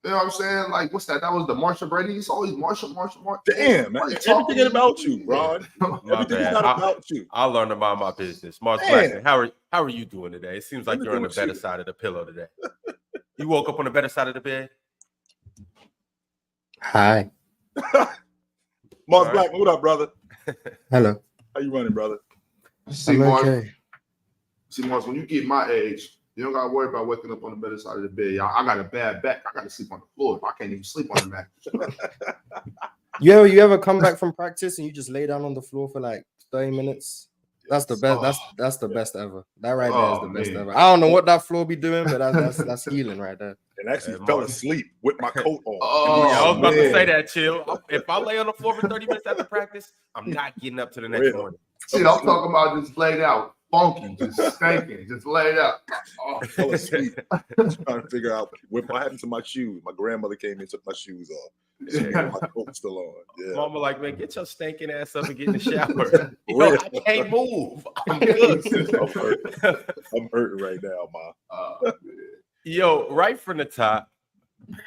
You know what I'm saying? Like, what's that? That was the Marshall Brady. He's always Marshall. Damn, man. Everything ain't about you, bro. Everything is not about you. I learned about my business. Mars Blackman, how are you doing today? It seems like you're on the better side of the pillow today. You woke up on the better side of the bed? Hi. Mars Blackman, what up, brother? Hello. How you running, brother? See, Mars, when you get my age, you don't got to worry about waking up on the better side of the bed. I got a bad back. I got to sleep on the floor. I can't even sleep on the mattress. You ever come back from practice and you just lay down on the floor for like 30 minutes? That's the best. That's the best ever. That right there is the best ever. I don't know what that floor be doing, but that's healing right there. And actually fell asleep with my coat on. I was about to say that, Chill. If I lay on the floor for 30 minutes after practice, I'm not getting up to the next morning. Shit, I'm talking about just laid out, funky, just stinking, just laid out. I fell asleep trying to figure out what happened to my shoes. My grandmother came in and took my shoes off. My coat's still on. Yeah. Mama like, man, get your stinking ass up and get in the shower. Yo, I can't move. I'm good. I'm hurting right now, Ma. Yo, right from the top,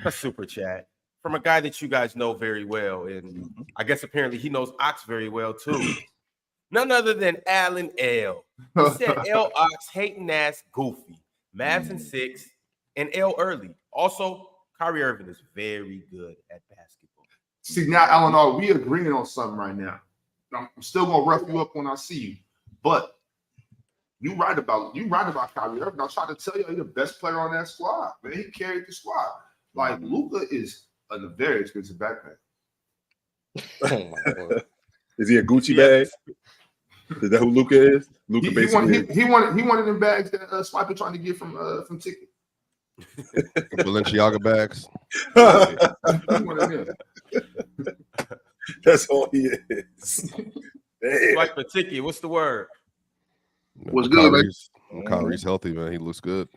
a super chat from a guy that you guys know very well, and I guess apparently he knows Ox very well too. None other than Alan L. He said L Ox hating ass goofy. Mavs in 6 and L early. Also, Kyrie Irving is very good at basketball. See, now, Eleanor, we agreeing on something right now. I'm still gonna rough you up when I see you, but you right about Kyrie Irving. I'm trying to tell you, he's the best player on that squad. Man, he carried the squad. Like Luka is a very expensive backpack. Oh my God. Is he a Gucci bag? Is that who Luka is? Luka he wanted them bags that Swiper trying to get from Ticket. Balenciaga bags. That's all he is. Like the ticket. What's the word? What's good, man? Kyrie's healthy, man. He looks good.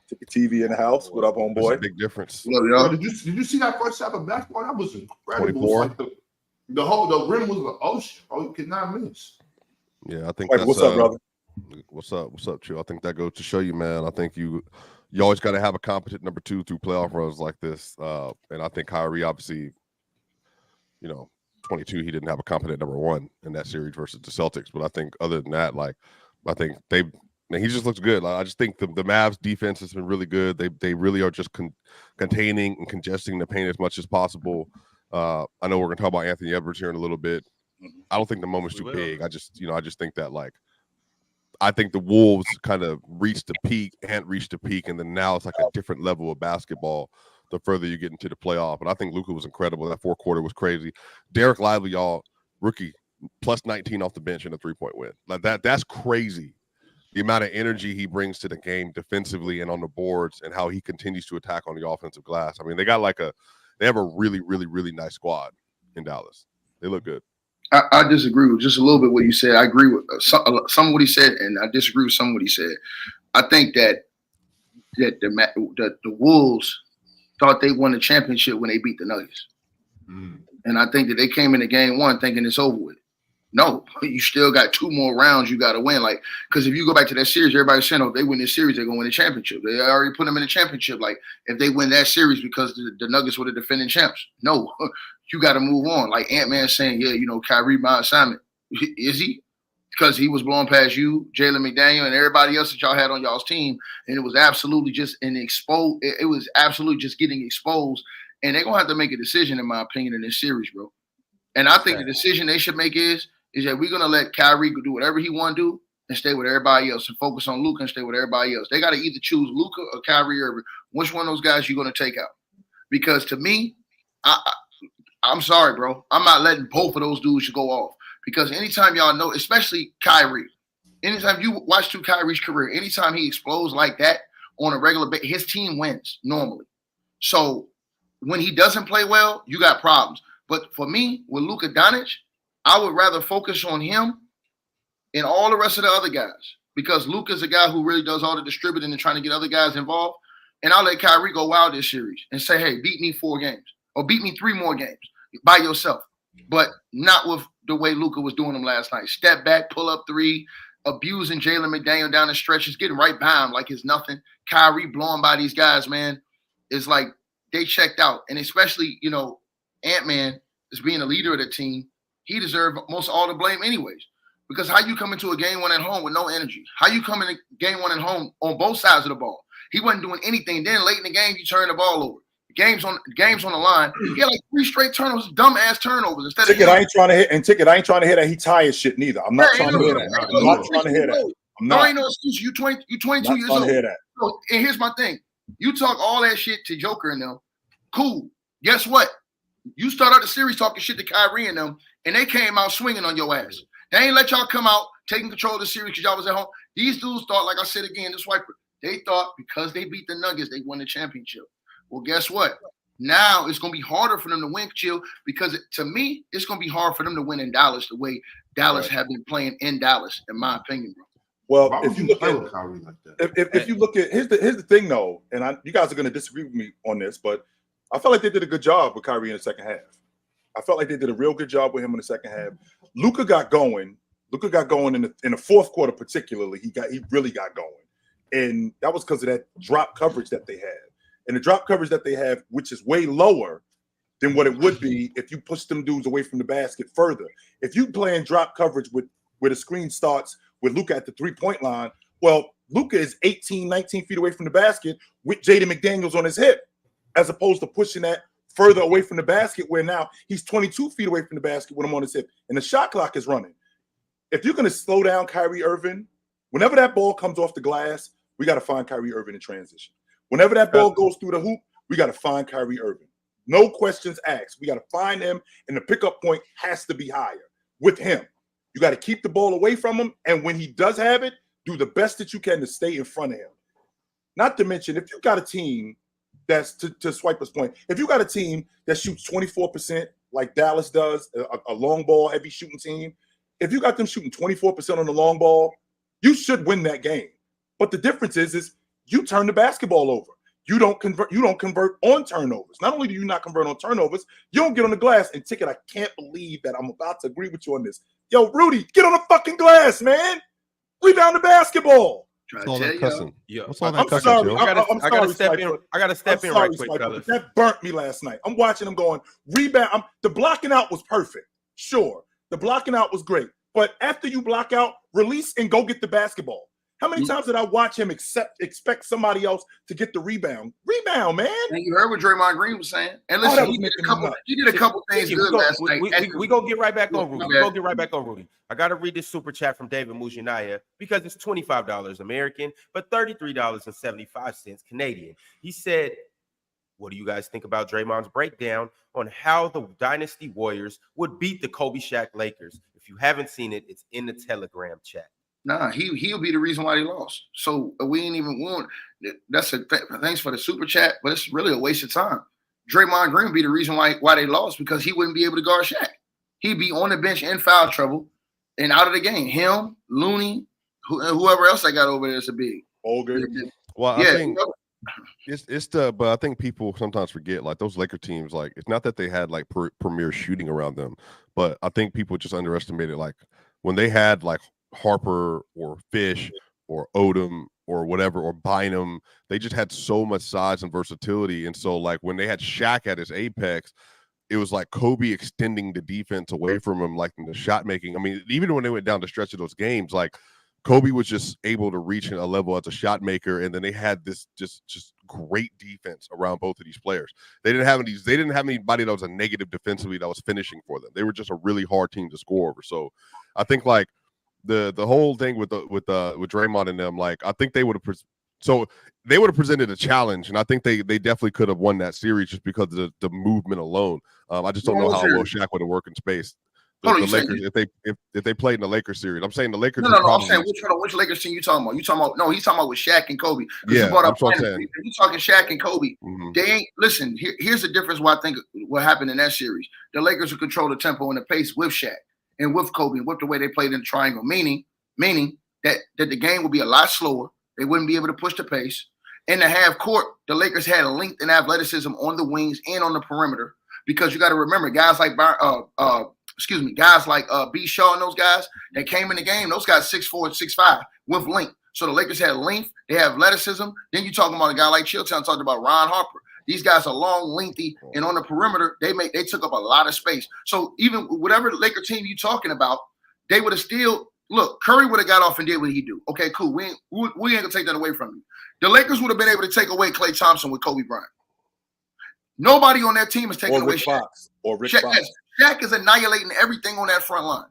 Ticket TV in the house. What up, homeboy? That's a big difference. Look, y'all, did you see that first half of basketball? That was incredible. Like the rim was an ocean. Oh, you could not miss. Yeah, I think that's what's up, brother. What's up, Chill? I think that goes to show you, man. I think you always got to have a competent number 2 through playoff runs like this. And I think Kyrie, obviously, 22, he didn't have a competent number 1 in that series versus the Celtics. But I think other than that, I think he just looks good. I just think the Mavs defense has been really good. They really are just containing and congesting the paint as much as possible. I know we're gonna talk about Anthony Edwards here in a little bit. I don't think the moment's too big. I just think that I think the Wolves kind of reached the peak, and then now it's like a different level of basketball the further you get into the playoff. And I think Luka was incredible. That fourth quarter was crazy. Derek Lively, y'all, rookie, plus 19 off the bench in a 3-point win. Like that's crazy. The amount of energy he brings to the game defensively and on the boards, and how he continues to attack on the offensive glass. I mean, they have a really, really, really nice squad in Dallas. They look good. I disagree with just a little bit what you said. I agree with some of what he said, and I disagree with some of what he said. I think that the Wolves thought they won the championship when they beat the Nuggets. And I think that they came into game 1 thinking it's over with. No, you still got 2 more rounds you got to win. Because if you go back to that series, everybody's saying, if they win this series, they're going to win the championship. They already put them in the championship. If they win that series because the Nuggets were the defending champs. No, you got to move on. Like Ant-Man saying, Kyrie, my assignment. Is he? Because he was blowing past you, Jalen McDaniel, and everybody else that y'all had on y'all's team. And it was absolutely just it was absolutely just getting exposed. And they're going to have to make a decision, in my opinion, in this series, bro. And I think the decision they should make is that we're going to let Kyrie do whatever he want to do and stay with everybody else and focus on Luka and stay with everybody else. They got to either choose Luka or Kyrie Irving. Which one of those guys you going to take out? Because to me, I'm sorry, bro. I'm not letting both of those dudes go off. Because anytime y'all know, especially Kyrie, anytime you watch through Kyrie's career, anytime he explodes like that on a regular basis, his team wins normally. So when he doesn't play well, you got problems. But for me, with Luka Doncic, I would rather focus on him and all the rest of the other guys, because Luka's a guy who really does all the distributing and trying to get other guys involved. And I'll let Kyrie go wild this series and say, hey, beat me 4 games or beat me 3 more games by yourself, but not with the way Luka was doing them last night. Step back, pull up 3, abusing Jalen McDaniel down the stretches, getting right by him like it's nothing. Kyrie blowing by these guys, man. It's like they checked out, and especially Ant-Man is being the leader of the team. He deserved most all the blame anyways. Because how you come into a game 1 at home with no energy? How you come in game 1 at home on both sides of the ball? He wasn't doing anything. Then late in the game, you turn the ball over. The game's on the line. He had like 3 straight turnovers, dumb ass turnovers. Instead Ticket, of I ain't trying to hit, and Ticket, I ain't trying to hear that he tired shit neither. I'm not trying to hear that. I'm not trying to hear that. I'm not. No, ain't no excuse. You 22 years old. Hear that. So, and here's my thing. You talk all that shit to Joker and them. Cool. Guess what? You start out the series talking shit to Kyrie and them, and they came out swinging on your ass. They ain't let y'all come out taking control of the series because y'all was at home. These dudes thought, like I said again, this wiper, they thought because they beat the Nuggets, they won the championship. Well, guess what? Now it's going to be harder for them to win, Chill, because to me, it's going to be hard for them to win in Dallas the way Dallas have been playing in Dallas, in my opinion, bro. Well, if you look at Kyrie like that? if you look at here's the thing though, and you guys are going to disagree with me on this, but I felt like they did a good job with Kyrie in the second half. I felt like they did a real good job with him in the second half. Luka got going in the fourth quarter, particularly. He really got going, and that was because of that drop coverage that they had, and the drop coverage that they have, which is way lower than what it would be if you push them dudes away from the basket further. If you play in drop coverage where the screen starts with Luka at the 3-point line, well, Luka is 18, 19 feet away from the basket with Jaden McDaniels on his hip, as opposed to pushing that further away from the basket where now he's 22 feet away from the basket with him on his hip, and the shot clock is running. If you're going to slow down Kyrie Irving, whenever that ball comes off the glass, we got to find Kyrie Irving in transition. Whenever that ball goes through the hoop, we got to find Kyrie Irving. No questions asked. We got to find him, and the pickup point has to be higher with him. You got to keep the ball away from him, and when he does have it, do the best that you can to stay in front of him. Not to mention, if you got a team that's, to Swiper's point, if you got a team that shoots 24% like Dallas does, a long ball heavy shooting team, if you got them shooting 24% on the long ball, you should win that game. But the difference is you turn the basketball over. You don't convert on turnovers. Not only do you not convert on turnovers, you don't get on the glass. And Ticket, I can't believe that I'm about to agree with you on this. Yo, Rudy, get on the fucking glass, man. Rebound the basketball. What's all that cussing? Yeah. What's all that I'm cussing, sorry. Joe? I gotta step in. Sniper. I gotta step in sorry, right quick, Sniper, fellas. but that burnt me last night. I'm watching them going rebound. The blocking out was perfect. Sure, the blocking out was great. But after you block out, release and go get the basketball. How many times did I watch him expect somebody else to get the rebound? Rebound, man. And you heard what Draymond Green was saying. And listen, he did a couple things good last night. We gonna get right back on Rudy. We gonna get right back on Rudy. I gotta read this super chat from David Mujinaya because it's $25 American, but $33.75 Canadian. He said, what do you guys think about Draymond's breakdown on how the Dynasty Warriors would beat the Kobe-Shaq Lakers? If you haven't seen it, it's in the Telegram chat. Nah, he'll be the reason why they lost. So we ain't even won. That's thanks for the super chat, but it's really a waste of time. Draymond Green would be the reason why they lost because he wouldn't be able to guard Shaq. He'd be on the bench in foul trouble and out of the game. Him, Looney, whoever else I got over there is a big. Olga. Well, I think but I think people sometimes forget, like, those Laker teams, like, it's not that they had like premier shooting around them, but I think people just underestimated, like, when they had like Harper or Fish or Odom or whatever or Bynum, they just had so much size and versatility. And so, like, when they had Shaq at his apex, it was like Kobe extending the defense away from him, like in the shot making. I mean, even when they went down the stretch of those games, like, Kobe was just able to reach a level as a shot maker, and then they had this just great defense around both of these players. They didn't have anybody that was a negative defensively that was finishing for them. They were just a really hard team to score over. So I think, like, the whole thing with Draymond and them, like, I think they would have presented a challenge, and I think they definitely could have won that series just because of the movement alone. I just don't know how well Shaq would have worked in space. The Lakers, if they played in the Lakers series, I'm saying the Lakers. No. I'm saying which Lakers team you talking about? He's talking about with Shaq and Kobe. Yeah, that's what I'm saying. If you talking Shaq and Kobe, they ain't. Listen, here's the difference. What I think what happened in that series. The Lakers would control the tempo and the pace with Shaq and with Kobe and with the way they played in the triangle. Meaning that the game would be a lot slower. They wouldn't be able to push the pace. In the half court, the Lakers had length and athleticism on the wings and on the perimeter because you got to remember guys like B. Shaw and those guys that came in the game, those guys 6'4", 6'5" with length. So the Lakers had length, they have athleticism. Then you talking about a guy like Chilltown talked about Ron Harper. These guys are long, lengthy, and on the perimeter, they took up a lot of space. So even whatever Laker team you talking about, they would have still look. Curry would have got off and did what he do. Okay, cool. We ain't gonna take that away from you. The Lakers would have been able to take away Klay Thompson with Kobe Bryant. Nobody on that team is taking away Shaq. Fox. Shaq is annihilating everything on that front line.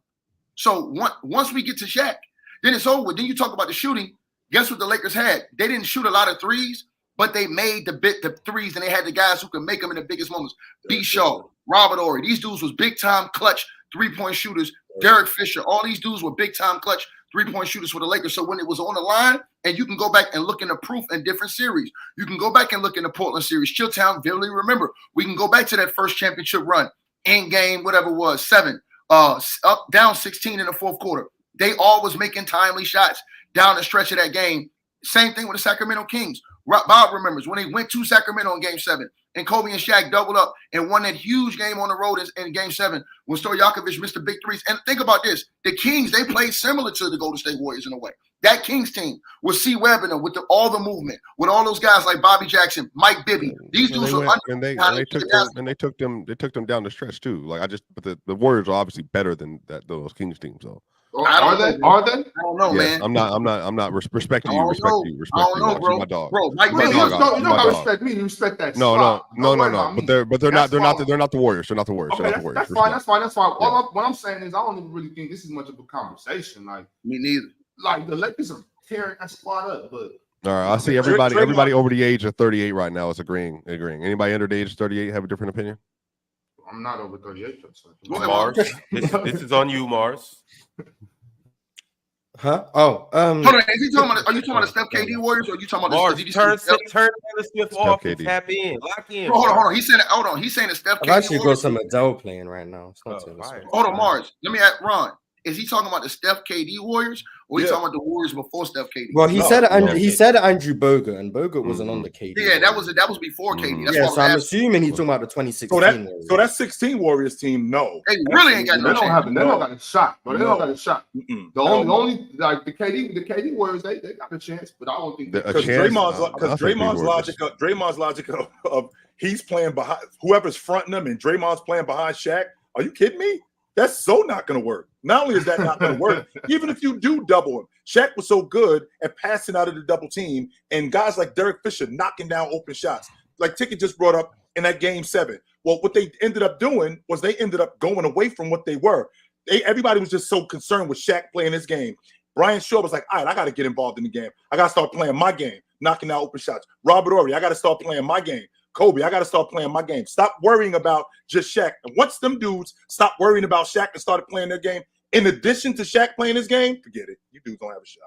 So once we get to Shaq, then it's over. Then you talk about the shooting. Guess what the Lakers had? They didn't shoot a lot of threes, but they made the threes, and they had the guys who could make them in the biggest moments. B. Shaw, Robert Horry. These dudes was big-time clutch three-point shooters. Derek Fisher. All these dudes were big-time clutch three-point shooters for the Lakers. So when it was on the line, and you can go back and look in the proof in different series. You can go back and look in the Portland series. Chilltown, vividly remember. We can go back to that first championship run. In game, whatever it was, 7. Up, down 16 in the fourth quarter. They all was making timely shots down the stretch of that game. Same thing with the Sacramento Kings. Bob remembers when they went to Sacramento in Game 7, and Kobe and Shaq doubled up and won that huge game on the road in Game 7 when Stojakovic missed the big threes. And think about this. The Kings, they played similar to the Golden State Warriors in a way. That Kings team with C. Webb in them, with all the movement, with all those guys like Bobby Jackson, Mike Bibby. These dudes were they took them down the stretch too. But the Warriors are obviously better than those Kings teams though. Are they? I don't know, yes, man. I'm not respect you. Respect you. I don't know, bro. My dog. Bro, Mike Well, Bibby. you don't gotta respect me. You respect that. No. But they're not the Warriors. They're not the Warriors. Okay, they're not the Warriors. that's fine. Yeah. What I'm saying is, I don't even really think this is much of a conversation. Like Me neither. Like the Lakers are tearing that squad up, but. All right, I see everybody over the age of 38 right now is agreeing. Anybody under the age of 38 have a different opinion? I'm not over 38. Mars, this is on you, Mars. Huh? Oh, Hold on. Are you talking about the Steph KD Warriors, or are you talking about Mars, the turn Taylor Swift off and KD. tap in. Lock in. Bro, hold on. He's saying the Steph I've KD actually got Warriors. some Adele playing right now. It's not Taylor Swift. Hold on, Mars. Let me ask Ron. Is he talking about the Steph KD Warriors, or he talking about the Warriors before Steph KD? Well, he said Andrew Bogut, and Bogut wasn't on the KD. Yeah, that was before KD. That's Yeah, what so I'm asking. assuming he's talking about the 2016. So that 16 Warriors team, no. They really ain't got They no don't have. They don't got a shot. But they No. don't got a shot. Mm-mm. The only like the KD Warriors, they got a chance, but I don't think Because Draymond's logic of he's playing behind whoever's fronting him and Draymond's playing behind Shaq. Are you kidding me? That's so not going to work. Not only is that not going to work, even if you do double him, Shaq was so good at passing out of the double team, and guys like Derek Fisher knocking down open shots. Like Ticket just brought up in that Game 7. Well, what they ended up doing was they ended up going away from what they were. Everybody was just so concerned with Shaq playing his game. Brian Shaw was like, all right, I got to get involved in the game. I got to start playing my game, knocking down open shots. Robert Horry, I got to start playing my game. Kobe, I got to start playing my game. Stop worrying about just Shaq. And once them dudes stopped worrying about Shaq and started playing their game, in addition to Shaq playing his game, forget it. You dudes don't have a shot.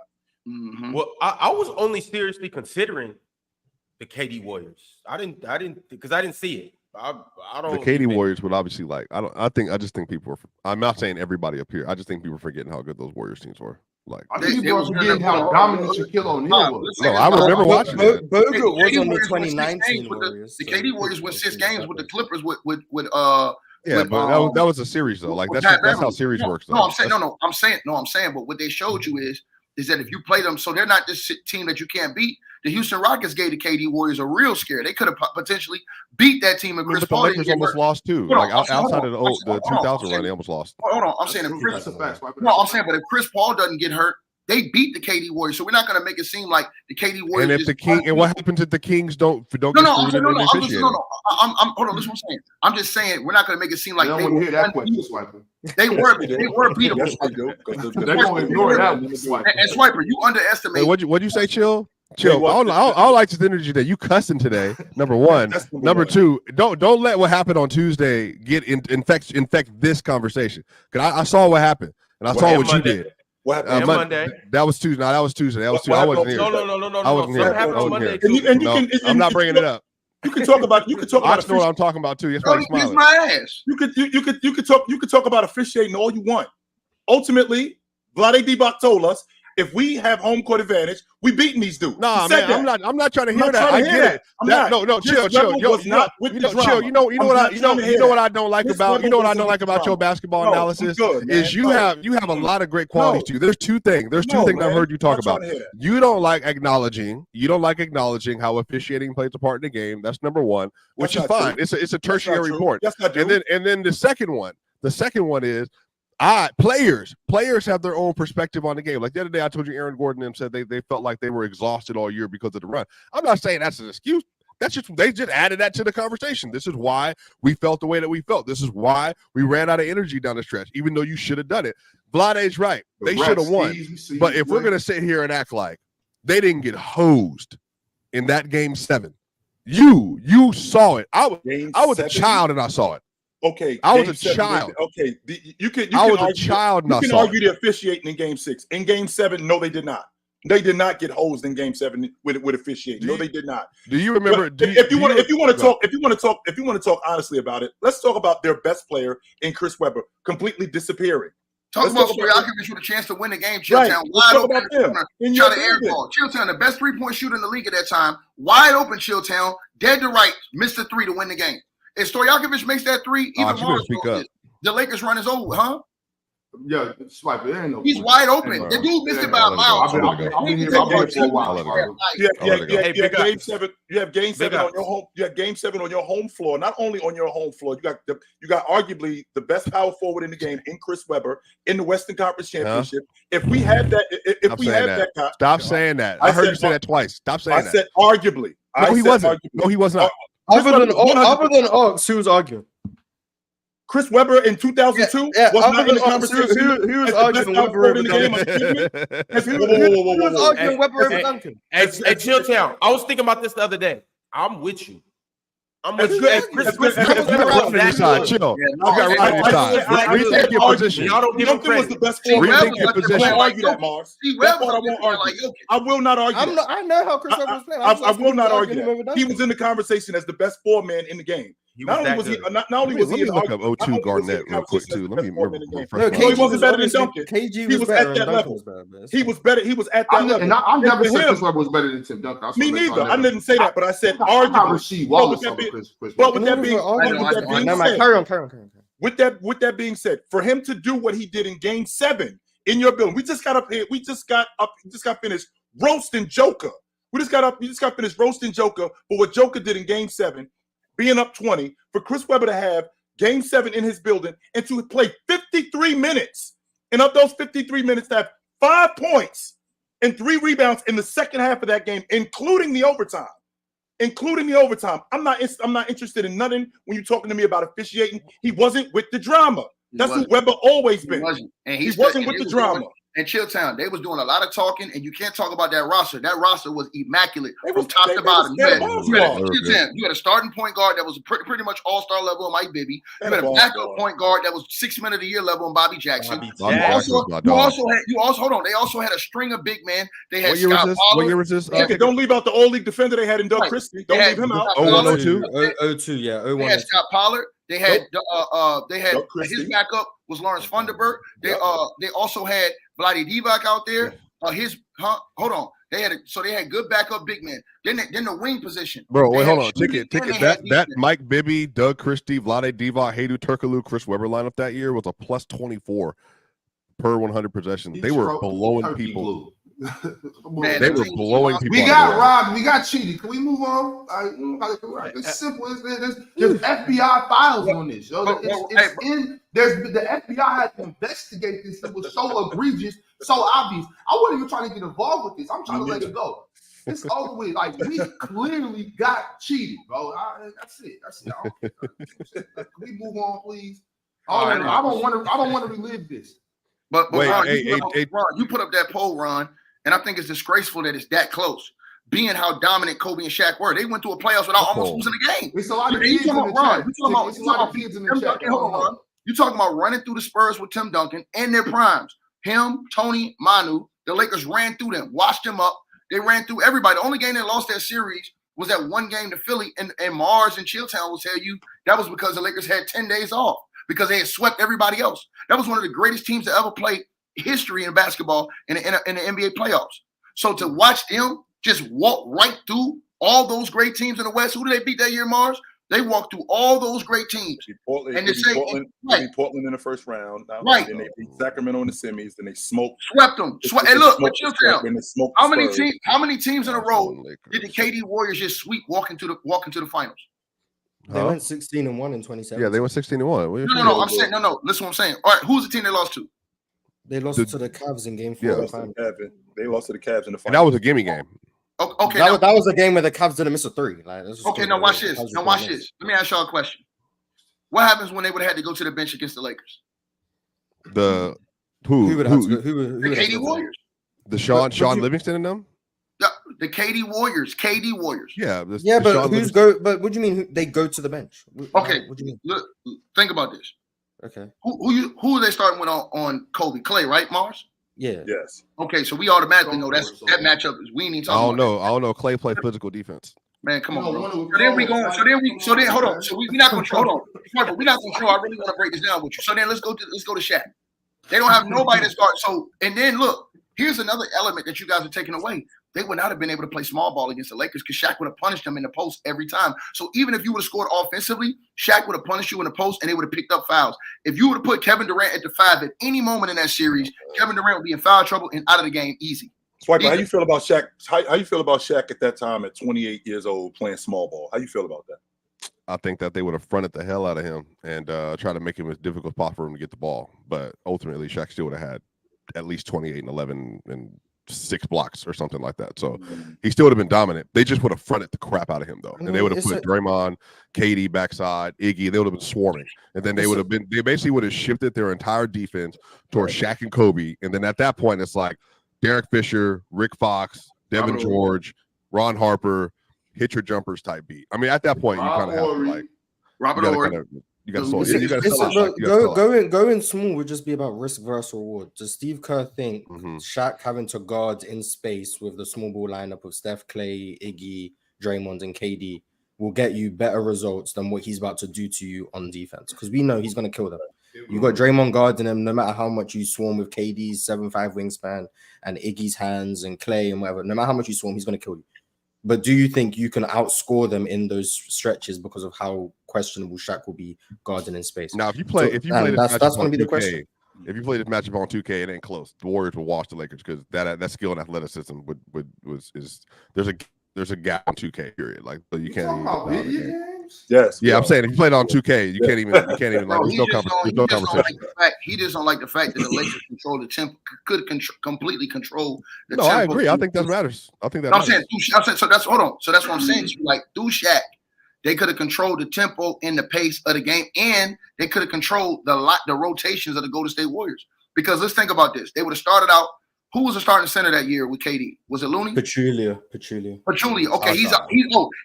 Mm-hmm. Well, I was only seriously considering the KD Warriors. I didn't because I didn't see it. I don't. The KD Warriors would obviously I just think people. I'm not saying everybody up here. I just think people are forgetting how good those Warriors teams were. Like I think people are forgetting how dominant Shaquille O'Neal was. No, I remember watching that. Bogut was KD on the Warriors won 2019 6 games Warriors. The KD Warriors won 6 games with the Clippers Yeah, but that was a series though. Like that's how series works. Though. No, I'm saying, but what they showed you is that if you play them, so they're not this team that you can't beat. The Houston Rockets gave the KD Warriors a real scare. They could have potentially beat that team. And Chris But the Paul Lakers almost lost too. Like outside of the 2000 run, they almost lost. Hold on, I'm saying but if Chris Paul doesn't get hurt, they beat the KD Warriors. So we're not going to make it seem like the KD Warriors. And if the King, and what happens if the Kings don't get screwed in hold on, officiating? listen what I'm saying. I'm just saying we're not going to make it seem like They they don't want to hear were that question, Swiper. they were beatable. Yes, they do. They're going to ignore that one, Swiper. And Swiper, you underestimate. Hey, what'd you say, Chill? Chill. I like this energy that you cussing today. Number one. Number two. Don't let what happened on Tuesday infect this conversation. Because I saw what happened and I saw what you did. What happened? Monday. That was Tuesday. No, that was Tuesday. I wasn't here. No. I wasn't here. Something happened on Monday too. I'm not bringing it up. You can talk about. You can talk I about. know what I'm talking about too. That's why he's Kiss smiling. my ass. You could talk about officiating all you want. Ultimately, Vlade Divac told us if we have home court advantage, we beating these dudes. Nah, He said man, that. I'm not trying to I'm hear not that. trying I to hear get that. it. I'm not. No, This chill. rebel was not with the Chill. drama. You know I'm not trying to hear what that. I don't like This about rebel what I wasn't don't with like the about your drama. basketball No, I'm analysis good, man. is you have a lot of great qualities too. There's two things. There's two things I've heard you talk about. You don't like acknowledging how officiating plays a part in the game. That's number one, which is fine. It's a tertiary point. Yes, I do. And then the second one is players have their own perspective on the game. Like the other day, I told you Aaron Gordon and them said they felt like they were exhausted all year because of the run. I'm not saying that's an excuse. They just added that to the conversation. This is why we felt the way that we felt. This is why we ran out of energy down the stretch, even though you should have done it. Vlade's right. They should have won. But if we're going to sit here and act like they didn't get hosed in that game 7, you saw it. I was a child and I saw it. Okay, I was a child. Okay, you can argue the officiating in game 6. In game 7, no, they did not. They did not get hosed in game 7 with officiating. No, they did not. Do you remember? If you want to talk honestly about it, let's talk about their best player in Chris Webber completely disappearing. Talk about Stojakovic with a chance to win the game. Chilltown wide open in shot an air ball. Chilltown, the best 3-point shooter in the league at that time, wide open. Chilltown, dead to right, missed a 3 to win the game. If Stojakovic makes that 3, even more, the Lakers run is over, huh? Yeah, swipe it. Ain't no He's point. wide open. The dude missed it by a mile. I've been here for a while. You have game 7 on your home. You have game 7 on your home floor. Not only on your home floor, you got arguably the best power forward in the game in Chris Webber in the Western Conference Championship. If we had that, stop saying that. I heard you say that twice. Stop saying that. I said arguably. No, he wasn't. No, he was not. Other than Ox, who was arguing? Chris Webber in 2002 was not in the conversation. Who was arguing Webber over Duncan? Who was arguing Webber over Duncan? Hey, Chilltown, I was thinking about this the other day. I'm with you. I'm with you. Chill. You got right on your side. Rethink your position. Y'all don't give him credit. Was the best Rethink your position. I won't argue that, Mars. I will not argue. I know how Chris Webber was playing. I will not argue that. He was in the conversation as the best 4-man in the game. Not only was he look up 02 Garnett real quick too. Let me refresh. No, he wasn't better than Duncan. KG was at that level. He was better. He was at that level. And I never said Chris Webber was better than Tim Duncan. Me neither. I didn't say that, but I said arguably. With that being said, for him to do what he did in game 7 in your building, we just got finished roasting Joker. We just got finished roasting Joker for what Joker did in game 7. Being up 20, for Chris Webber to have game 7 in his building and to play 53 minutes. And of those 53 minutes, to have 5 points and 3 rebounds in the second half of that game, including the overtime. I'm not interested in nothing when you're talking to me about officiating. He wasn't with the drama. That's who Webber always been. He wasn't with the drama. And Chilltown, they was doing a lot of talking, and you can't talk about that roster. That roster was immaculate from top to bottom. You had a starting point guard that was pretty much all-star level in Mike Bibby. You had a backup point guard that was 6 Man of the Year level in Bobby Jackson. They also had a string of big men. They had Scott Pollard. What year was this? Don't leave out the all-league defender they had in Doug Christie. Don't leave him out. 02, yeah. They had Scott Pollard. They had his backup was Lawrence Funderburk. They also had Vlade Divac out there. They had good backup big men. Then the wing position. Bro, wait, hold on. Ticket. That Mike Bibby, Doug Christie, Vlade Divac, Hedo Turkoglu, Chris Webber lineup that year was a plus 24 per 100 possessions. They were blowing people. They were blowing people. We got robbed. We got cheated. Can we move on? It's simple. There's FBI files on this. The FBI had to investigate this. It was so egregious, so obvious. I wasn't even trying to get involved with this. I'm trying to let it go. It's over with. Like, we clearly got cheated, bro. That's it. Can we move on, please? I don't want to relive this. But wait, Ron, you put up that poll, Ron, and I think it's disgraceful that it's that close. Being how dominant Kobe and Shaq were, they went to a playoffs without almost losing the game. It's a lot of kids in the chat. You're talking about running through the Spurs with Tim Duncan and their primes. Him, Tony, Manu. The Lakers ran through them, washed them up. They ran through everybody. The only game they lost that series was that one game to Philly, and Mars and Chilltown will tell you that was because the Lakers had 10 days off because they had swept everybody else. That was one of the greatest teams to ever play history in basketball in the NBA playoffs. So to watch them just walk right through all those great teams in the West, who did they beat that year, Mars? They walked through all those great teams. Portland, And they say, Portland, right. they beat Portland in the first round. Right. Then they beat Sacramento in the semis. Then they swept them. And look, how many teams in a row did the KD Warriors just sweep walk into the finals? They went 16-1 in 2017. Yeah, they went 16-1. No. I'm saying no. Listen, what I'm saying. All right, who's the team they lost to? They lost to the Cavs in Game 4. Yeah. They lost to the Cavs in the finals. And that was a gimme game. Okay, that was a game where the Cavs didn't miss a three. Okay, now watch this. Watch this. Let me ask y'all a question. What happens when they would have had to go to the bench against the Lakers? The KD Warriors. The Sean Livingston and them? The KD Warriors. Yeah. But what do you mean they go to the bench? Okay. What do you mean? Look, think about this. Okay. Who are they starting with on Kobe? Clay, right, Mars? Yeah. Yes. Okay, so we automatically know that matchup is we ain't talking about. I don't know. Clay played physical defense. Man, come on, bro. So then hold on. So we're not gonna hold on. We're not gonna show. I really want to break this down with you. So then let's go to Shaq. They don't have nobody to start. So and then look, here's another element that you guys are taking away. They would not have been able to play small ball against the Lakers because Shaq would have punished them in the post every time. So even if you would have scored offensively, Shaq would have punished you in the post and they would have picked up fouls. If you would have put Kevin Durant at the 5 at any moment in that series, Kevin Durant would be in foul trouble and out of the game easy. Swiper, how you feel about Shaq? How you feel about Shaq at that time at 28 years old playing small ball? How you feel about that? I think that they would have fronted the hell out of him and try to make him as difficult as possible for him to get the ball. But ultimately, Shaq still would have had at least 28 and 11 and 6 blocks or something like that. So he still would have been dominant. They just would have fronted the crap out of him though. And they would have put Draymond, KD backside, Iggy. They would have been swarming. And then they basically would have shifted their entire defense towards Shaq and Kobe. And then at that point, it's like Derek Fisher, Rick Fox, Devin George, Ron Harper, hit your jumpers type beat. I mean, at that point, you kind of have to like Robert Horry. You got to going small would just be about risk versus reward. Does Steve Kerr think Shaq having to guard in space with the small ball lineup of Steph, Clay, Iggy, Draymond, and KD will get you better results than what he's about to do to you on defense? Because we know he's going to kill them. You got Draymond guarding him, no matter how much you swarm with KD's 7'5" wingspan and Iggy's hands and Clay and whatever. No matter how much you swarm, he's going to kill you. But do you think you can outscore them in those stretches because of how questionable Shaq will be guarding in space? Now, if you play that's going to be the question. If you play this matchup on 2K, it ain't close. The Warriors will wash the Lakers because that skill and athleticism there's a gap in 2K period. Like, so you can't even. Yes. Yeah, I'm saying if you play it on 2K, you can't even like. There's no conversation. He just don't like the fact that the Lakers control the tempo, completely control the tempo. No, I agree. I think that matters. I think that. I'm saying so. That's hold on. So that's what I'm saying. Like through Shaq, they could have controlled the tempo and the pace of the game, and they could have controlled the rotations of the Golden State Warriors. Because let's think about this. They would have started out. Who was the starting center that year with KD? Was it Looney? Pachulia. Okay,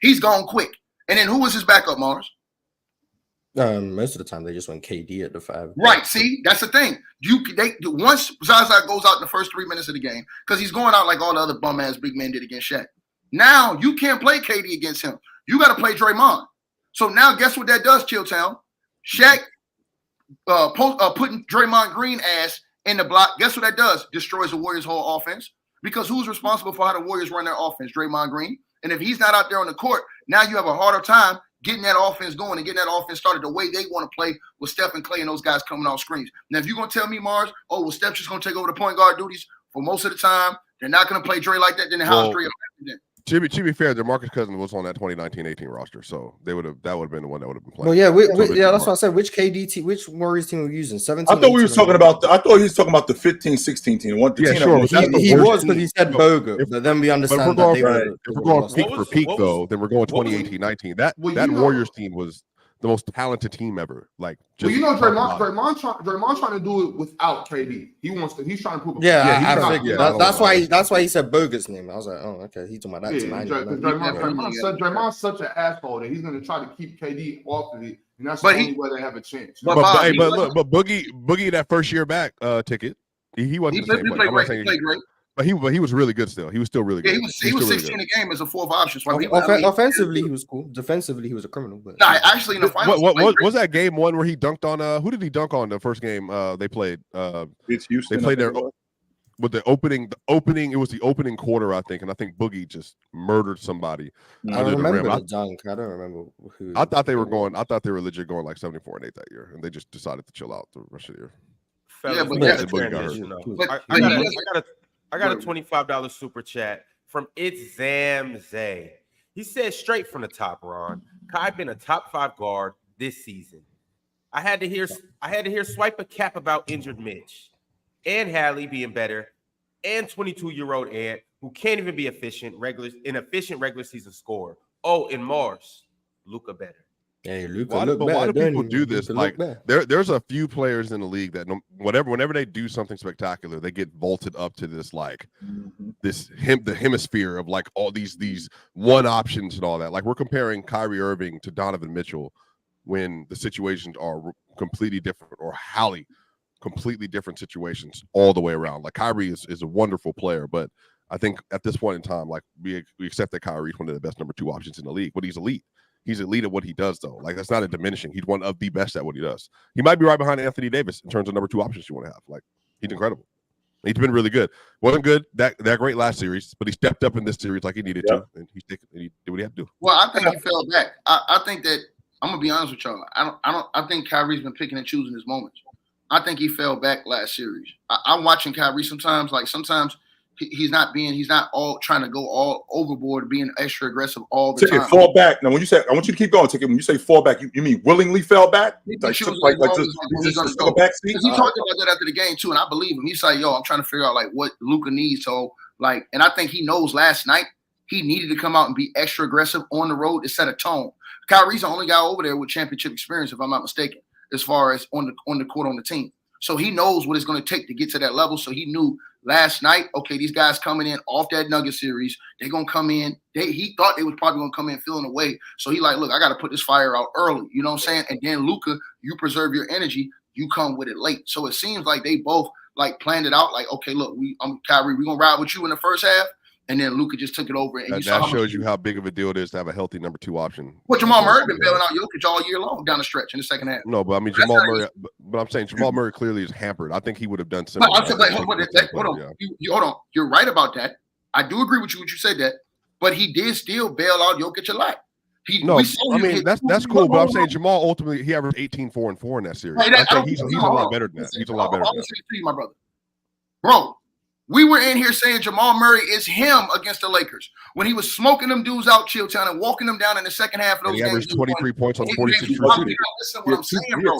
he's gone quick. And then who was his backup, Mars? Most of the time they just went KD at the 5. Right. See, that's the thing. Once Zaza goes out in the first 3 minutes of the game, because he's going out like all the other bum ass big men did against Shaq. Now you can't play KD against him. You got to play Draymond. So now guess what that does, Chilltown? Shaq putting Draymond Green ass in the block. Guess what that does? Destroys the Warriors' whole offense. Because who's responsible for how the Warriors run their offense? Draymond Green. And if he's not out there on the court, now you have a harder time getting that offense going and getting that offense started the way they want to play with Steph and Clay and those guys coming off screens. Now, if you're going to tell me, Mars, Steph's just going to take over the point guard duties for most of the time, they're not going to play Dre like that, then how's Dre? To be fair, DeMarcus Cousins was on that 2019-18 roster, so that would have been the one that would have been playing. Well, that's what I said. Which which Warriors team were we using? 17. I thought he was talking about the 15-16 team. He was because he said Bogut, but then we understand that if we're going peak for peak, though, then we're going 2018-19. That Warriors team was the most talented team ever. Like, Draymond trying to do it without KD. He's trying to prove. I figured. That's why he said Bogut's name. I was like, oh, okay, he's talking about that team. Draymond's such an asshole that he's going to try to keep KD off of it, and that's the only way they have a chance. But Boogie that first year back ticket, he wasn't the same. He played great. But he was really good still. He was still really good. Yeah, he was 16 a game as a fourth option. So Offensively, he was cool. Defensively, he was a criminal. But actually, in the finals, what was that game one where he dunked on? Who did he dunk on the first game they played? It's Houston. They played there with the opening. It was the opening quarter, I think, and I think Boogie just murdered somebody. I remember the dunk. I don't remember who. I thought they were legit going like 74-8 that year, and they just decided to chill out the rest of the year. I got a $25 super chat from It's Zamzay. He says straight from the top, Ron. Kai been a top 5 guard this season. I had to hear swipe a cap about injured Mitch and Hallie being better, and 22-year-old Ant who can't even be efficient regular season scorer. Oh, and Mars, Luka better. Hey, Luka, why do people do this? Like, there's a few players in the league that whenever they do something spectacular, they get vaulted up to this the hemisphere of like all these one options and all that. Like, we're comparing Kyrie Irving to Donovan Mitchell when the situations are completely different, or Hallie, completely different situations all the way around. Like, Kyrie is a wonderful player, but I think at this point in time, like, we accept that Kyrie is one of the best number 2 options in the league, but he's elite. He's elite at what he does, though. Like, that's not a diminishing. He's one of the best at what he does. He might be right behind Anthony Davis in terms of number 2 options you want to have. Like, he's incredible. He's been really good. Wasn't good that great last series, but he stepped up in this series like he needed to, and he did what he had to do. Well, I think he fell back. I think that I'm gonna be honest with y'all. I think Kyrie's been picking and choosing his moments. I think he fell back last series. I'm watching Kyrie sometimes. Like, sometimes he's not all trying to go all overboard, being extra aggressive all the time. Fall back. Now, when you say, I want you to keep going, Ticket. When you say fall back, you mean willingly fell back? He talked about that after the game too, and I believe him. He's like, "Yo, I'm trying to figure out like what Luka needs." So like, and I think he knows last night he needed to come out and be extra aggressive on the road to set a tone. Kyrie's the only guy over there with championship experience, if I'm not mistaken, as far as on the court on the team. So he knows what it's going to take to get to that level. So he knew last night, okay, these guys coming in off that Nugget series, they're going to come in. He thought they was probably going to come in feeling away. So he like, look, I got to put this fire out early. You know what I'm saying? And then Luka, you preserve your energy. You come with it late. So it seems like they both like planned it out. Like, okay, look, Kyrie, we're going to ride with you in the first half. And then Luka just took it over. And that shows you how big of a deal it is to have a healthy number 2 option. Well, Jamal Murray been bailing out Jokic all year long down the stretch in the second half. No, but I mean, Jamal Murray. But I'm saying Jamal Murray clearly is hampered. I think he would have done something. Hold on. You're right about that. I do agree with you when you said that. But he did still bail out Jokic a lot. That's cool. But I'm saying Jamal ultimately he averaged 18, 4, and 4 in that series. I think he's a lot better than that. He's a lot better. I'm gonna say it to you, my brother. Bro. We were in here saying Jamal Murray is him against the Lakers when he was smoking them dudes out Chilltown and walking them down in the second half of those games. He averaged 23 points on 46 shooting. Listen what I'm saying, bro.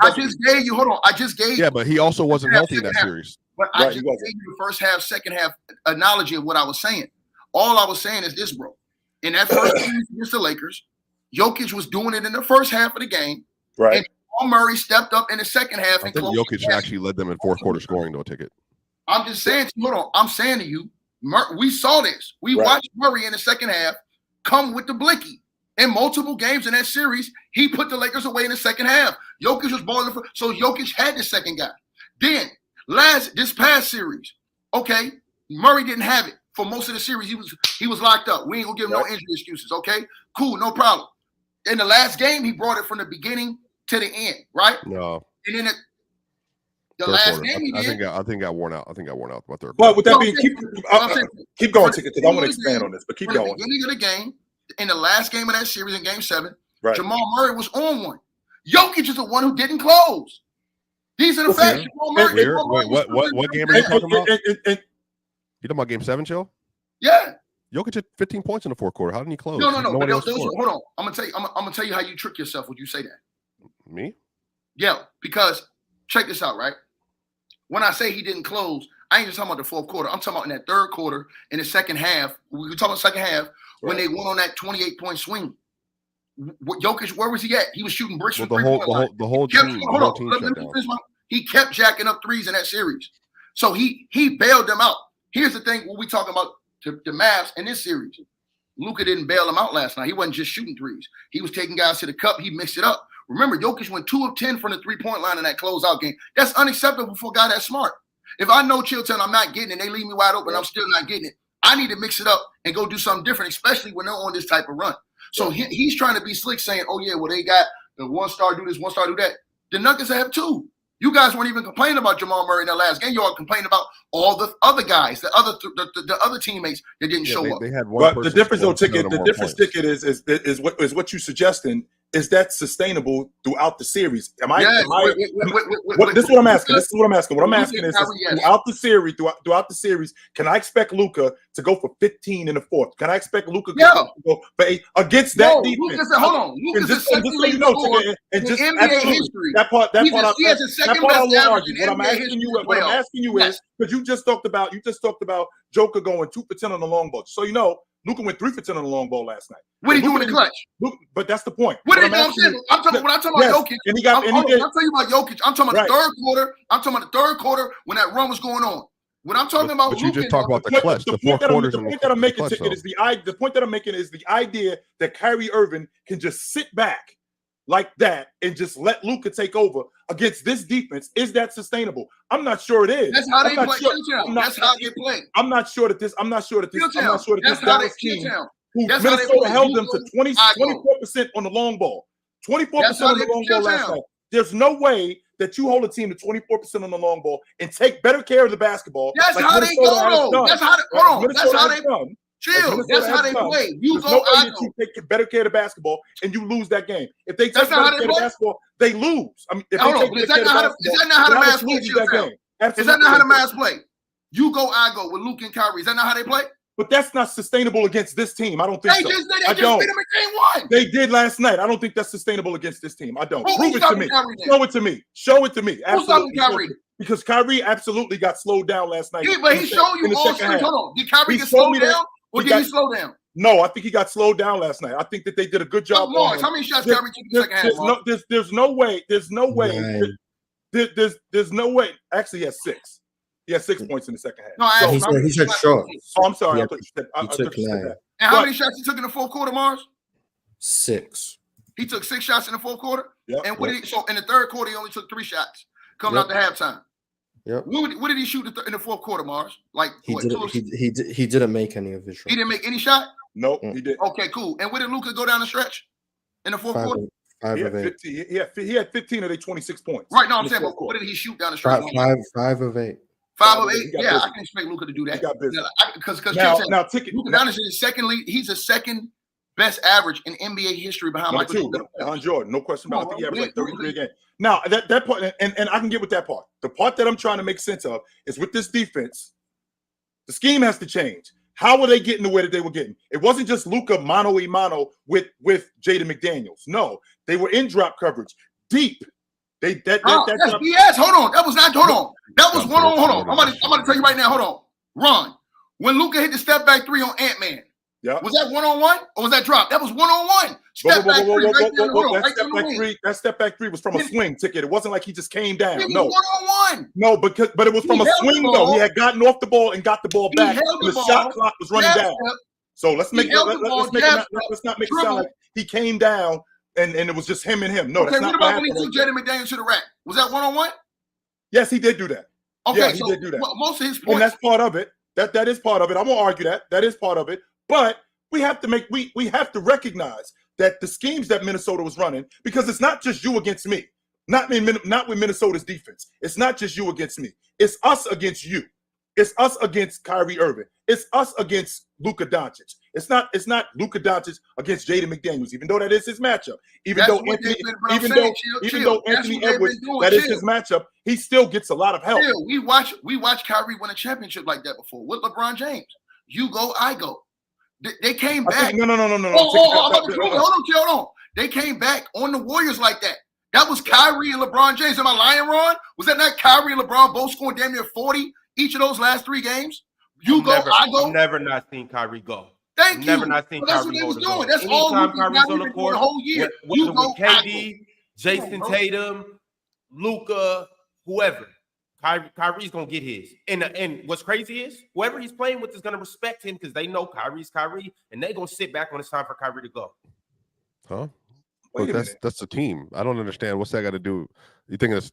I just gave you. Hold on. I just gave. Yeah, but he also wasn't healthy in that series. But I just gave you the first half, second half analogy of what I was saying. All I was saying is this, bro. In that first series against the Lakers, Jokic was doing it in the first half of the game. Right. And Jamal Murray stepped up in the second half. I think Jokic actually led them in fourth quarter scoring, though, Ticket. I'm just saying to you, hold on. I'm saying to you, we saw this. We watched Murray in the second half come with the blicky. In multiple games in that series, he put the Lakers away in the second half. Jokic was balling so Jokic had the second guy. Then this past series, okay, Murray didn't have it for most of the series. He was locked up. We ain't gonna give him no injury excuses. Okay, cool, no problem. In the last game, he brought it from the beginning to the end, right? No. And then the last game he did. I think got worn out. I think got worn out by third. But with that being, keep going, Ticket, because I want to expand on this. But keep going. At the beginning of the game, in the last game of that series, in Game 7, Jamal Murray was on one. Jokic is the one who didn't close. These are the facts. Jamal Murray. What game are you talking about? You talking about Game 7, Chill? Yeah. Jokic had 15 points in the fourth quarter. How didn't he close? No. Hold on. I'm gonna tell you how you trick yourself when you say that. Me? Yeah, because check this out, right? When I say he didn't close, I ain't just talking about the fourth quarter. I'm talking about in that third quarter, in the second half. We're talking about second half when they went on that 28-point swing. Jokic, where was he at? He was shooting bricks from the whole team. He kept jacking up threes in that series. So he bailed them out. Here's the thing when we talking about the Mavs in this series. Luka didn't bail him out last night. He wasn't just shooting threes. He was taking guys to the cup. He mixed it up. Remember, Jokic went 2 of 10 from the three-point line in that closeout game. That's unacceptable for a guy that smart. If I know Chilltown, I'm not getting it, they leave me wide open, I'm still not getting it. I need to mix it up and go do something different, especially when they're on this type of run. So he's trying to be slick, saying, "Oh yeah, well they got the 1-star do this, 1-star do that." The Nuggets have 2. You guys weren't even complaining about Jamal Murray in that last game. You all complaining about all the other guys, the other teammates that didn't show up. They had one. But the difference, though, Ticket. The difference, Ticket, is what you suggesting. Is that sustainable throughout the series? This is what I'm asking. This is what I'm asking. What I'm asking is throughout the series, can I expect Luka to go for 15 in the fourth? Can I expect Luka to go for 8 against that defense? Hold on. Luka's the second leading scorer in NBA history. That part he has the second best average in What I'm asking you is because you just talked about Joker going 2 for 10 on the long ball. So you know, Luka went 3 for 10 on the long ball last night. What did he do in the clutch? But that's the point. What did he do? I'm talking about Jokic. I'm talking about Jokic. I'm talking about the third quarter. I'm talking about the third quarter when that run was going on. When I'm talking about Luka, you just talk about the clutch, the fourth quarters. The point that I'm making is the idea that Kyrie Irving can just sit back like that and just let Luka take over against this defense. Is that sustainable? I'm not sure it is. That's how they play. That's how they play. I'm not sure that this Dallas team, who Minnesota held them to 24% on the long ball. 24% on the long ball last night. There's no way that you hold a team to 24% on the long ball and take better care of the basketball. That's how they go. That's how they chill. That's how they play. You go, I go. You take better care of the basketball and you lose that game. If they take better care of the basketball, they lose. I mean, is that not how the Mavs play? Is that not how the Mavs play? You go, I go with Luke and Kyrie. Is that not how they play? But that's not sustainable against this team. I don't think so. They just beat them in game 1. They did last night. I don't think that's sustainable against this team. I don't. Prove it to me. Show it to me. Absolutely. Because Kyrie absolutely got slowed down last night. But he showed you all strength. Hold on. Did Kyrie get slowed down or did he slow down? No, I think he got slowed down last night. I think that they did a good job. How many shots Kyrie took in the second half? There's no way. There's no way. Actually, he has 6. He had 6 points in the second half. No, he took shots. Oh, I'm sorry. Yeah, I thought you said that. And how many shots he took in the fourth quarter, Mars? 6. He took 6 shots in the fourth quarter. Yep. And so in the third quarter, he only took 3 shots coming out to halftime. Yep. What did he shoot in the fourth quarter, Mars? Like he didn't make any of his shots. He didn't make any shot? Nope, he didn't. Okay, cool. And where did Luka go down the stretch in the fourth quarter? 5 of 8. He had 15 of their 26 points. Right, no, I'm saying, but what did he shoot down the stretch? 5 of 8. 5 of 8? Yeah, I can expect Luka to do that. Because now, Ticket. Luka Doncic is second lead. He's the second best average in NBA history behind Michael Jordan. No question about it. I think he averaged like 33 a game. Now, that part, and I can get with that part. The part that I'm trying to make sense of is with this defense, the scheme has to change. How were they getting the way that they were getting? It wasn't just Luka mano-a-mano with Jaden McDaniels. No, they were in drop coverage, deep. That's BS. Hold on. That was not. Hold on. That was one on. Hold on. I'm going to tell you right now. Hold on. Ron, when Luka hit the step back 3 on Ant-Man, was that 1-on-1 or was that drop? That was 1-on-1. Step back 3. That step back 3 was from a swing, Ticket. It wasn't like he just came down. No. 1-on-1. No, but it was from a swing though. He had gotten off the ball and got the ball back. And the shot clock was running down. So let's not make it sound like he came down and it was just him and him. No, that's not what about when he took Jaden McDaniels to the rack? Was that 1-on-1? Yes, he did do that. Okay, yeah, he did do that. Most of his points. And that's part of it. That is part of it. I won't argue that. That is part of it. But we have to recognize that the schemes that Minnesota was running, because it's not just you against me. Not with Minnesota's defense. It's not just you against me. It's us against you. It's us against Kyrie Irving. It's us against Luka Doncic. It's not Luka Doncic against Jaden McDaniels, even though that is his matchup. Even though Anthony Edwards, that is his matchup, he still gets a lot of help. We watch Kyrie win a championship like that before with LeBron James. You go, I go. They came back. No. Hold on. They came back on the Warriors like that. That was Kyrie and LeBron James. Am I lying, Ron? Was that not Kyrie and LeBron both scoring damn near 40 each of those last 3 games? I go. I've never not seen Kyrie go. Thank you. Never not seen That's Kyrie what they was go. doing. That's all Kyrie's on the court the whole year. Whether with KD, Jason Tatum, Luka, whoever. Kyrie's gonna get his. And what's crazy is whoever he's playing with is gonna respect him because they know Kyrie's Kyrie, and they're gonna sit back when it's time for Kyrie to go. Huh? But that's the team. I don't understand. What's that got to do? You think it's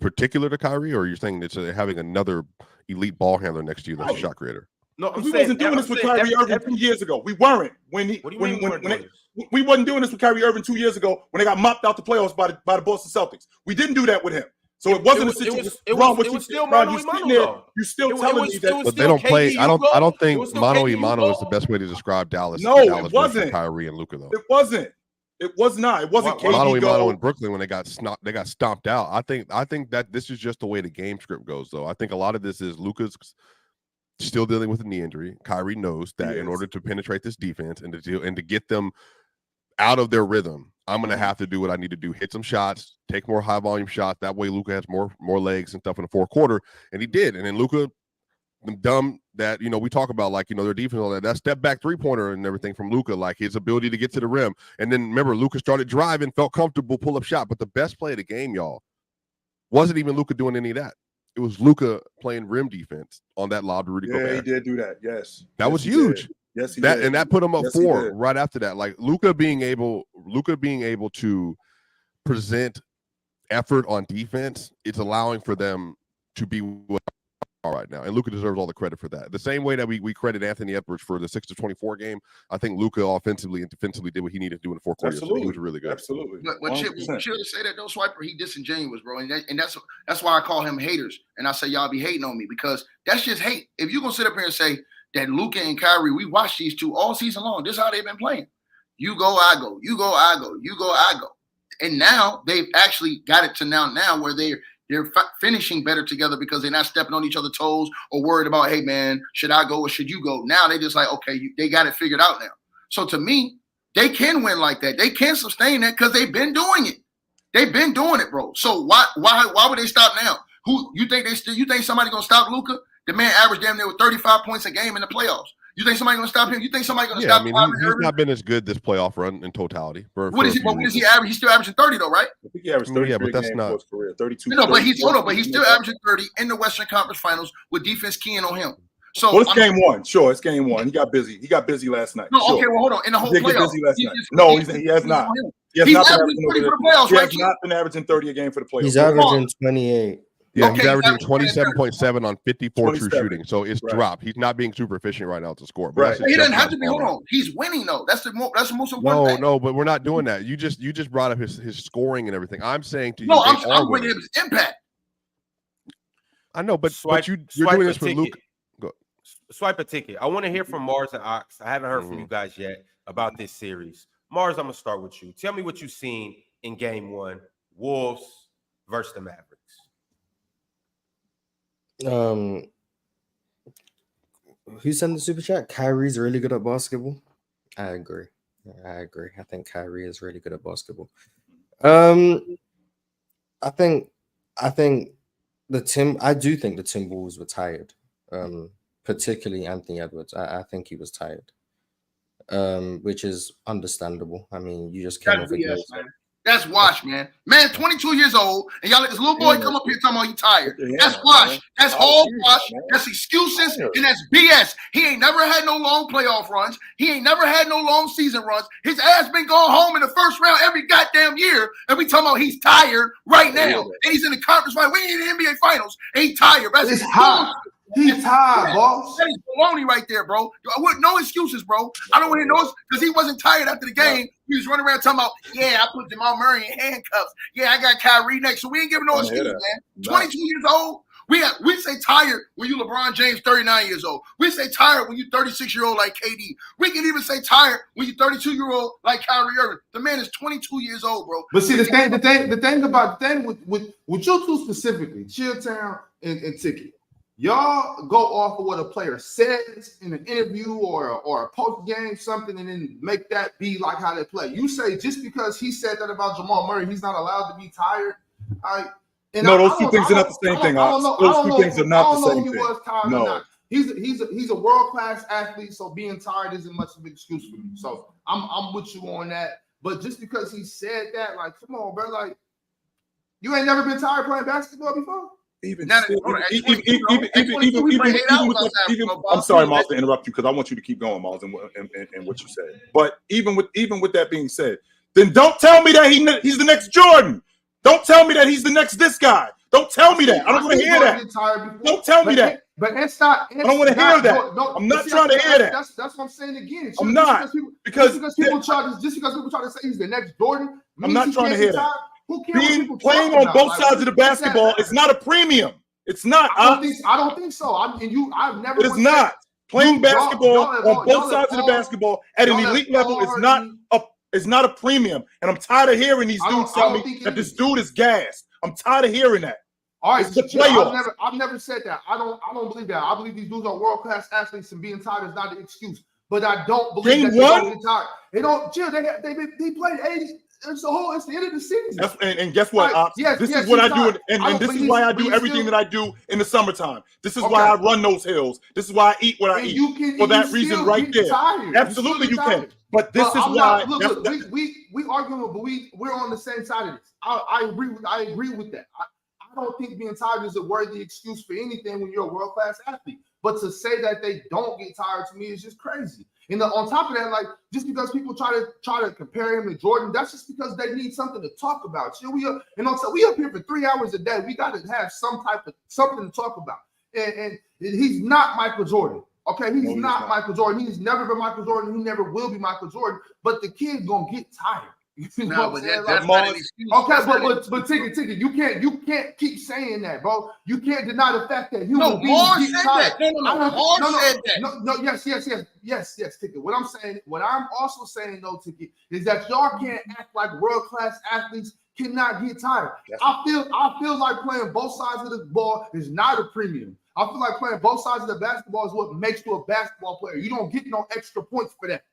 particular to Kyrie, or you're saying it's having another elite ball handler next to you that's a shot creator? No, We wasn't doing this with Kyrie Irving 2 years ago. We weren't. What do you mean We wasn't doing this with Kyrie Irving 2 years ago when they got mopped out the playoffs by the Boston Celtics. We didn't do that with him. So it wasn't a situation. It was still mano a mano. You're still telling me that. But they don't play. I don't think mano a mano is the best way to describe Dallas. No, Dallas it wasn't. Kyrie and Luka though. It wasn't. It was not. It wasn't Mano a KD mano go. in Brooklyn when they got stomped out. I think that this is just the way the game script goes though. I think a lot of this is Luka's still dealing with a knee injury. Kyrie knows that in order to penetrate this defense and to get them out of their rhythm, I'm going to have to do what I need to do. Hit some shots, take more high volume shots. That way Luka has more legs and stuff in the fourth quarter. And he did. And then Luka, dumb that, we talk about like, their defense, all that step back 3-pointer and everything from Luka, like his ability to get to the rim. And then remember, Luka started driving, felt comfortable, pull up shot. But the best play of the game, y'all, wasn't even Luka doing any of that. It was Luka playing rim defense on that lob to Rudy Gobert. Yeah, he did do that. Yes. That was huge. Did. Yes, he did. did. And that put him up yes, 4 right after that. Like Luka being able to present effort on defense, it's allowing for them to be what they are right now. And Luka deserves all the credit for that. The same way that we credit Anthony Edwards for the 6-24 game, I think Luka offensively and defensively did what he needed to do in the fourth quarter. He was really good. Absolutely. But Chip say that though, Swiper, he disingenuous, bro. And that's why I call him haters. And I say y'all be hating on me because that's just hate. If you're gonna sit up here and say that Luka and Kyrie, we watched these two all season long. This is how they've been playing. You go, I go. You go, I go. You go, I go. And now they've actually got it to now where they're finishing better together because they're not stepping on each other's toes or worried about, hey, man, should I go or should you go? Now they just like, okay, they got it figured out now. So to me, they can win like that. They can sustain that because they've been doing it. They've been doing it, bro. So why would they stop now? Who you think somebody gonna stop Luka? The man averaged damn near with 35 points a game in the playoffs. You think somebody gonna stop him? You think somebody gonna stop him? He's not been as good this playoff run in totality. What is he average? He's still averaging 30 though, right? I think he averaged 30 but that's not for his career. 32. No, but he's still averaging 30 in the Western Conference Finals with defense keying on him. So it's game one. Sure, it's game one. He got busy. He got busy last night. No, sure. okay, well, hold on. In the whole playoff, busy last night. No, he has not. He has not been averaging 30 a game for the playoffs. He's averaging 28. Yeah, he's averaging 27.7 on 54 true shooting. So it's dropped. He's not being super efficient right now to score. But he doesn't have to be. Hold on. He's winning though. That's the most important thing. No, but we're not doing that. You just brought up his scoring and everything. I'm saying to you, no, I'm winning his impact. I know, but you're doing this with Luke. Swipe a ticket. I want to hear from Mars and Ox. I haven't heard from you guys yet about this series. Mars, I'm gonna start with you. Tell me what you've seen in game 1, Wolves versus the Mavericks. Who sent the super chat? Kyrie's really good at basketball. I agree. I think Kyrie is really good at basketball. I think I do think the Timberwolves were tired. Particularly Anthony Edwards. I think he was tired. Which is understandable. I mean, you just can't. That's wash, man. Man, 22 years old, and y'all let this little boy come up here talking about he tired. That's wash. That's all wash. That's excuses, and that's BS. He ain't never had no long playoff runs. He ain't never had no long season runs. His ass been going home in the first round every goddamn year, and we talking about he's tired right now. And he's in the conference final. We ain't in the NBA finals, and he tired. That's hot. He's tired, boss. That is baloney right there, bro. No excuses, bro. I don't want to know because he wasn't tired after the game. He was running around talking about, yeah, I put Jamal Murray in handcuffs. Yeah, I got Kyrie next. So we ain't giving no excuses, man. 22 years old. We say tired when you LeBron James, 39 years old. We say tired when you 36-year-old like KD. We can even say tired when you 32-year-old like Kyrie Irving. The man is 22 years old, bro. But see, the thing with you two specifically, Chilltown and Ticket. Y'all go off of what a player says in an interview or a post game something, and then make that be like how they play. You say just because he said that about Jamal Murray, he's not allowed to be tired. Those two things are not the same thing. Those two things are not the same thing. No, he's a world class athlete, so being tired isn't much of an excuse for me. So I'm with you on that. But just because he said that, like, come on, bro, like you ain't never been tired playing basketball before. I'm sorry, Miles, to interrupt you because I want you to keep going, Miles, and what you said. But even with that being said, then don't tell me that he's the next Jordan. Don't tell me that he's the next this guy. Don't tell me that. I don't want to hear that. Don't tell me that. But it's not. I don't want to hear that. No, I'm not trying to hear that. That's what I'm saying again. I'm not. Because people try to say he's the next Jordan. I'm not trying to hear that. Who cares? Playing on both sides of the basketball is not a premium. It's not. I don't think so. I've never. It is not. Playing basketball on both sides of the basketball at an elite level is not a premium. And I'm tired of hearing these dudes tell me that this dude is gassed. I'm tired of hearing that. All right, it's the playoffs. I've never said that. I don't believe that. I believe these dudes are world-class athletes, and being tired is not an excuse. But I don't believe that they don't get tired. They don't chill. They played 80. It's the end of the season. And guess what? This is what I do, and this is why I do everything that I do in the summertime. This is why I run those hills. This is why I eat what I eat. For that reason right there. Absolutely you can. But this is why. We arguing, but we're on the same side of this. I agree with that. I don't think being tired is a worthy excuse for anything when you're a world-class athlete. But to say that they don't get tired to me is just crazy. And on top of that, like, just because people try to compare him to Jordan, that's just because they need something to talk about. You know, we up here for 3 hours a day. We got to have something to talk about. And he's not Michael Jordan. Okay, he's not Michael Jordan. He's never been Michael Jordan. He never will be Michael Jordan. But the kid's gonna get tired. No, but that's not an excuse. Okay, but Ticket, you can't keep saying that, bro. You can't deny the fact that human beings get tired. Yes, Ticket. What I'm also saying though, Ticket, is that y'all can't act like world-class athletes cannot get tired. I feel like playing both sides of the ball is not a premium. I feel like playing both sides of the basketball is what makes you a basketball player. You don't get no extra points for that.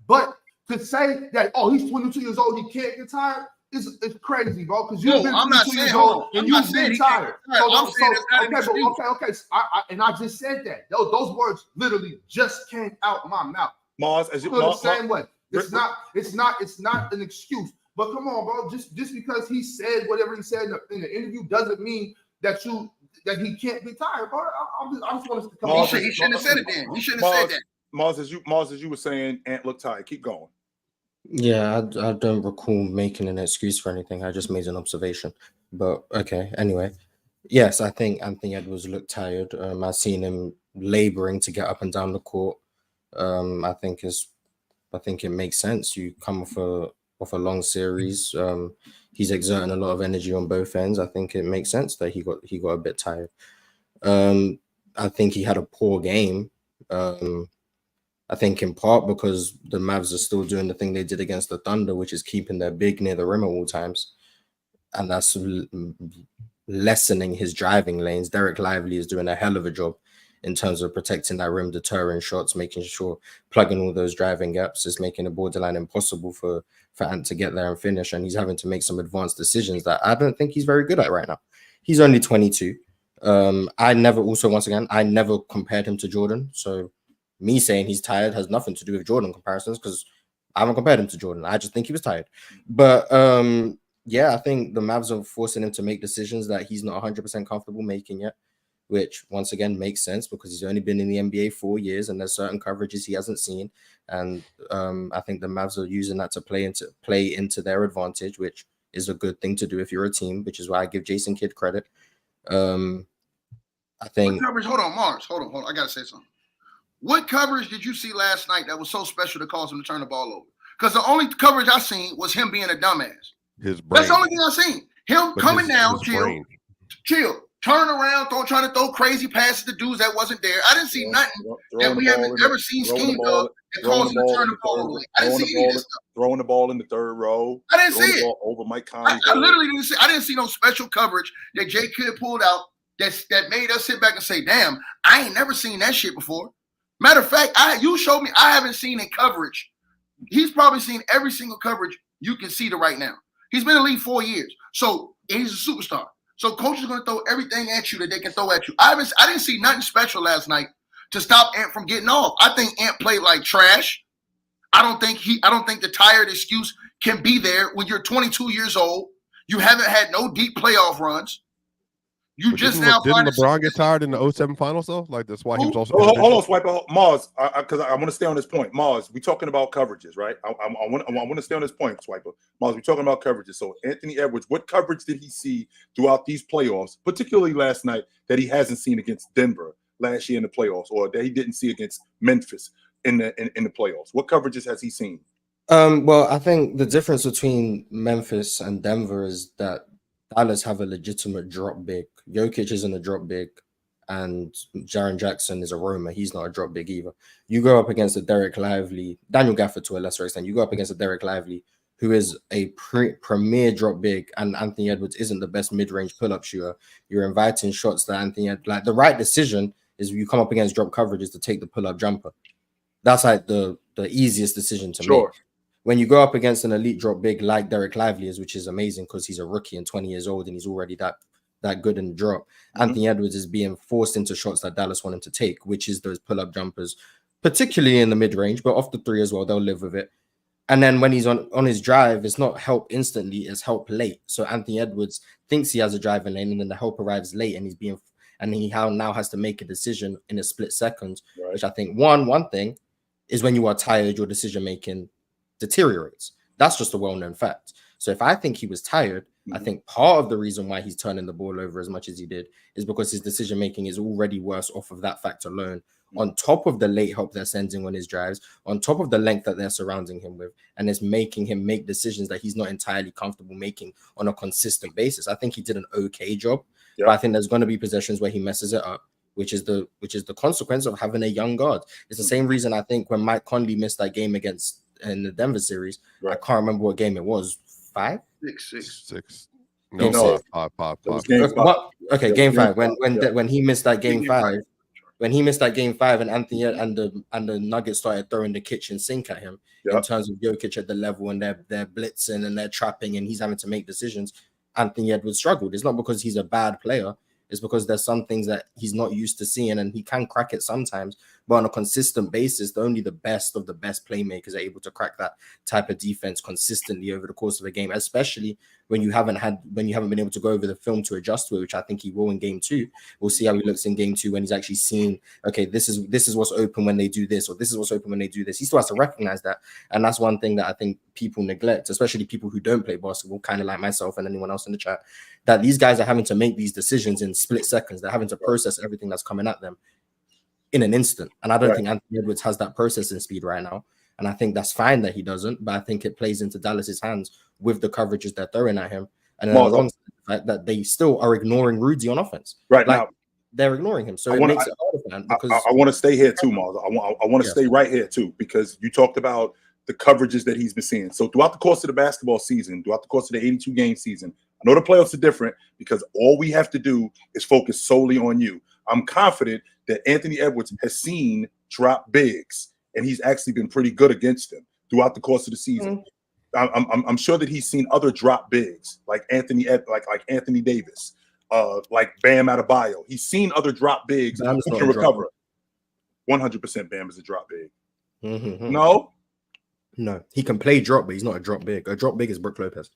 But to say that, he's 22 years old, he can't get tired, it's crazy, bro. Because you've been 22 years old and you've been tired. Okay. And I just said that. Those words literally just came out my mouth. Mars, the same way. It's not an excuse. But come on, bro. Just because he said whatever he said in the interview doesn't mean that he can't be tired, bro. I just want us to come on. He shouldn't have said it then. He shouldn't have said that. Mars, as you were saying, Ant looked tired. Keep going. Yeah, I don't recall making an excuse for anything. I just made an observation. But okay, anyway. Yes, I think Anthony Edwards looked tired. I've seen him laboring to get up and down the court. I think it makes sense. You come off a long series. He's exerting a lot of energy on both ends. I think it makes sense that he got a bit tired. I think he had a poor game. I think in part because the Mavs are still doing the thing they did against the Thunder, which is keeping their big near the rim at all times. And that's lessening his driving lanes. Derek Lively is doing a hell of a job in terms of protecting that rim, deterring shots, making sure plugging all those driving gaps is making it borderline impossible for Ant to get there and finish. And he's having to make some advanced decisions that I don't think he's very good at right now. He's only 22. I never compared him to Jordan. So me saying he's tired has nothing to do with Jordan comparisons because I haven't compared him to Jordan. I just think he was tired. But I think the Mavs are forcing him to make decisions that he's not 100% comfortable making yet, which once again makes sense because he's only been in the NBA 4 years and there's certain coverages he hasn't seen. And I think the Mavs are using that to play into their advantage, which is a good thing to do if you're a team, which is why I give Jason Kidd credit. I think. Coverage, hold on, Mars. Hold on. I gotta say something. What coverage did you see last night that was so special to cause him to turn the ball over? Because the only coverage I seen was him being a dumbass. His brain. That's the only thing I seen. Him coming down, chill, turn around, trying to throw crazy passes to dudes that wasn't there. I didn't see nothing that we haven't ever seen schemed up that caused him to turn the ball over. I didn't see any of this stuff. Throwing the ball in the third row. I didn't see it. Over Mike Conley. I literally didn't see. I didn't see no special coverage that Jay Kidd pulled out that made us sit back and say, "Damn, I ain't never seen that shit before." Matter of fact, you showed me. I haven't seen in coverage. He's probably seen every single coverage you can see to right now. He's been in the league 4 years, so he's a superstar. So coaches are going to throw everything at you that they can throw at you. I didn't see nothing special last night to stop Ant from getting off. I think Ant played like trash. I don't think the tired excuse can be there when you're 22 years old. You haven't had no deep playoff runs. You But just didn't, now didn't find LeBron get tired in the 07 finals though? Like that's why he was also. Hold on, Swiper. Mars, because I want to stay on this point. Mars, we talking about coverages, right? I want to stay on this point, Swiper. Mars, we talking about coverages. So Anthony Edwards, what coverage did he see throughout these playoffs, particularly last night, that he hasn't seen against Denver last year in the playoffs, or that he didn't see against Memphis in the playoffs? What coverages has he seen? Well, I think the difference between Memphis and Denver is that Dallas have a legitimate drop big. Jokic isn't a drop big, and Jaren Jackson is a roamer. He's not a drop big either. You go up against a Derek Lively, Daniel Gafford to a lesser extent. You go up against a Derek Lively, who is a premier drop big, and Anthony Edwards isn't the best mid-range pull-up shooter. You're inviting shots that Anthony Edwards, like the right decision is you come up against drop coverages to take the pull-up jumper. That's like the easiest decision to make. When you go up against an elite drop big like Derek Lively is, which is amazing because he's a rookie and 20 years old and he's already that good in the drop. Anthony Edwards is being forced into shots that Dallas want him to take, which is those pull-up jumpers, particularly in the mid-range, but off the three as well. They'll live with it. And then when he's on his drive, it's not help instantly, it's help late. So Anthony Edwards thinks he has a driving lane, and then the help arrives late, and he now has to make a decision in a split second, which I think one thing is when you are tired, your decision making deteriorates. That's just a well-known fact. So if I think he was tired, I think part of the reason why he's turning the ball over as much as he did is because his decision making is already worse off of that fact alone. On top of the late help they're sending on his drives, on top of the length that they're surrounding him with, and it's making him make decisions that he's not entirely comfortable making on a consistent basis. I think he did an okay job, but I think there's going to be possessions where he messes it up, which is the consequence of having a young guard. It's the same reason I think when Mike Conley missed that game in the Denver series, I can't remember what game it was. 5? 6. No, 5. Okay, game 5. When he missed that game 5, when he missed that game 5, and Anthony and the Nuggets started throwing the kitchen sink at him in terms of Jokic at the level, and they're blitzing and they're trapping, and he's having to make decisions. Anthony Edwards struggled. It's not because he's a bad player. It's because there's some things that he's not used to seeing, and he can crack it sometimes, but on a consistent basis, only the best of the best playmakers are able to crack that type of defense consistently over the course of a game, especially when you haven't been able to go over the film to adjust to it, which I think he will in game 2. We'll see how he looks in game 2 when he's actually seen, okay, this is what's open when they do this, or this is what's open when they do this. He still has to recognize that. And that's one thing that I think people neglect, especially people who don't play basketball, kind of like myself and anyone else in the chat, that these guys are having to make these decisions in split seconds. They're having to process everything that's coming at them in an instant. And I don't think Anthony Edwards has that processing speed right now. And I think that's fine that he doesn't, but I think it plays into Dallas's hands with the coverages they're throwing at him. And then alongside the fact that they still are ignoring Rudy on offense. Right like, now, they're ignoring him. So it makes it harder for him. Because I want to stay here too, Mars. I want to stay right here too, because you talked about the coverages that he's been seeing. So throughout the course of the basketball season, throughout the course of the 82-game season, I know the playoffs are different because all we have to do is focus solely on you. I'm confident that Anthony Edwards has seen drop bigs, and he's actually been pretty good against them throughout the course of the season. I'm sure that he's seen other drop bigs like Anthony Davis, like Bam Adebayo. He's seen other drop bigs who can recover. 100% Bam is a drop big. No, he can play drop, but he's not a drop big. A drop big is Brook Lopez.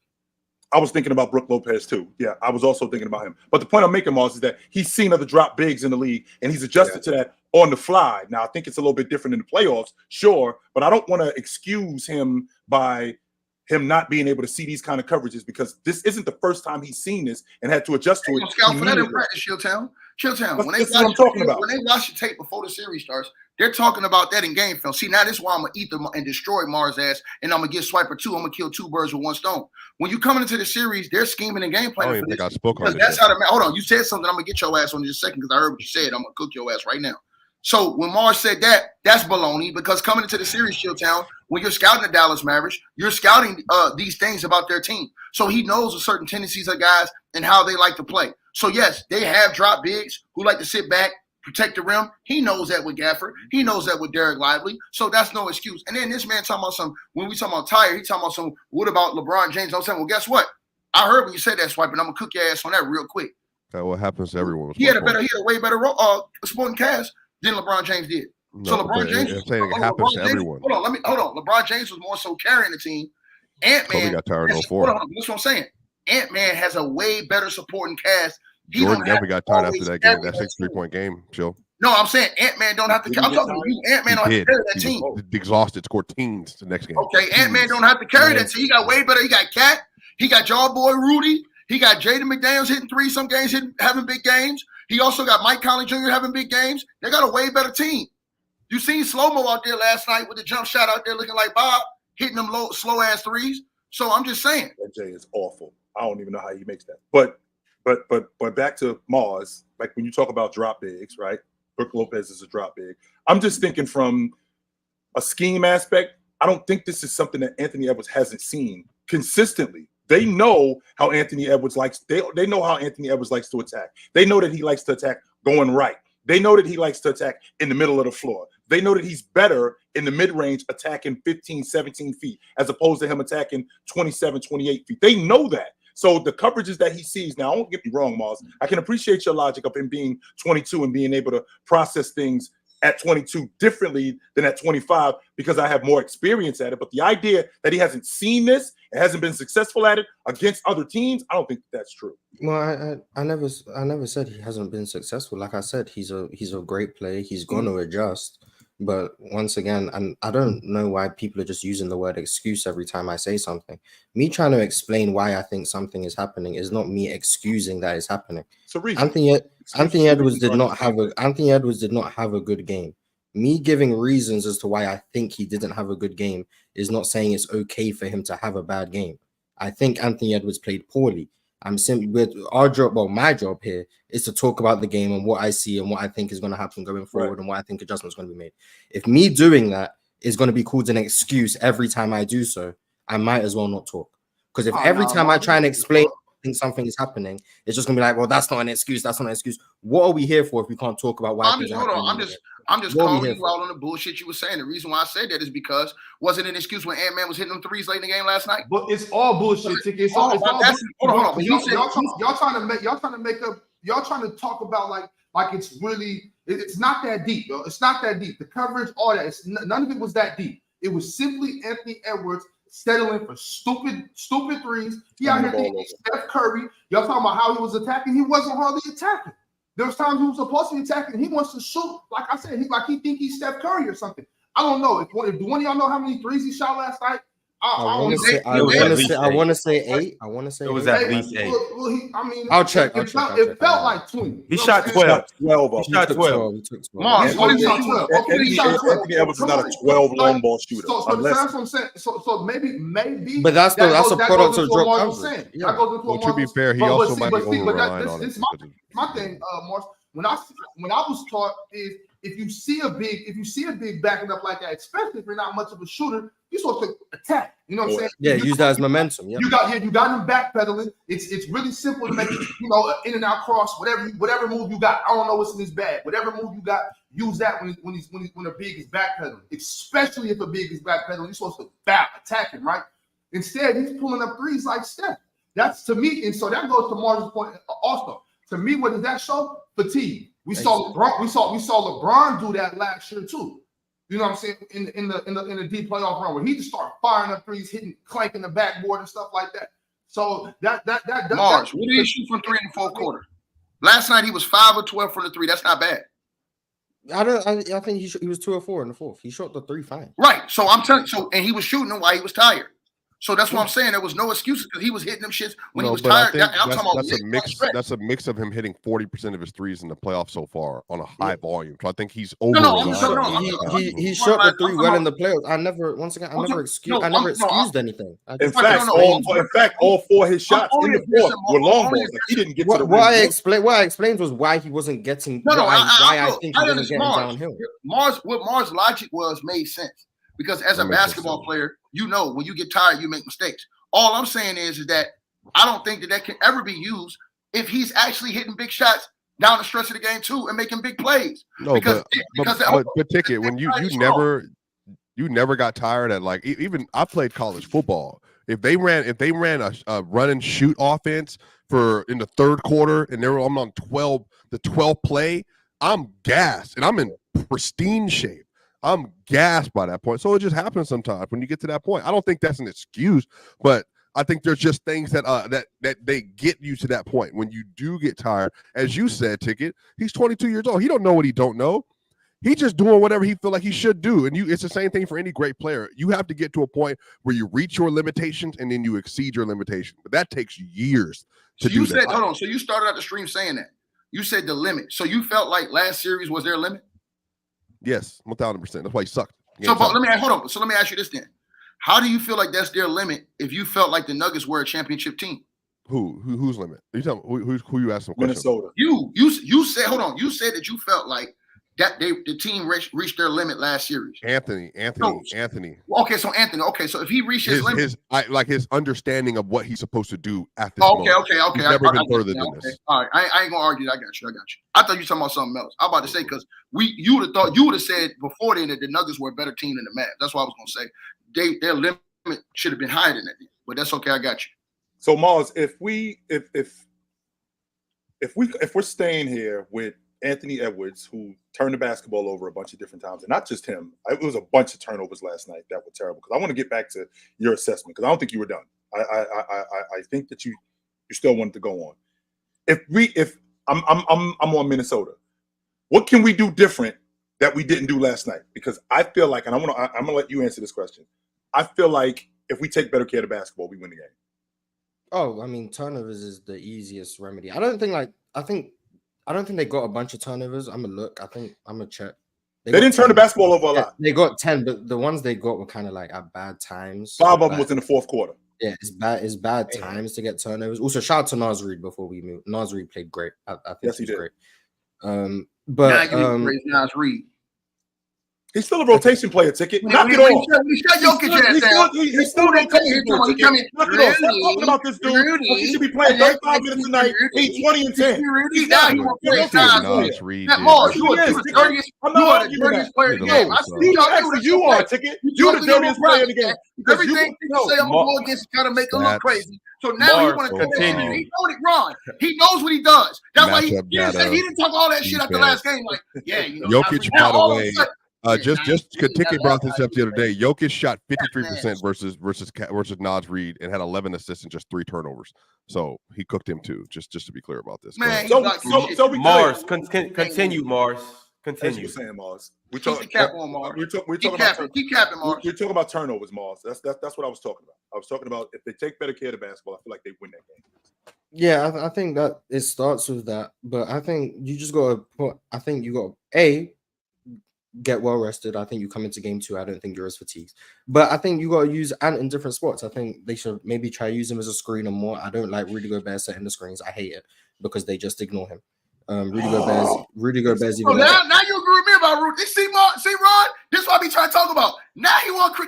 I was thinking about Brook Lopez too. Yeah, I was also thinking about him. But the point I'm making, Mars, is that he's seen other drop bigs in the league, and he's adjusted to that on the fly. Now, I think it's a little bit different in the playoffs, sure, but I don't want to excuse him by him not being able to see these kind of coverages, because this isn't the first time he's seen this and had to adjust to it. Scout for that in practice, Chilltown. When they watch the tape before the series starts, they're talking about that in game film. See, now this is why I'm gonna eat them and destroy Mars' ass, and I'm gonna get Swiper 2. I'm gonna kill 2 birds with 1 stone. When you coming into the series, they're scheming and game planning for this. I spoke on that's how hold on. You said something. I'm gonna get your ass on in just a second because I heard what you said. I'm gonna cook your ass right now. So when Mars said that, that's baloney, because coming into the series, Chilltown, when you're scouting the Dallas Mavericks, you're scouting these things about their team. So he knows the certain tendencies of guys and how they like to play. So yes, they have drop bigs who like to sit back, protect the rim. He knows that with Gafford. He knows that with Derek Lively. So that's no excuse. And then this man talking about some, when we talking about tired, he talking about some, what about LeBron James? I'm saying, well, guess what? I heard when you said that, Swipe, and I'm going to cook your ass on that real quick. What happens to everyone? He had a way better supporting cast than LeBron James did. No, so LeBron James, it happens to everyone. Hold on. LeBron James was more so carrying the team. Ant-Man Kobe got tired in 04. That's what I'm saying. Ant-Man has a way better supporting cast Jordan never got tired after that game. That 6 3-point game, Chill. No, I'm saying Ant-Man don't have to carry. I'm talking about you. Ant-Man don't have to carry that team. Exhausted, scored teens the next game. Okay, Ant-Man don't have to carry that team. He got way better. He got Cat. He got Jaw Boy Rudy. He got Jaden McDaniels hitting threes some games, having big games. He also got Mike Conley Jr. having big games. They got a way better team. You seen Slow-Mo out there last night with the jump shot out there looking like Bob, hitting them slow-ass threes. So I'm just saying. Jay is awful. I don't even know how he makes that. But back to Mars, like when you talk about drop bigs, right? Brook Lopez is a drop big. I'm just thinking from a scheme aspect, I don't think this is something that Anthony Edwards hasn't seen consistently. They know how Anthony Edwards likes. They know how Anthony Edwards likes to attack. They know that he likes to attack going right. They know that he likes to attack in the middle of the floor. They know that he's better in the mid-range attacking 15, 17 feet as opposed to him attacking 27, 28 feet. They know that. So the coverages that he sees now, don't get me wrong, Mars. I can appreciate your logic of him being 22 and being able to process things at 22 differently than at 25 because I have more experience at it. But the idea that he hasn't seen this and hasn't been successful at it against other teams, I don't think that's true. Well, I never said he hasn't been successful. Like I said, he's a great player. He's going to adjust. But once again, and I don't know why people are just using the word excuse every time I say something. Me trying to explain why I think something is happening is not me excusing that it's happening. So Anthony Edwards did not have a good game. Me giving reasons as to why I think he didn't have a good game is not saying it's okay for him to have a bad game. I think Anthony Edwards played poorly. I'm simply with our job. Well, my job here is to talk about the game and what I see and what I think is going to happen going forward and what I think adjustments are going to be made. If me doing that is going to be called an excuse every time I do so, I might as well not talk. Because if every time I try and explain something is happening, it's just going to be like, well, that's not an excuse. That's not an excuse. What are we here for if we can't talk about why? I'm just calling you out on the bullshit you were saying. The reason why I said that is because wasn't an excuse when Ant-Man was hitting them threes late in the game last night. But it's all bullshit. It's all hold on. Y'all trying to talk about like it's really it's not that deep, bro. It's not that deep. The coverage, all that. None of it was that deep. It was simply Anthony Edwards settling for stupid threes. He out here thinking Steph Curry. Y'all talking about how he was attacking. He wasn't hardly attacking. There was times he was supposed to be attacking. He wants to shoot, like I said, he think he's Steph Curry or something. I don't know. If one of y'all know how many threes he shot last night? I want to say 8. I want to say it was at least 8. I'll check. It felt like 20. He shot 12. He shot 12. Mars, he shot 12. Anthony Edwards is not a 12 long ball shooter. So that's what I'm saying. So maybe. But that's a product of drop coverage. Well, to be fair, he also might be over-relying on it. My thing, Mars, when I was taught is if you see a big backing up like that, especially if you're not much of a shooter, you're supposed to attack. You know what I'm saying? Yeah, use that as momentum. Yeah. You got him backpedaling. It's really simple to make in and out cross, whatever move you got. I don't know what's in his bag. Whatever move you got, use that when a big is backpedaling. Especially if a big is backpedaling, you're supposed to attack him, right? Instead, he's pulling up threes like Steph. That's to me, and so that goes to Martin's point also. To me, what does that show? Fatigue. We saw LeBron do that last year too. You know what I'm saying? In the deep playoff run where he just started firing up threes, clanking the backboard and stuff like that. So that Mars, what did he shoot from 3 in the fourth quarter? Last night he was 5 of 12 from the 3. That's not bad. I think he was 2 or 4 in the fourth. He shot the 3 fine. Right. So I'm telling you. And he was shooting them while he was tired. So that's what I'm saying. There was no excuses because he was hitting them shits when he was tired. That's a mix of him hitting 40% of his threes in the playoffs so far on a high volume. So I think he's over. He shot the 3 well in the playoffs. I never excused anything. In fact, all 4 of his shots in the fourth were long balls. Like he didn't get to the what I explained was why he wasn't getting. I think he wasn't getting downhill. What Mars' logic made sense. Because as a basketball player, when you get tired, you make mistakes. All I'm saying is that I don't think that can ever be used if he's actually hitting big shots down the stretch of the game too and making big plays. No, but Ticket, when you never got tired at even I played college football. If they ran a run and shoot offense in the third quarter and I'm on the 12th play, I'm gassed and I'm in pristine shape. I'm gassed by that point. So it just happens sometimes when you get to that point. I don't think that's an excuse, but I think there's just things that that they get you to that point when you do get tired. As you said, Ticket, he's 22 years old. He don't know what he don't know. He's just doing whatever he feel like he should do. And it's the same thing for any great player. You have to get to a point where you reach your limitations and then you exceed your limitations. But that takes years to do that. Hold on. So you started out the stream saying that. You said the limit. So you felt like last series was their limit? Yes, 1,000%. That's why he sucked. So let me ask you this then. How do you feel like that's their limit if you felt like the Nuggets were a championship team? Whose limit? Are you talking who you asking questions? Minnesota. You said, hold on. You said that you felt like that the team reached their limit last series. Anthony. Okay, so Anthony. Okay, so if he reached his limit, his understanding of what he's supposed to do at this okay, moment. Okay. He's never been further than this. All right, I ain't gonna argue that. I got you. I thought you were talking about something else. I'm about to say because you would have said before then that the Nuggets were a better team than the Mavs. That's what I was gonna say. Their limit should have been higher than that, but that's okay. I got you. So Mars, if we're staying here with Anthony Edwards, who turned the basketball over a bunch of different times, and not just him, it was a bunch of turnovers last night that were terrible. Because I want to get back to your assessment because I don't think you were done. I think that you still wanted to go on. If I'm on Minnesota, what can we do different that we didn't do last night? Because I feel like, and I'm gonna let you answer this question. I feel like if we take better care of the basketball, we win the game. Oh, I mean, turnovers is the easiest remedy. I don't think they got a bunch of turnovers. I'm gonna look. I'm gonna check. They didn't turn the basketball over a lot. They got 10, but the ones they got were kind of like at bad times. 5 of them was in the fourth quarter. Yeah, it's bad times to get turnovers. Also, shout out to Naz Reid before we move. Naz Reid played great. I think yes, he did. Great. But Naz Reid. He's still a rotation player, Ticket. Knock it off. He's still a rotation player. Knock it off. Stop talking about this dude. He should be playing 35 minutes a night. He's 20 and 10. He's not. Naz Reid. You are the dirtiest player in the game. Actually, you are, Ticket. You're the dirtiest player in the game. Everything you say I'm going to go against kind of make him look crazy. So now he want to continue. He know it wrong. He knows what he does. That's why he didn't talk all that shit after the last game. Like, yeah, you know. Jokic, by the way. Just Ticket brought this up the other day. Jokic shot 53% versus Naz Reid and had 11 assists and just 3 turnovers. So he cooked him too. Just to be clear about this. Man, Mars, continue, Mars. Continue. As you're saying, Mars. We're talking Mars. Keep capping, Mars. We're talking about turnovers, Mars. That's what I was talking about. I was talking about if they take better care of the basketball, I feel like they win that game. Yeah, I think that it starts with that. But I think you just got to put. I think you got get well rested. I think you come into game 2. I don't think you're as fatigued. But I think you got to use Ant in different spots. I think they should maybe try use him as a screener more. I don't like Rudy Gobert setting the screens. I hate it because they just ignore him. Rudy Gobert's even. Now you agree with me about Rudy. See, Ron, this is what I be trying to talk about. Now you want to